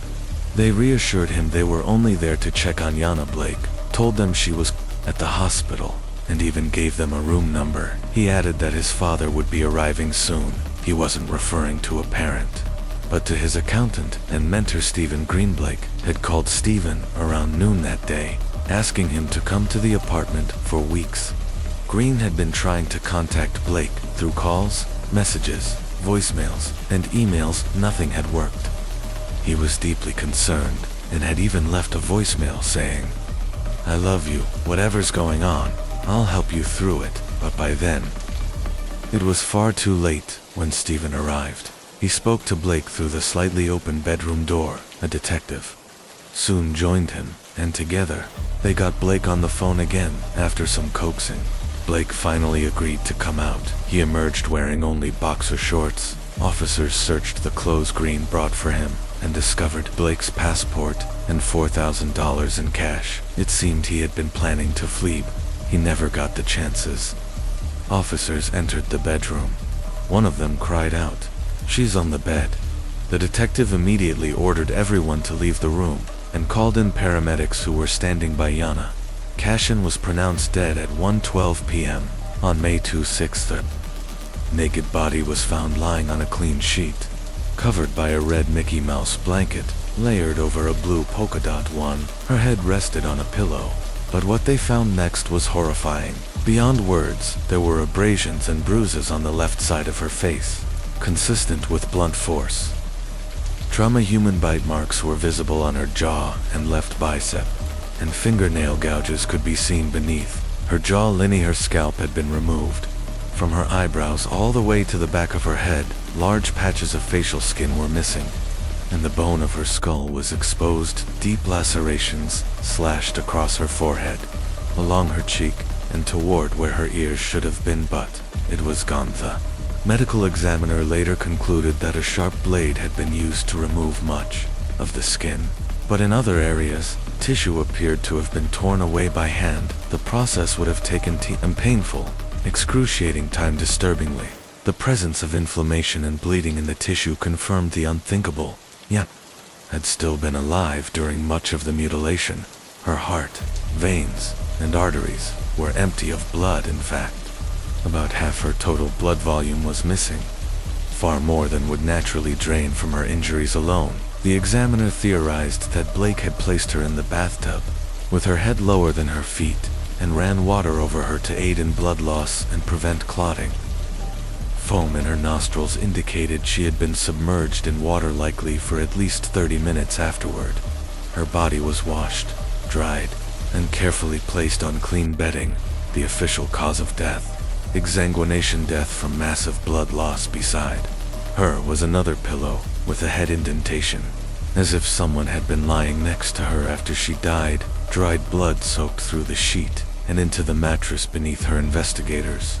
They reassured him they were only there to check on Yana. Blake told them she was at the hospital and even gave them a room number. He added that his father would be arriving soon. He wasn't referring to a parent, but to his accountant and mentor Stephen Green. Blake had called Stephen around noon that day, asking him to come to the apartment. For weeks, Green had been trying to contact Blake through calls, messages, voicemails, and emails. Nothing had worked. He was deeply concerned and had even left a voicemail saying, "I love you, whatever's going on, I'll help you through it." But by then, it was far too late. When Stephen arrived, he spoke to Blake through the slightly open bedroom door. A detective soon joined him, and together, they got Blake on the phone again. After some coaxing, Blake finally agreed to come out. He emerged wearing only boxer shorts. Officers searched the clothes Green brought for him and discovered Blake's passport and $4,000 in cash. It seemed he had been planning to flee. He never got the chances. Officers entered the bedroom. One of them cried out, "She's on the bed." The detective immediately ordered everyone to leave the room and called in paramedics who were standing by Yana. Cashin was pronounced dead at 1:12 p.m. On May 26th. Her naked body was found lying on a clean sheet, covered by a red Mickey Mouse blanket, layered over a blue polka dot one. Her head rested on a pillow. But what they found next was horrifying. Beyond words, there were abrasions and bruises on the left side of her face, consistent with blunt force trauma. Human bite marks were visible on her jaw and left bicep, and fingernail gouges could be seen beneath her jaw. Her scalp had been removed. From her eyebrows all the way to the back of her head, large patches of facial skin were missing, and the bone of her skull was exposed. Deep lacerations slashed across her forehead, along her cheek, and toward where her ears should have been, but it was gone. The medical examiner later concluded that a sharp blade had been used to remove much of the skin, but in other areas, tissue appeared to have been torn away by hand. The process would have taken painful, excruciating time. Disturbingly, the presence of inflammation and bleeding in the tissue confirmed the unthinkable. Yet, had still been alive during much of the mutilation. Her heart, veins, and arteries were empty of blood. In fact, about half her total blood volume was missing, far more than would naturally drain from her injuries alone. The examiner theorized that Blake had placed her in the bathtub, with her head lower than her feet, and ran water over her to aid in blood loss and prevent clotting. Foam in her nostrils indicated she had been submerged in water, likely for at least 30 minutes afterward. Her body was washed, dried, and carefully placed on clean bedding. The official cause of death: exsanguination, death from massive blood loss. Beside her was another pillow with a head indentation, as if someone had been lying next to her after she died. Dried blood soaked through the sheet and into the mattress beneath her. Investigators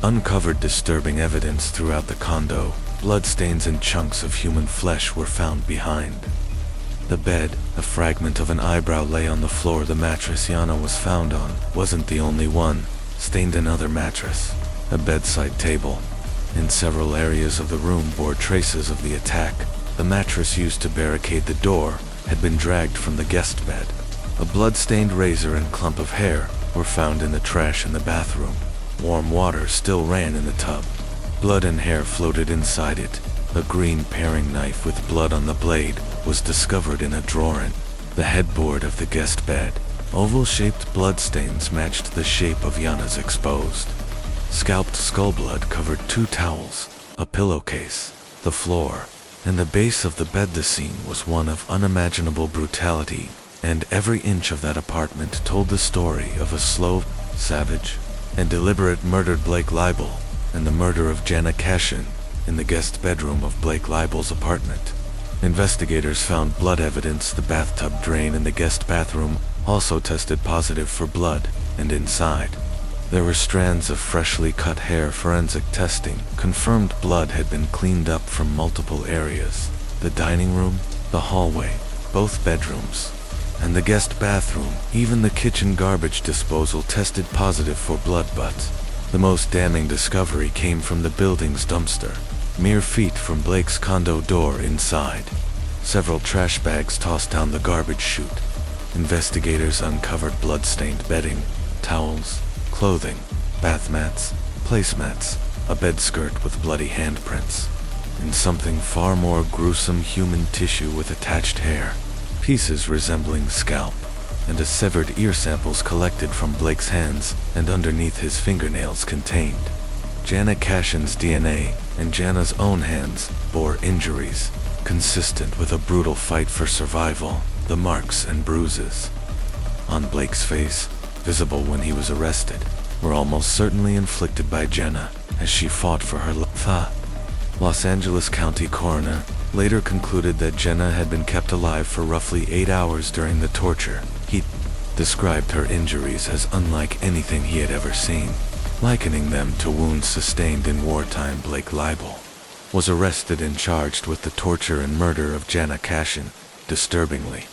uncovered disturbing evidence throughout the condo. Bloodstains and chunks of human flesh were found behind the bed. A fragment of an eyebrow lay on the floor. The mattress Yana was found on wasn't the only one. Stained another mattress, a bedside table, and several areas of the room bore traces of the attack. The mattress used to barricade the door had been dragged from the guest bed. A blood-stained razor and clump of hair were found in the trash in the bathroom. Warm water still ran in the tub. Blood and hair floated inside it. A green paring knife with blood on the blade was discovered in a drawer in the headboard of the guest bed. Oval-shaped bloodstains matched the shape of Yana's exposed. Scalped skull blood covered 2 towels, a pillowcase, the floor, and the base of the bed. The scene was one of unimaginable brutality, and every inch of that apartment told the story of a slow, savage, and deliberate murdered Blake Leibel, and the murder of Jana Cashin in the guest bedroom of Blake Leibel's apartment. Investigators found blood evidence. The bathtub drain in the guest bathroom also tested positive for blood, and inside, there were strands of freshly cut hair. Forensic testing confirmed blood had been cleaned up from multiple areas: the dining room, the hallway, both bedrooms, and the guest bathroom. Even the kitchen garbage disposal tested positive for blood, but the most damning discovery came from the building's dumpster, mere feet from Blake's condo door. Inside, several trash bags tossed down the garbage chute. Investigators uncovered blood-stained bedding, towels, clothing, bath mats, placemats, a bed skirt with bloody handprints, and something far more gruesome: human tissue with attached hair, pieces resembling scalp, and a severed ear. Samples collected from Blake's hands and underneath his fingernails contained Jana Cashin's DNA, and Jana's own hands bore injuries consistent with a brutal fight for survival. The marks and bruises on Blake's face, visible when he was arrested, were almost certainly inflicted by Jana as she fought for her life. Los Angeles County coroner later concluded that Jana had been kept alive for roughly 8 hours during the torture. He described her injuries as unlike anything he had ever seen, likening them to wounds sustained in wartime. Blake Leibel was arrested and charged with the torture and murder of Jana Cashin. Disturbingly,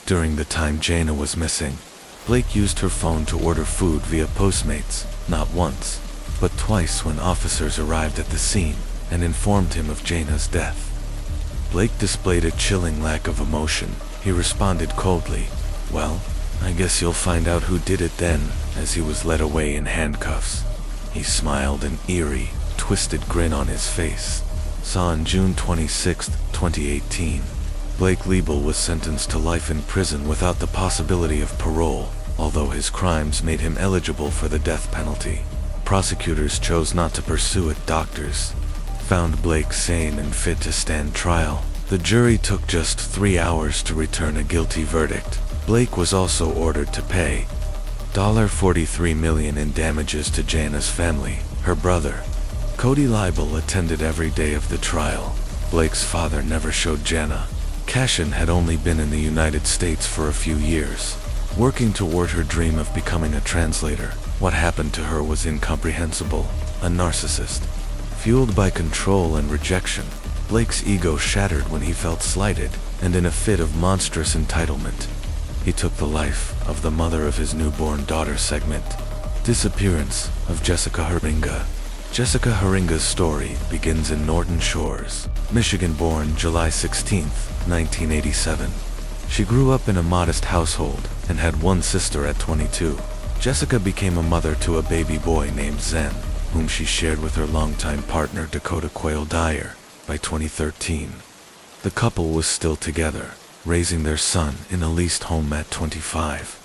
during the time Jana was missing, Blake used her phone to order food via Postmates, not once, but twice when officers arrived at the scene and informed him of Jana's death. Blake displayed a chilling lack of emotion. He responded coldly, "Well, I guess you'll find out who did it then," as he was led away in handcuffs. He smiled, an eerie, twisted grin on his face. Saw on June 26, 2018. Blake Leibel was sentenced to life in prison without the possibility of parole, although his crimes made him eligible for the death penalty. Prosecutors chose not to pursue it. Doctors found Blake sane and fit to stand trial. The jury took just 3 hours to return a guilty verdict. Blake was also ordered to pay $43 million in damages to Jana's family. Her brother, Cody Leibel, attended every day of the trial. Blake's father never showed Jana. Cashin had only been in the United States for a few years, working toward her dream of becoming a translator. What happened to her was incomprehensible. A narcissist, fueled by control and rejection. Blake's ego shattered when he felt slighted, and in a fit of monstrous entitlement, he took the life of the mother of his newborn daughter. Segment: Disappearance of Jessica Haringa. Jessica Haringa's story begins in Norton Shores, Michigan. Born July 16, 1987. She grew up in a modest household and had one sister at 22. Jessica became a mother to a baby boy named Zen, whom she shared with her longtime partner Dakota Quayle Dyer. By 2013, the couple was still together, raising their son in a leased home at 25.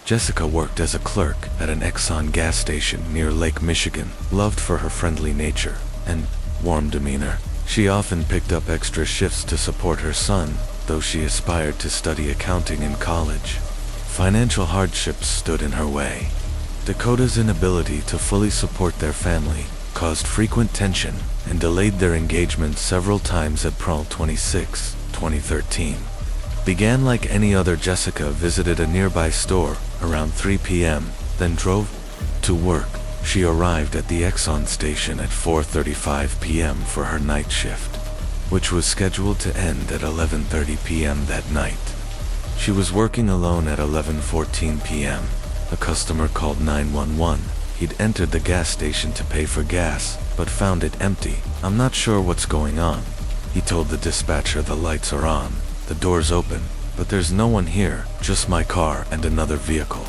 Jessica worked as a clerk at an Exxon gas station near Lake Michigan. Loved for her friendly nature and warm demeanor, she often picked up extra shifts to support her son, though she aspired to study accounting in college. Financial hardships stood in her way. Dakota's inability to fully support their family caused frequent tension and delayed their engagement several times. April 26, 2013. Began like any other. Jessica visited a nearby store around 3 p.m., then drove to work. She arrived at the Exxon station at 4:35 p.m. for her night shift, which was scheduled to end at 11:30 p.m. that night. She was working alone. At 11:14 p.m., a customer called 911. He'd entered the gas station to pay for gas, but found it empty. "I'm not sure what's going on," he told the dispatcher. "The lights are on, the door's open, but there's no one here, just my car and another vehicle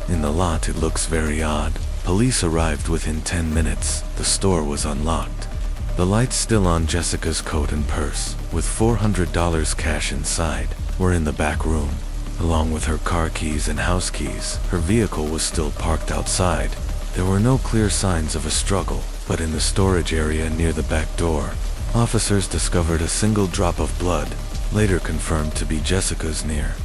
in the lot. It looks very odd." Police arrived within 10 minutes. The store was unlocked. The lights still on Jessica's coat and purse, with $400 cash inside, were in the back room. Along with her car keys and house keys, her vehicle was still parked outside. There were no clear signs of a struggle, but in the storage area near the back door, officers discovered a single drop of blood, later confirmed to be Jessica's near.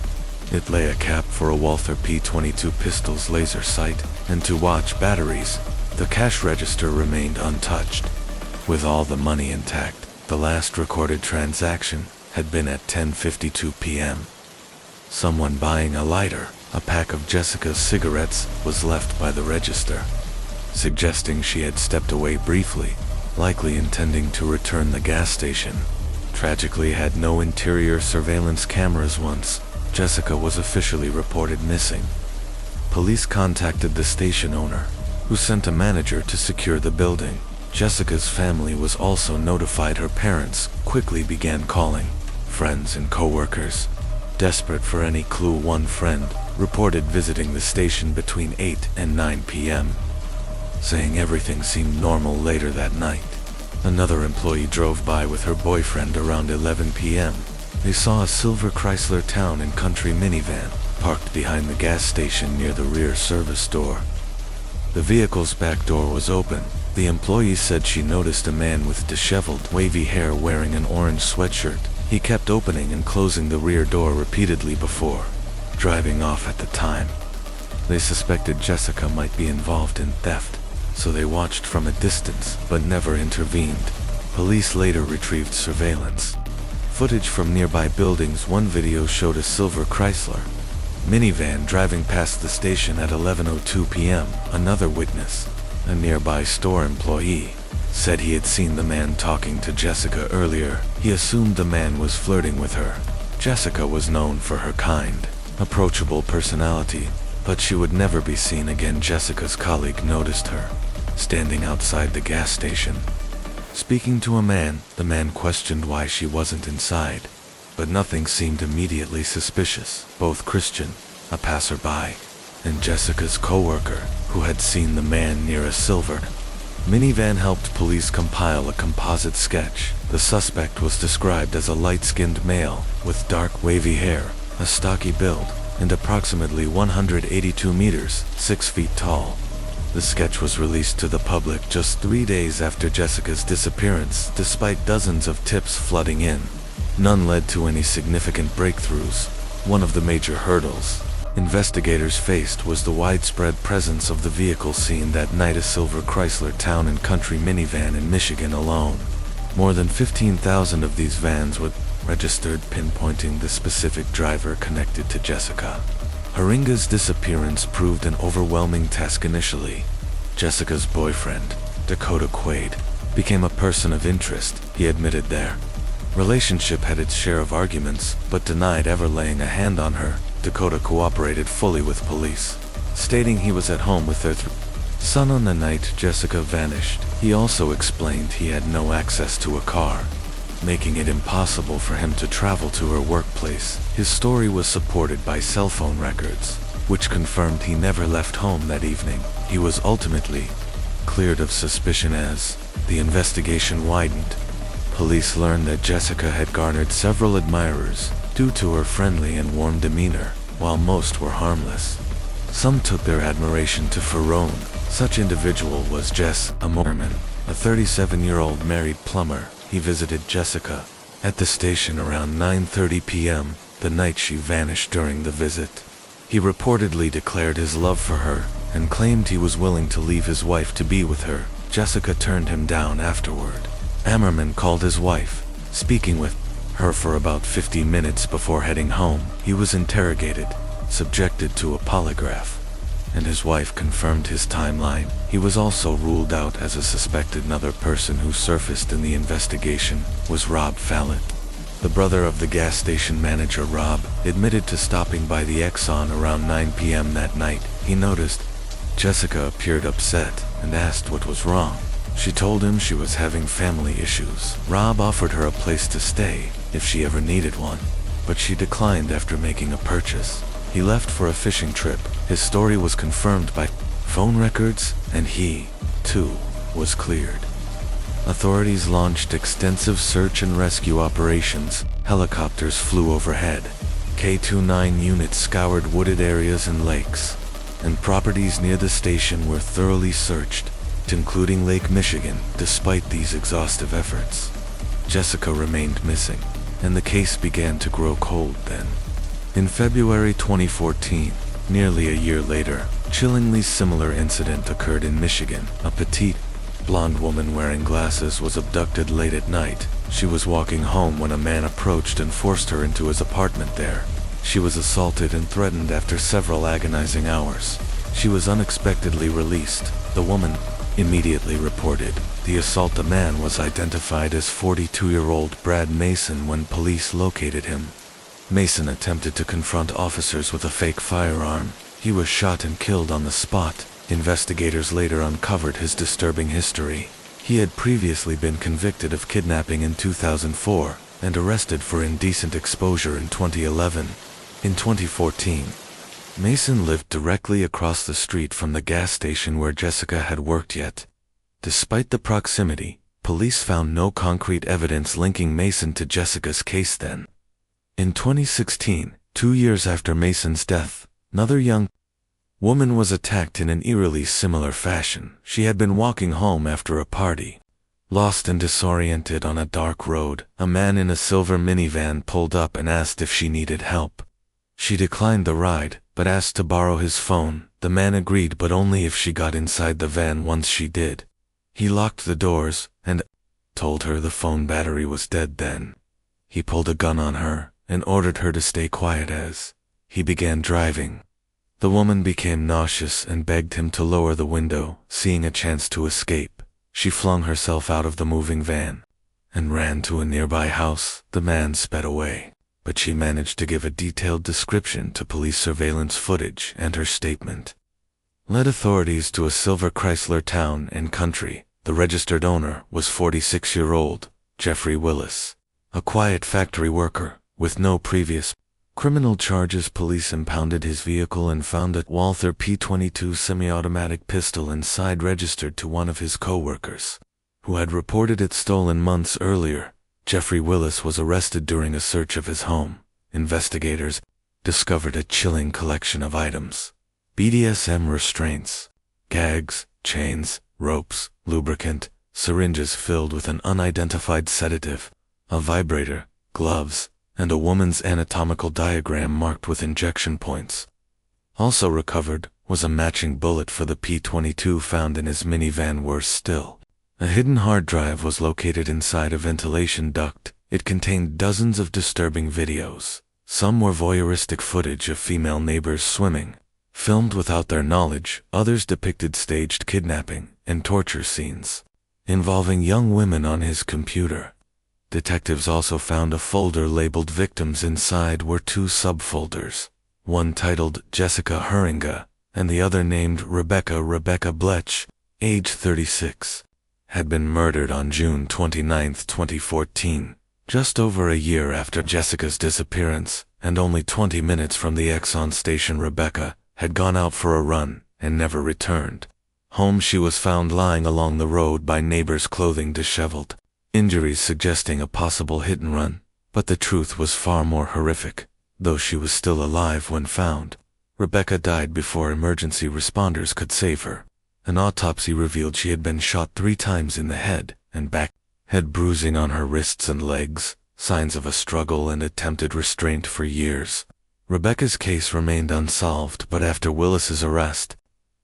It lay a cap for a Walther P22 pistol's laser sight, and to watch batteries. The cash register remained untouched. With all the money intact, the last recorded transaction had been at 10:52 p.m. Someone buying a lighter, a pack of Jessica's cigarettes, was left by the register, suggesting she had stepped away briefly, likely intending to return the gas station. Tragically had no interior surveillance cameras once Jessica was officially reported missing. Police contacted the station owner, who sent a manager to secure the building. Jessica's family was also notified. Her parents quickly began calling friends and co-workers. Desperate for any clue, one friend reported visiting the station between 8 and 9 p.m., saying everything seemed normal later that night. Another employee drove by with her boyfriend around 11 p.m. They saw a silver Chrysler Town and Country minivan parked behind the gas station near the rear service door. The vehicle's back door was open. The employee said she noticed a man with disheveled, wavy hair wearing an orange sweatshirt. He kept opening and closing the rear door repeatedly before driving off at the time. They suspected Jessica might be involved in theft, so they watched from a distance but never intervened. Police later retrieved surveillance footage from nearby buildings. One video showed a silver Chrysler minivan driving past the station at 11:02 p.m. Another witness, a nearby store employee, said he had seen the man talking to Jessica earlier. He assumed the man was flirting with her. Jessica was known for her kind, approachable personality, but she would never be seen again. Jessica's colleague noticed her standing outside the gas station, speaking to a man. The man questioned why she wasn't inside, but nothing seemed immediately suspicious. Both Christian, a passerby, and Jessica's co-worker, who had seen the man near a silver minivan, helped police compile a composite sketch. The suspect was described as a light-skinned male with dark wavy hair, a stocky build, and approximately 182 meters, 6 feet tall. The sketch was released to the public just 3 days after Jessica's disappearance, despite dozens of tips flooding in. None led to any significant breakthroughs. One of the major hurdles investigators faced was the widespread presence of the vehicle seen that night, a silver Chrysler Town and Country minivan in Michigan alone. More than 15,000 of these vans were registered, pinpointing the specific driver connected to Jessica. Haringa's disappearance proved an overwhelming task initially. Jessica's boyfriend, Dakota Quaid, became a person of interest. He admitted their relationship had its share of arguments, but denied ever laying a hand on her. Dakota cooperated fully with police, stating he was at home with their son on the night Jessica vanished. He also explained he had no access to a car, making it impossible for him to travel to her workplace. His story was supported by cell phone records, which confirmed he never left home that evening. He was ultimately cleared of suspicion as the investigation widened. Police learned that Jessica had garnered several admirers due to her friendly and warm demeanor, while most were harmless. Some took their admiration to Ferrone. Such individual was Jess, a Mormon, a 37-year-old married plumber. He visited Jessica at the station around 9:30 p.m. the night she vanished. During the visit, he reportedly declared his love for her and claimed he was willing to leave his wife to be with her. Jessica turned him down afterward. Ammerman called his wife, speaking with her for about 50 minutes before heading home. He was interrogated, subjected to a polygraph, and his wife confirmed his timeline. He was also ruled out as a suspected. Another person who surfaced in the investigation was Rob Fallon. The brother of the gas station manager. Rob admitted to stopping by the Exxon around 9 p.m. that night. He noticed Jessica appeared upset and asked what was wrong. She told him she was having family issues. Rob offered her a place to stay if she ever needed one, but she declined after making a purchase. He left for a fishing trip. His story was confirmed by phone records, and he, too, was cleared. Authorities launched extensive search and rescue operations. Helicopters flew overhead. K-29 units scoured wooded areas and lakes, and properties near the station were thoroughly searched, including Lake Michigan. Despite these exhaustive efforts, Jessica remained missing, and the case began to grow cold then. In February 2014, nearly a year later, a chillingly similar incident occurred in Michigan. A petite, blonde woman wearing glasses was abducted late at night. She was walking home when a man approached and forced her into his apartment there. She was assaulted and threatened after several agonizing hours. She was unexpectedly released. The woman immediately reported the assault. The man was identified as 42-year-old Brad Mason when police located him. Mason attempted to confront officers with a fake firearm. He was shot and killed on the spot. Investigators later uncovered his disturbing history. He had previously been convicted of kidnapping in 2004 and arrested for indecent exposure in 2011. In 2014, Mason lived directly across the street from the gas station where Jessica had worked. Yet, despite the proximity, police found no concrete evidence linking Mason to Jessica's case then. In 2016, 2 years after Mason's death, another young woman was attacked in an eerily similar fashion. She had been walking home after a party. Lost and disoriented on a dark road, a man in a silver minivan pulled up and asked if she needed help. She declined the ride, but asked to borrow his phone. The man agreed, but only if she got inside the van. Once she did, he locked the doors and told her the phone battery was dead. Then he pulled a gun on her and ordered her to stay quiet as he began driving. The woman became nauseous and begged him to lower the window. Seeing a chance to escape, she flung herself out of the moving van and ran to a nearby house. The man sped away, but she managed to give a detailed description to police surveillance footage, and her statement led authorities to a silver Chrysler Town and Country. The registered owner was 46-year-old Jeffrey Willis, a quiet factory worker with no previous criminal charges. Police impounded his vehicle and found a Walther P22 semi-automatic pistol inside, registered to one of his co-workers, who had reported it stolen months earlier. Jeffrey Willis was arrested during a search of his home. Investigators discovered a chilling collection of items: BDSM restraints, gags, chains, ropes, lubricant, syringes filled with an unidentified sedative, a vibrator, gloves, and a woman's anatomical diagram marked with injection points. Also recovered was a matching bullet for the P22 found in his minivan. Worse still, a hidden hard drive was located inside a ventilation duct. It contained dozens of disturbing videos. Some were voyeuristic footage of female neighbors swimming, filmed without their knowledge. Others depicted staged kidnapping and torture scenes involving young women on his computer. Detectives also found a folder labeled victims. Inside were 2 subfolders, one titled Jessica Heringa and the other named Rebecca. Rebecca Blech, age 36, had been murdered on June 29, 2014, just over a year after Jessica's disappearance, and only 20 minutes from the Exxon station. Rebecca had gone out for a run and never returned home. She was found lying along the road by neighbors, clothing disheveled, injuries suggesting a possible hit and run. But the truth was far more horrific. Though she was still alive when found, Rebecca died before emergency responders could save her. An autopsy revealed she had been shot 3 times in the head and back, had bruising on her wrists and legs, signs of a struggle and attempted restraint for years. Rebecca's case remained unsolved, but after Willis's arrest,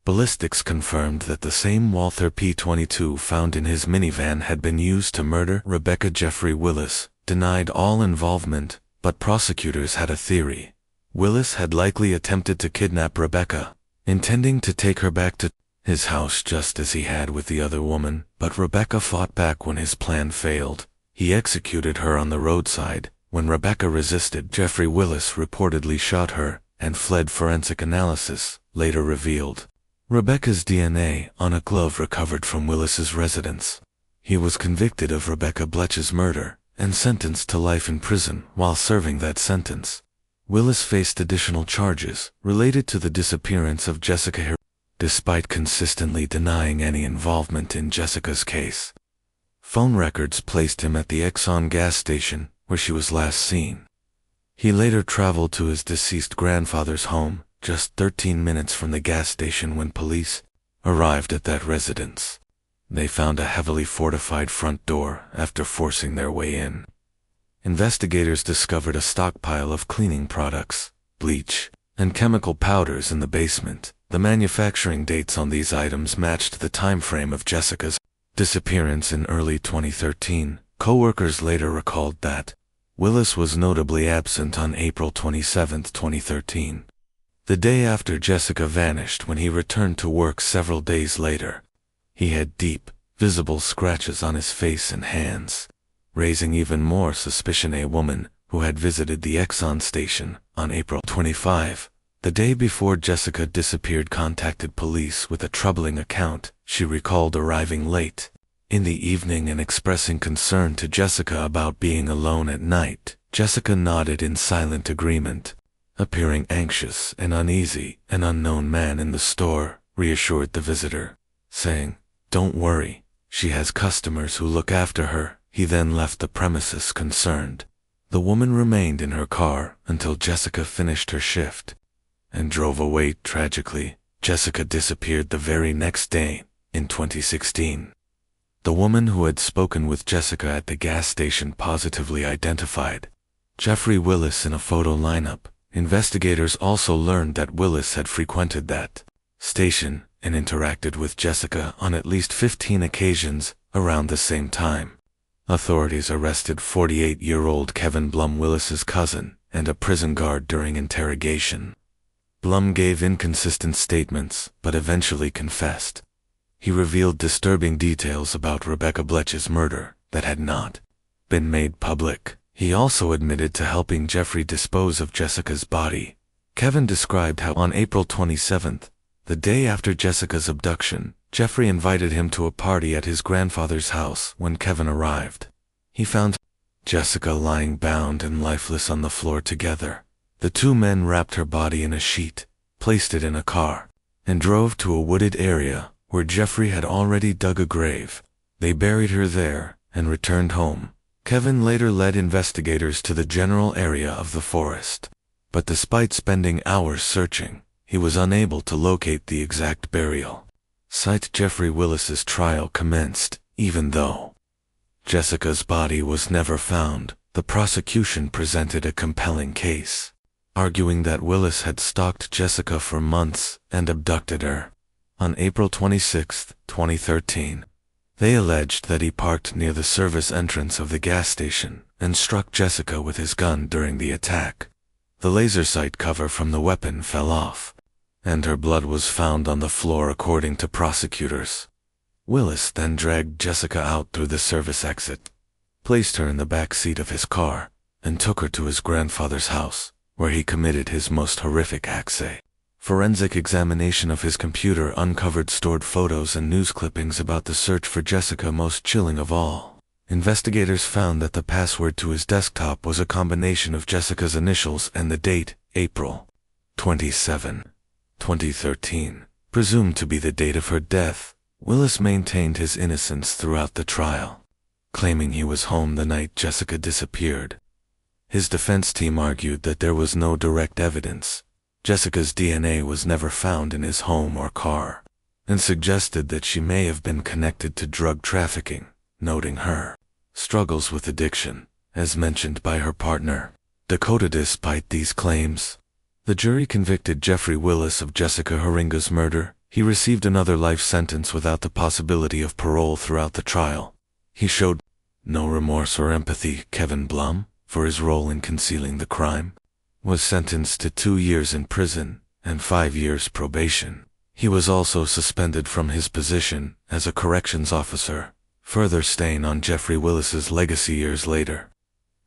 ballistics confirmed that the same Walther P22 found in his minivan had been used to murder Rebecca. Jeffrey Willis denied all involvement, but prosecutors had a theory. Willis had likely attempted to kidnap Rebecca, intending to take her back to his house just as he had with the other woman, but Rebecca fought back when his plan failed. He executed her on the roadside. When Rebecca resisted, Jeffrey Willis reportedly shot her and fled. Forensic analysis later revealed Rebecca's DNA on a glove recovered from Willis's residence. He was convicted of Rebecca Blech's murder and sentenced to life in prison. While serving that sentence, Willis faced additional charges related to the disappearance of Jessica, despite consistently denying any involvement in Jessica's case. Phone records placed him at the Exxon gas station where she was last seen. He later traveled to his deceased grandfather's home, just 13 minutes from the gas station when police arrived at that residence. They found a heavily fortified front door after forcing their way in. Investigators discovered a stockpile of cleaning products, bleach, and chemical powders in the basement. The manufacturing dates on these items matched the time frame of Jessica's disappearance in early 2013. Co-workers later recalled that Willis was notably absent on April 27, 2013, the day after Jessica vanished. When he returned to work several days later, he had deep, visible scratches on his face and hands, raising even more suspicion. A woman who had visited the Exxon station on April 25, the day before Jessica disappeared, contacted police with a troubling account. She recalled arriving late in the evening and expressing concern to Jessica about being alone at night. Jessica nodded in silent agreement, appearing anxious and uneasy. An unknown man in the store reassured the visitor, saying, "Don't worry, she has customers who look after her." He then left the premises concerned. The woman remained in her car until Jessica finished her shift and drove away. Tragically, Jessica disappeared the very next day, in 2016. The woman who had spoken with Jessica at the gas station positively identified Jeffrey Willis in a photo lineup. Investigators also learned that Willis had frequented that station and interacted with Jessica on at least 15 occasions around the same time. Authorities arrested 48-year-old Kevin Blum, Willis's cousin, and a prison guard during interrogation. Blum gave inconsistent statements, but eventually confessed. He revealed disturbing details about Rebecca Bletch's murder that had not been made public. He also admitted to helping Jeffrey dispose of Jessica's body. Kevin described how on April 27th, the day after Jessica's abduction, Jeffrey invited him to a party at his grandfather's house. When Kevin arrived, he found Jessica lying bound and lifeless on the floor together. The two men wrapped her body in a sheet, placed it in a car, and drove to a wooded area where Jeffrey had already dug a grave. They buried her there and returned home. Kevin later led investigators to the general area of the forest, but despite spending hours searching, he was unable to locate the exact burial site. Jeffrey Willis's trial commenced. Even though Jessica's body was never found, the prosecution presented a compelling case, arguing that Willis had stalked Jessica for months and abducted her. On April 26, 2013, they alleged that he parked near the service entrance of the gas station and struck Jessica with his gun during the attack. The laser sight cover from the weapon fell off, and her blood was found on the floor according to prosecutors. Willis then dragged Jessica out through the service exit, placed her in the back seat of his car, and took her to his grandfather's house, where he committed his most horrific acts. Forensic examination of his computer uncovered stored photos and news clippings about the search for Jessica. Most chilling of all, investigators found that the password to his desktop was a combination of Jessica's initials and the date, April 27, 2013, presumed to be the date of her death. Willis maintained his innocence throughout the trial, claiming he was home the night Jessica disappeared. His defense team argued that there was no direct evidence. Jessica's DNA was never found in his home or car, and suggested that she may have been connected to drug trafficking, noting her struggles with addiction, as mentioned by her partner, Dakota. Despite these claims, the jury convicted Jeffrey Willis of Jessica Horinga's murder. He received another life sentence without the possibility of parole throughout the trial. He showed no remorse or empathy. Kevin Blum, for his role in concealing the crime, was sentenced to 2 years in prison and 5 years probation. He was also suspended from his position as a corrections officer, further staying on Jeffrey Willis's legacy years later.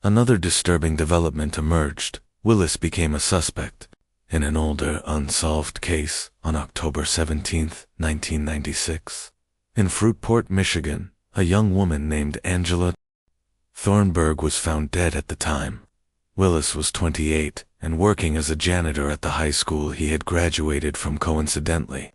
Another disturbing development emerged. Willis became a suspect in an older, unsolved case on October 17, 1996. In Fruitport, Michigan, a young woman named Angela Thornburg was found dead at the time. Willis was 28 and working as a janitor at the high school he had graduated from, coincidentally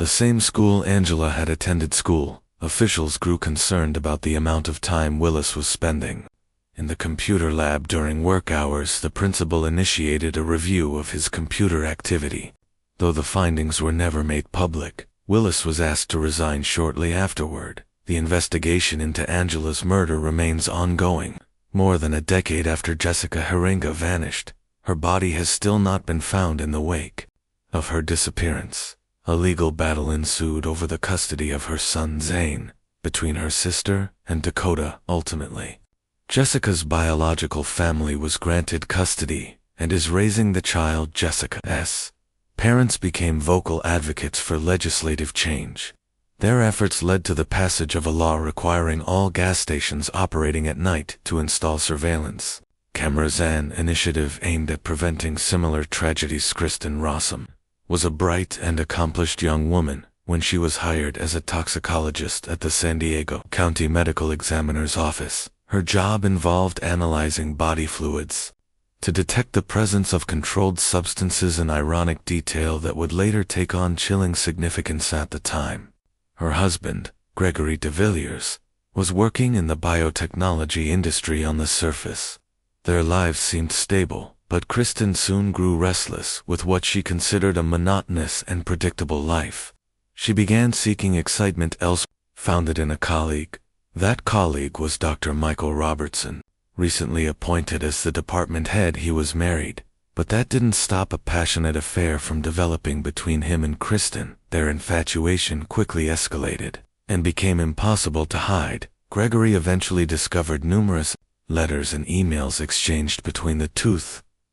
the same school Angela had attended school. Officials grew concerned about the amount of time Willis was spending. In the computer lab during work hours, the principal initiated a review of his computer activity. Though the findings were never made public, Willis was asked to resign shortly afterward. The investigation into Angela's murder remains ongoing. More than a decade after Jessica Haringa vanished, her body has still not been found in the wake of her disappearance. A legal battle ensued over the custody of her son Zane, between her sister and Dakota. Ultimately, Jessica's biological family was granted custody and is raising the child. Jessica's parents became vocal advocates for legislative change. Their efforts led to the passage of a law requiring all gas stations operating at night to install surveillance cameras, an initiative aimed at preventing similar tragedies. Kristen Rossum was a bright and accomplished young woman when she was hired as a toxicologist at the San Diego County Medical Examiner's Office. Her job involved analyzing body fluids to detect the presence of controlled substances, an ironic detail that would later take on chilling significance at the time. Her husband, Gregory DeVilliers, was working in the biotechnology industry. On the surface, their lives seemed stable, but Kristen soon grew restless with what she considered a monotonous and predictable life. She began seeking excitement elsewhere, found it in a colleague. That colleague was Dr. Michael Robertson. Recently appointed as the department head, he was married, but that didn't stop a passionate affair from developing between him and Kristen. Their infatuation quickly escalated and became impossible to hide. Gregory eventually discovered numerous letters and emails exchanged between the two.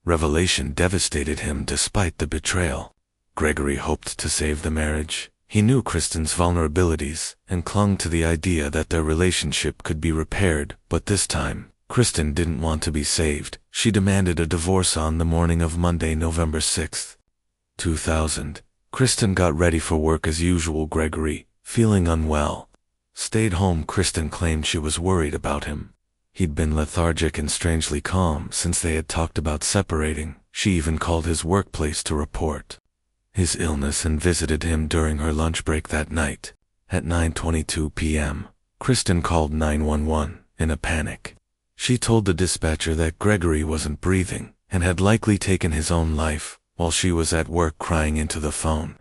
Revelation devastated him despite the betrayal. Gregory hoped to save the marriage. He knew Kristen's vulnerabilities and clung to the idea that their relationship could be repaired, but this time, Kristen didn't want to be saved. She demanded a divorce. On the morning of Monday, November 6, 2000, Kristen got ready for work as usual. Gregory, feeling unwell, stayed home. Kristen claimed she was worried about him. He'd been lethargic and strangely calm since they had talked about separating. She even called his workplace to report his illness and visited him during her lunch break that night. At 9:22 p.m., Kristen called 911 in a panic. She told the dispatcher that Gregory wasn't breathing and had likely taken his own life while she was at work, crying into the phone.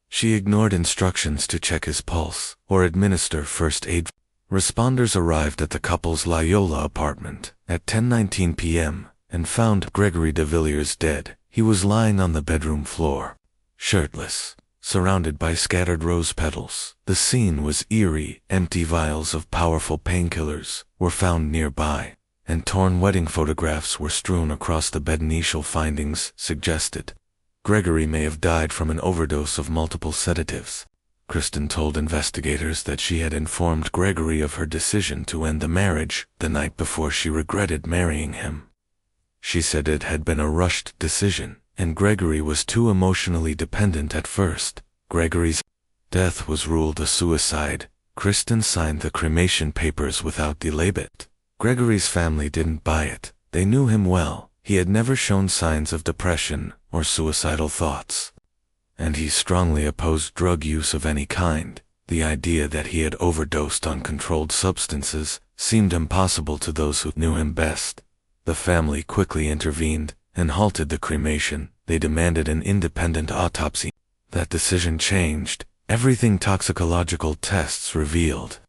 She ignored instructions to check his pulse or administer first aid. Responders arrived at the couple's Loyola apartment at 10:19 p.m. and found Gregory DeVilliers dead. He was lying on the bedroom floor, shirtless, surrounded by scattered rose petals. The scene was eerie. Empty vials of powerful painkillers were found nearby, and torn wedding photographs were strewn across the bed. Initial findings suggested Gregory may have died from an overdose of multiple sedatives. Kristen told investigators that she had informed Gregory of her decision to end the marriage the night before she regretted marrying him. She said it had been a rushed decision, and Gregory was too emotionally dependent at first. Gregory's death was ruled a suicide. Kristen signed the cremation papers without delay, but Gregory's family didn't buy it. They knew him well. He had never shown signs of depression or suicidal thoughts, and he strongly opposed drug use of any kind. The idea that he had overdosed on controlled substances seemed impossible to those who knew him best. The family quickly intervened and halted the cremation. They demanded an independent autopsy. That decision changed everything. Toxicological tests revealed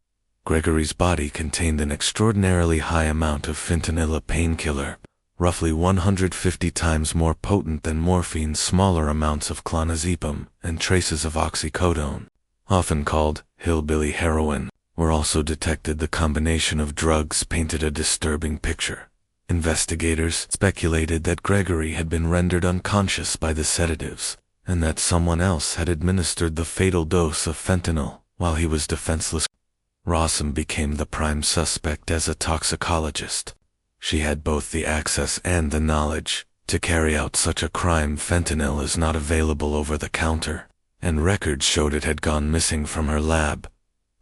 Gregory's body contained an extraordinarily high amount of fentanyl, a painkiller, roughly 150 times more potent than morphine. Smaller amounts of clonazepam and traces of oxycodone, often called hillbilly heroin, were also detected. The combination of drugs painted a disturbing picture. Investigators speculated that Gregory had been rendered unconscious by the sedatives, and that someone else had administered the fatal dose of fentanyl while he was defenseless. Rossum became the prime suspect as a toxicologist. She had both the access and the knowledge to carry out such a crime. Fentanyl is not available over the counter, and records showed it had gone missing from her lab.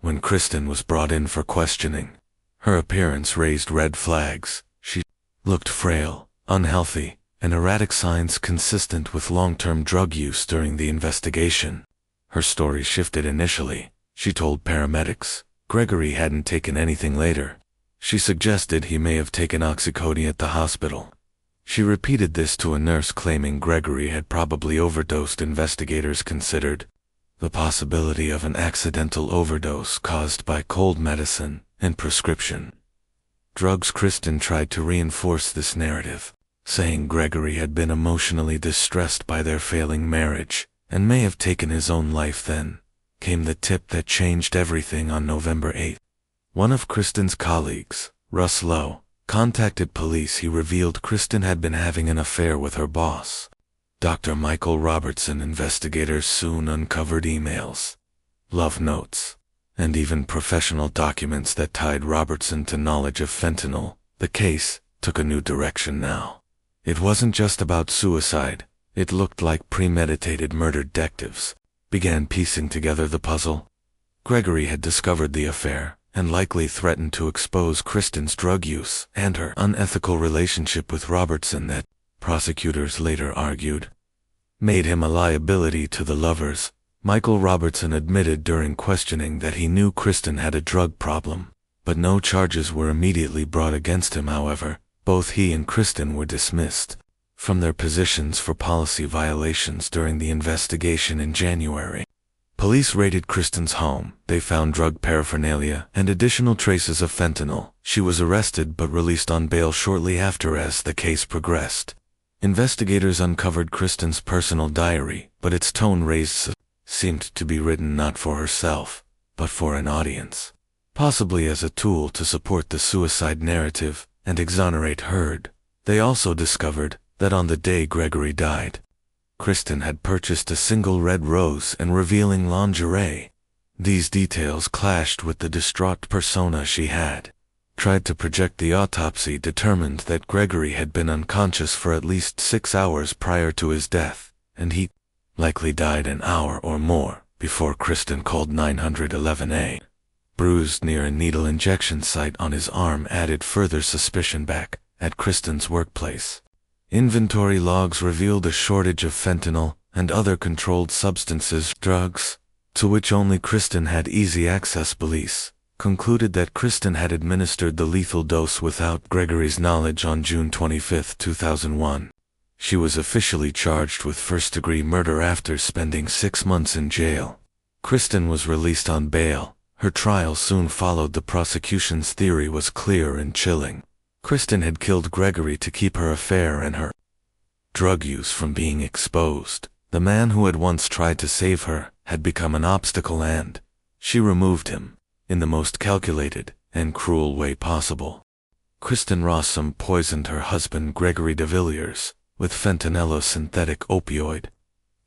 When Kristen was brought in for questioning, her appearance raised red flags. She looked frail, unhealthy, and erratic, signs consistent with long-term drug use. During the investigation, her story shifted. Initially, she told paramedics Gregory hadn't taken anything later. She suggested he may have taken oxycodone at the hospital. She repeated this to a nurse, claiming Gregory had probably overdosed. Investigators considered the possibility of an accidental overdose caused by cold medicine and prescription drugs. Kristen tried to reinforce this narrative, saying Gregory had been emotionally distressed by their failing marriage and may have taken his own life. Then came the tip that changed everything. On November 8th, one of Kristen's colleagues, Russ Lowe, contacted police. He revealed Kristen had been having an affair with her boss, Dr. Michael Robertson. Investigators soon uncovered emails, love notes, and even professional documents that tied Robertson to knowledge of fentanyl. The case took a new direction now. It wasn't just about suicide. It looked like premeditated murder. Detectives began piecing together the puzzle. Gregory had discovered the affair and likely threatened to expose Kristen's drug use and her unethical relationship with Robertson that, prosecutors later argued, made him a liability to the lovers. Michael Robertson admitted during questioning that he knew Kristen had a drug problem, but no charges were immediately brought against him. However, both he and Kristen were dismissed from their positions for policy violations during the investigation. In January, police raided Kristen's home. They found drug paraphernalia and additional traces of fentanyl. She was arrested but released on bail shortly after. As the case progressed, investigators uncovered Kristen's personal diary, but its tone raised seemed to be written not for herself, but for an audience, possibly as a tool to support the suicide narrative and exonerate Heard. They also discovered that on the day Gregory died, Kristen had purchased a single red rose and revealing lingerie. These details clashed with the distraught persona she had tried to project. The autopsy determined that Gregory had been unconscious for at least 6 hours prior to his death, and he likely died an hour or more before Kristen called 911. Bruised near a needle injection site on his arm added further suspicion. Back at Kristen's workplace, inventory logs revealed a shortage of fentanyl and other controlled substances, drugs to which only Kristen had easy access. Police concluded that Kristen had administered the lethal dose without Gregory's knowledge. On June 25, 2001, she was officially charged with first-degree murder after spending 6 months in jail. Kristen was released on bail. Her trial soon followed. The prosecution's theory was clear and chilling. Kristen had killed Gregory to keep her affair and her drug use from being exposed. The man who had once tried to save her had become an obstacle, and she removed him in the most calculated and cruel way possible. Kristen Rossum poisoned her husband Gregory de Villiers with fentanyl, a synthetic opioid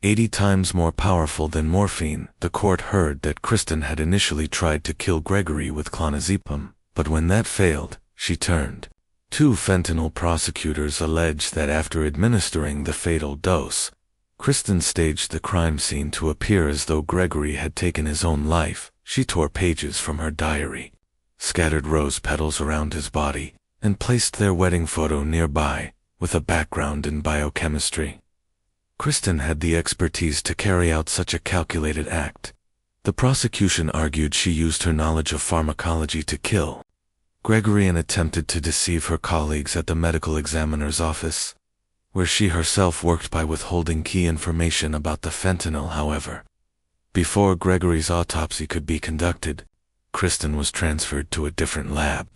80 times more powerful than morphine. The court heard that Kristen had initially tried to kill Gregory with clonazepam, but when that failed, she turned to fentanyl. Prosecutors alleged that after administering the fatal dose, Kristen staged the crime scene to appear as though Gregory had taken his own life. She tore pages from her diary, scattered rose petals around his body, and placed their wedding photo nearby, with a background in biochemistry. Kristen had the expertise to carry out such a calculated act. The prosecution argued she used her knowledge of pharmacology to kill Gregory and attempted to deceive her colleagues at the medical examiner's office, where she herself worked, by withholding key information about the fentanyl. However, before Gregory's autopsy could be conducted, Kristen was transferred to a different lab.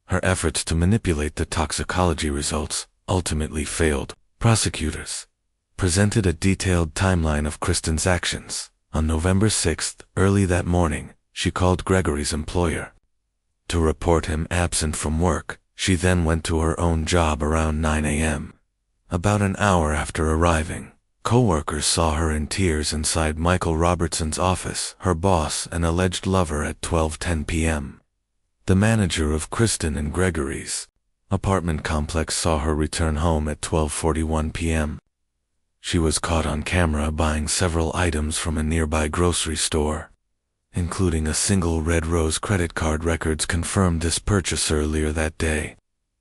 Her efforts to manipulate the toxicology results ultimately failed. Prosecutors presented a detailed timeline of Kristen's actions. On November 6th, early that morning, she called Gregory's employer to report him absent from work. She then went to her own job around 9 a.m. About an hour after arriving, co-workers saw her in tears inside Michael Robertson's office, her boss and alleged lover, at 12:10 p.m. The manager of Kristen and Gregory's apartment complex saw her return home at 12:41 p.m. She was caught on camera buying several items from a nearby grocery store, including a single red rose credit card. Records confirmed this purchase earlier that day.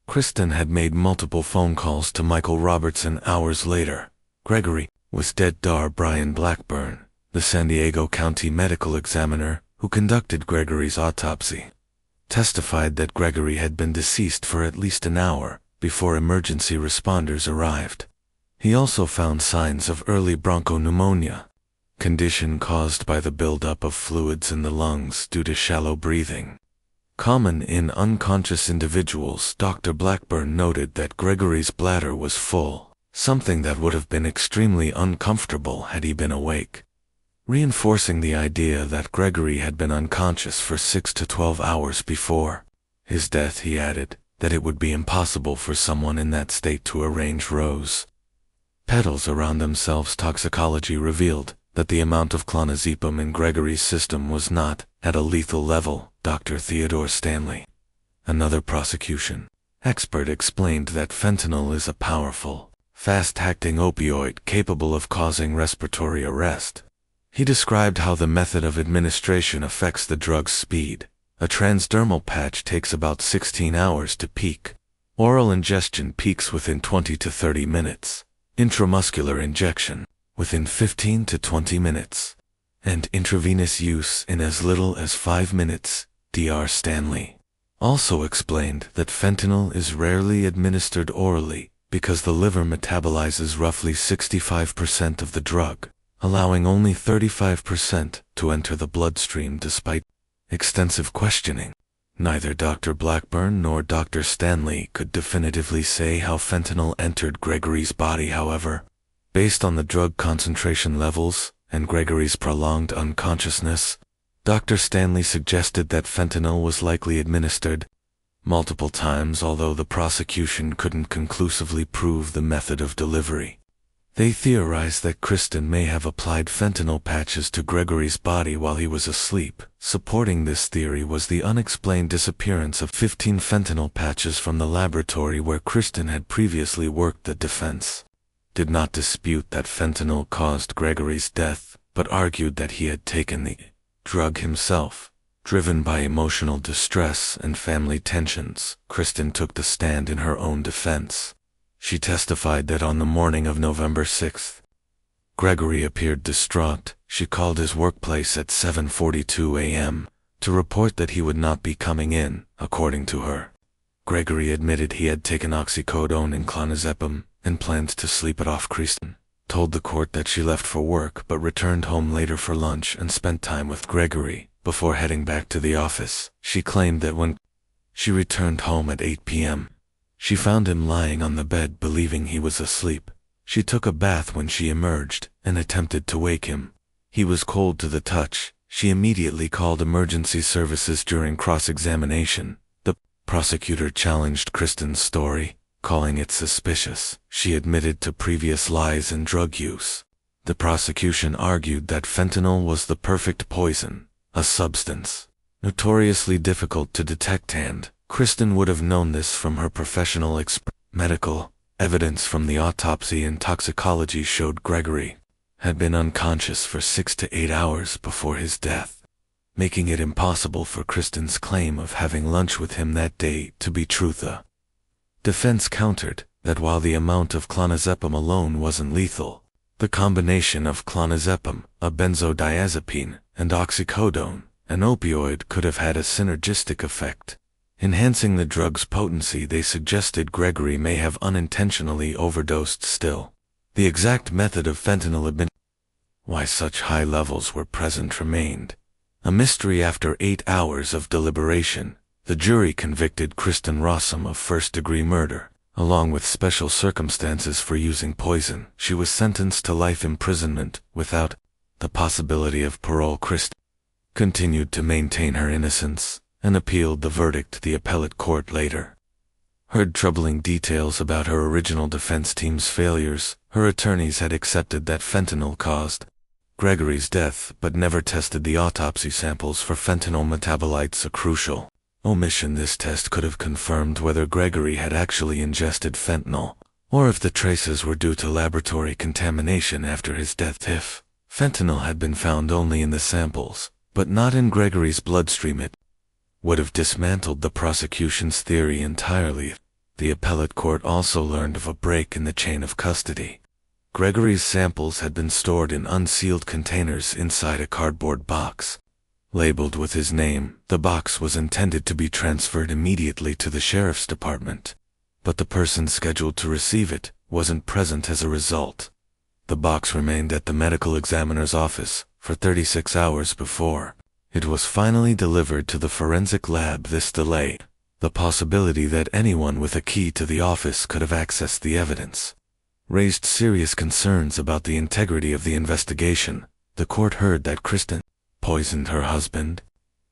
Kristen had made multiple phone calls to Michael Robertson hours later. Gregory was dead. Brian Blackburn, the San Diego County medical examiner, who conducted Gregory's autopsy, testified that Gregory had been deceased for at least an hour before emergency responders arrived. He also found signs of early bronchopneumonia, condition caused by the buildup of fluids in the lungs due to shallow breathing. Common in unconscious individuals, Dr. Blackburn noted that Gregory's bladder was full, something that would have been extremely uncomfortable had he been awake, reinforcing the idea that Gregory had been unconscious for 6 to 12 hours before his death. He added that it would be impossible for someone in that state to arrange rose petals around themselves. Toxicology revealed that the amount of clonazepam in Gregory's system was not at a lethal level. Dr. Theodore Stanley, another prosecution expert, explained that fentanyl is a powerful, fast-acting opioid capable of causing respiratory arrest. He described how the method of administration affects the drug's speed. A transdermal patch takes about 16 hours to peak. Oral ingestion peaks within 20 to 30 minutes. Intramuscular injection within 15 to 20 minutes. And intravenous use in as little as 5 minutes. Dr. Stanley also explained that fentanyl is rarely administered orally because the liver metabolizes roughly 65% of the drug, allowing only 35% to enter the bloodstream. Despite extensive questioning, neither Dr. Blackburn nor Dr. Stanley could definitively say how fentanyl entered Gregory's body. However, based on the drug concentration levels and Gregory's prolonged unconsciousness, Dr. Stanley suggested that fentanyl was likely administered multiple times, although the prosecution couldn't conclusively prove the method of delivery. They theorized that Kristen may have applied fentanyl patches to Gregory's body while he was asleep. Supporting this theory was the unexplained disappearance of 15 fentanyl patches from the laboratory where Kristen had previously worked. The defense did not dispute that fentanyl caused Gregory's death, but argued that he had taken the drug himself, driven by emotional distress and family tensions. Kristen took the stand in her own defense. She testified that on the morning of November 6th, Gregory appeared distraught. She called his workplace at 7:42 a.m. to report that he would not be coming in. According to her, Gregory admitted he had taken oxycodone and clonazepam and planned to sleep it off. Kristen told the court that she left for work but returned home later for lunch and spent time with Gregory before heading back to the office. She claimed that when she returned home at 8 p.m., she found him lying on the bed believing he was asleep. She took a bath when she emerged and attempted to wake him. He was cold to the touch. She immediately called emergency services. During cross-examination, the prosecutor challenged Kristen's story, calling it suspicious. She admitted to previous lies and drug use. The prosecution argued that fentanyl was the perfect poison, a substance notoriously difficult to detect, and Kristen would have known this from her professional experience. Medical evidence from the autopsy and toxicology showed Gregory had been unconscious for 6 to 8 hours before his death, making it impossible for Kristen's claim of having lunch with him that day to be true. The defense countered that while the amount of clonazepam alone wasn't lethal, the combination of clonazepam, a benzodiazepine, and oxycodone, an opioid, could have had a synergistic effect, enhancing the drug's potency. They suggested Gregory may have unintentionally overdosed. Still, the exact method of fentanyl administration, why such high levels were present, remained a mystery. After 8 hours of deliberation, the jury convicted Kristen Rossum of first-degree murder, along with special circumstances for using poison. She was sentenced to life imprisonment without the possibility of parole. Kristen continued to maintain her innocence and appealed the verdict. The appellate court later heard troubling details about her original defense team's failures. Her attorneys had accepted that fentanyl caused Gregory's death but never tested the autopsy samples for fentanyl metabolites, a crucial omission. This test could have confirmed whether Gregory had actually ingested fentanyl, or if the traces were due to laboratory contamination after his death. If fentanyl had been found only in the samples, but not in Gregory's bloodstream, it would have dismantled the prosecution's theory entirely. The appellate court also learned of a break in the chain of custody. Gregory's samples had been stored in unsealed containers inside a cardboard box, Labeled with his name, the box was intended to be transferred immediately to the sheriff's department, but the person scheduled to receive it wasn't present as a result. The box remained at the medical examiner's office for 36 hours before it was finally delivered to the forensic lab. This delay, the possibility that anyone with a key to the office could have accessed the evidence, raised serious concerns about the integrity of the investigation. The court heard that Kristen poisoned her husband,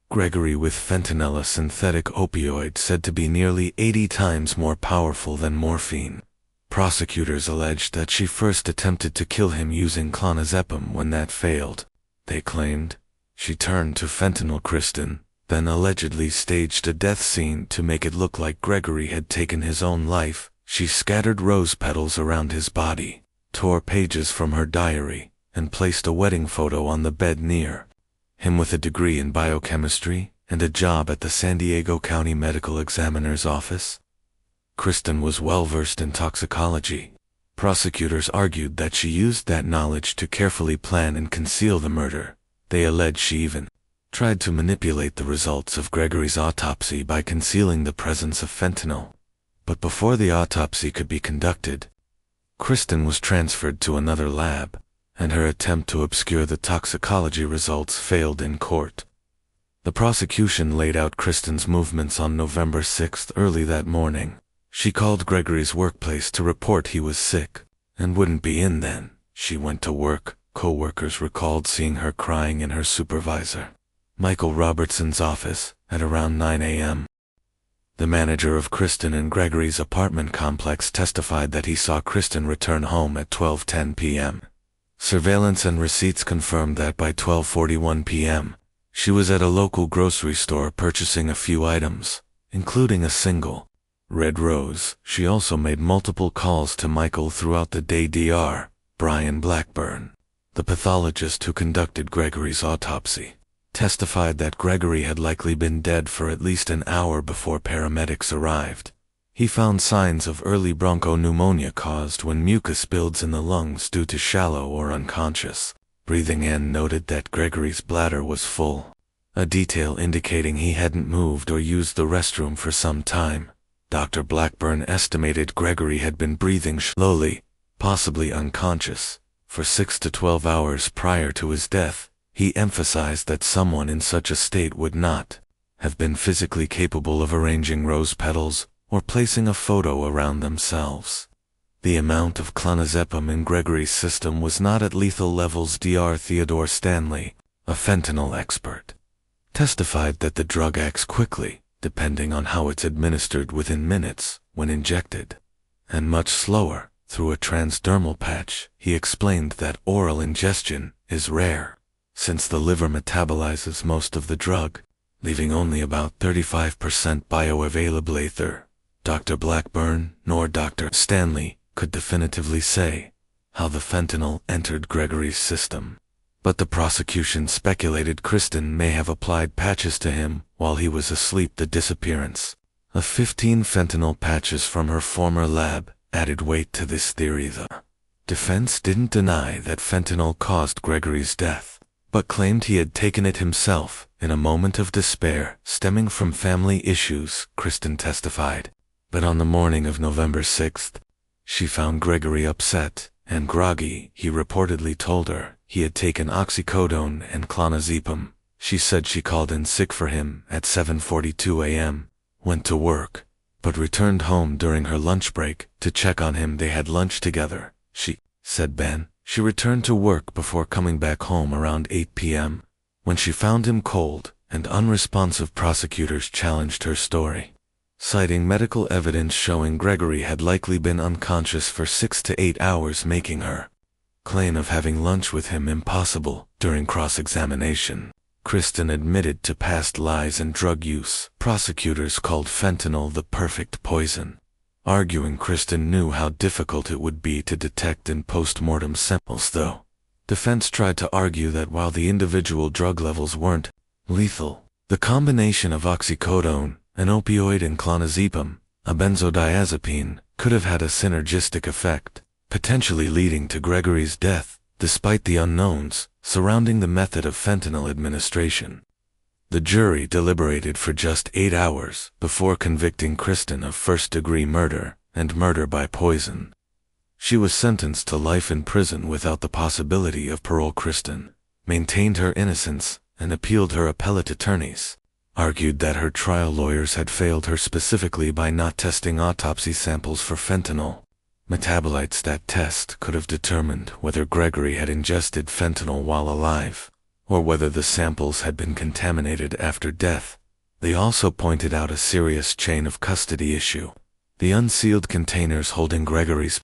Gregory, with fentanyl, a synthetic opioid said to be nearly 80 times more powerful than morphine. Prosecutors alleged that she first attempted to kill him using clonazepam. When that failed, they claimed, she turned to fentanyl. Kristen then allegedly staged a death scene to make it look like Gregory had taken his own life. She scattered rose petals around his body, tore pages from her diary, and placed a wedding photo on the bed near him. With a degree in biochemistry and a job at the San Diego County Medical Examiner's office, Kristen was well versed in toxicology. Prosecutors argued that she used that knowledge to carefully plan and conceal the murder. They alleged she even tried to manipulate the results of Gregory's autopsy by concealing the presence of fentanyl. But before the autopsy could be conducted, Kristen was transferred to another lab, and her attempt to obscure the toxicology results failed in court. The prosecution laid out Kristen's movements on November 6th. Early that morning, she called Gregory's workplace to report he was sick and wouldn't be in then. She went to work. Co-workers recalled seeing her crying in her supervisor, Michael Robertson's office, at around 9 a.m. The manager of Kristen and Gregory's apartment complex testified that he saw Kristen return home at 12:10 p.m. Surveillance and receipts confirmed that by 12:41 p.m., she was at a local grocery store purchasing a few items, including a single red rose. She also made multiple calls to Michael throughout the day. Dr. Brian Blackburn, the pathologist who conducted Gregory's autopsy, testified that Gregory had likely been dead for at least an hour before paramedics arrived. He found signs of early bronchopneumonia caused when mucus builds in the lungs due to shallow or unconscious breathing, and noted that Gregory's bladder was full, a detail indicating he hadn't moved or used the restroom for some time. Dr. Blackburn estimated Gregory had been breathing slowly, possibly unconscious, for 6 to 12 hours prior to his death. He emphasized that someone in such a state would not have been physically capable of arranging rose petals or placing a photo around themselves. The amount of clonazepam in Gregory's system was not at lethal levels. Dr. Theodore Stanley, a fentanyl expert, testified that the drug acts quickly, depending on how it's administered, within minutes when injected, and much slower through a transdermal patch. He explained that oral ingestion is rare, since the liver metabolizes most of the drug, leaving only about 35% bioavailable. Neither Dr. Blackburn nor Dr. Stanley could definitively say how the fentanyl entered Gregory's system, but the prosecution speculated Kristen may have applied patches to him while he was asleep. The disappearance of 15 fentanyl patches from her former lab added weight to this theory. The defense didn't deny that fentanyl caused Gregory's death, but claimed he had taken it himself in a moment of despair stemming from family issues. Kristen testified, but on the morning of November 6th, she found Gregory upset and groggy. He reportedly told her he had taken oxycodone and clonazepam. She said she called in sick for him at 7:42 a.m., went to work, but returned home during her lunch break to check on him. They had lunch together, she said. She returned to work before coming back home around 8 p.m., when she found him cold and unresponsive. Prosecutors challenged her story, citing medical evidence showing Gregory had likely been unconscious for 6 to 8 hours, making her claim of having lunch with him impossible. During cross-examination, Kristen admitted to past lies and drug use. Prosecutors called fentanyl the perfect poison, arguing Kristen knew how difficult it would be to detect in post-mortem samples. Though defense tried to argue that while the individual drug levels weren't lethal, the combination of oxycodone, an opioid, and clonazepam, a benzodiazepine, could have had a synergistic effect, potentially leading to Gregory's death. Despite the unknowns surrounding the method of fentanyl administration, The jury deliberated for just 8 hours before convicting Kristen of first-degree murder and murder by poison. She was sentenced to life in prison without the possibility of parole. Kristen maintained her innocence and appealed. Her appellate attorneys argued that her trial lawyers had failed her specifically by not testing autopsy samples for fentanyl metabolites. That test could have determined whether Gregory had ingested fentanyl while alive, or whether the samples had been contaminated after death. They also pointed out a serious chain of custody issue. The unsealed containers holding Gregory's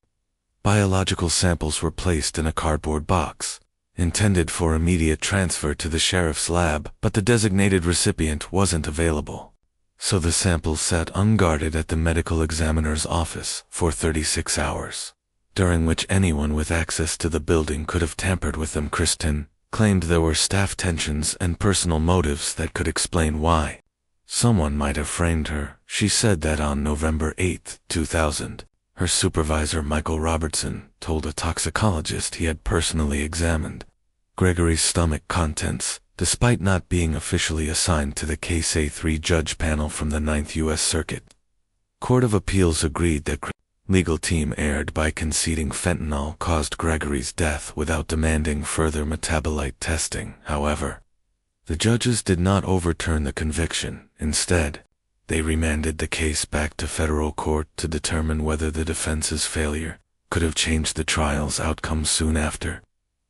biological samples were placed in a cardboard box, intended for immediate transfer to the sheriff's lab, but the designated recipient wasn't available. So the samples sat unguarded at the medical examiner's office for 36 hours, during which anyone with access to the building could have tampered with them. Kristen claimed there were staff tensions and personal motives that could explain why someone might have framed her. She said that on November 8, 2000, her supervisor Michael Robertson told a toxicologist he had personally examined Gregory's stomach contents, despite not being officially assigned to the case. A 3-judge panel from the 9th U.S. Circuit Court of Appeals agreed that legal team erred by conceding fentanyl caused Gregory's death without demanding further metabolite testing. However, the judges did not overturn the conviction. Instead, they remanded the case back to federal court to determine whether the defense's failure could have changed the trial's outcome. Soon after,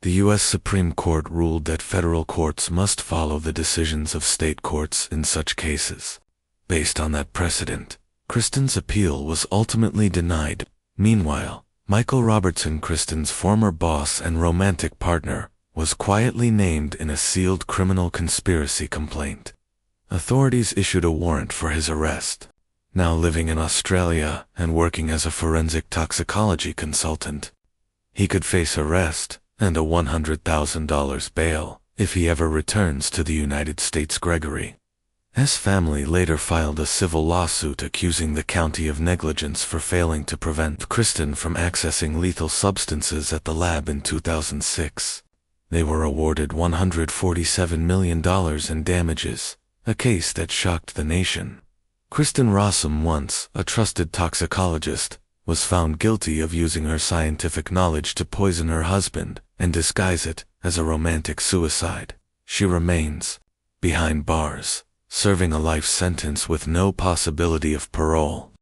the U.S. Supreme Court ruled that federal courts must follow the decisions of state courts in such cases. Based on that precedent, Kristen's appeal was ultimately denied. Meanwhile, Michael Robertson, Kristen's former boss and romantic partner, was quietly named in a sealed criminal conspiracy complaint. Authorities issued a warrant for his arrest. Now living in Australia and working as a forensic toxicology consultant, he could face arrest and a $100,000 bail if he ever returns to the United States. Gregory's family later filed a civil lawsuit accusing the county of negligence for failing to prevent Kristen from accessing lethal substances at the lab in 2006. They were awarded $147 million in damages, a case that shocked the nation. Kristen Rossum, once a trusted toxicologist, was found guilty of using her scientific knowledge to poison her husband and disguise it as a romantic suicide. She remains behind bars, serving a life sentence with no possibility of parole.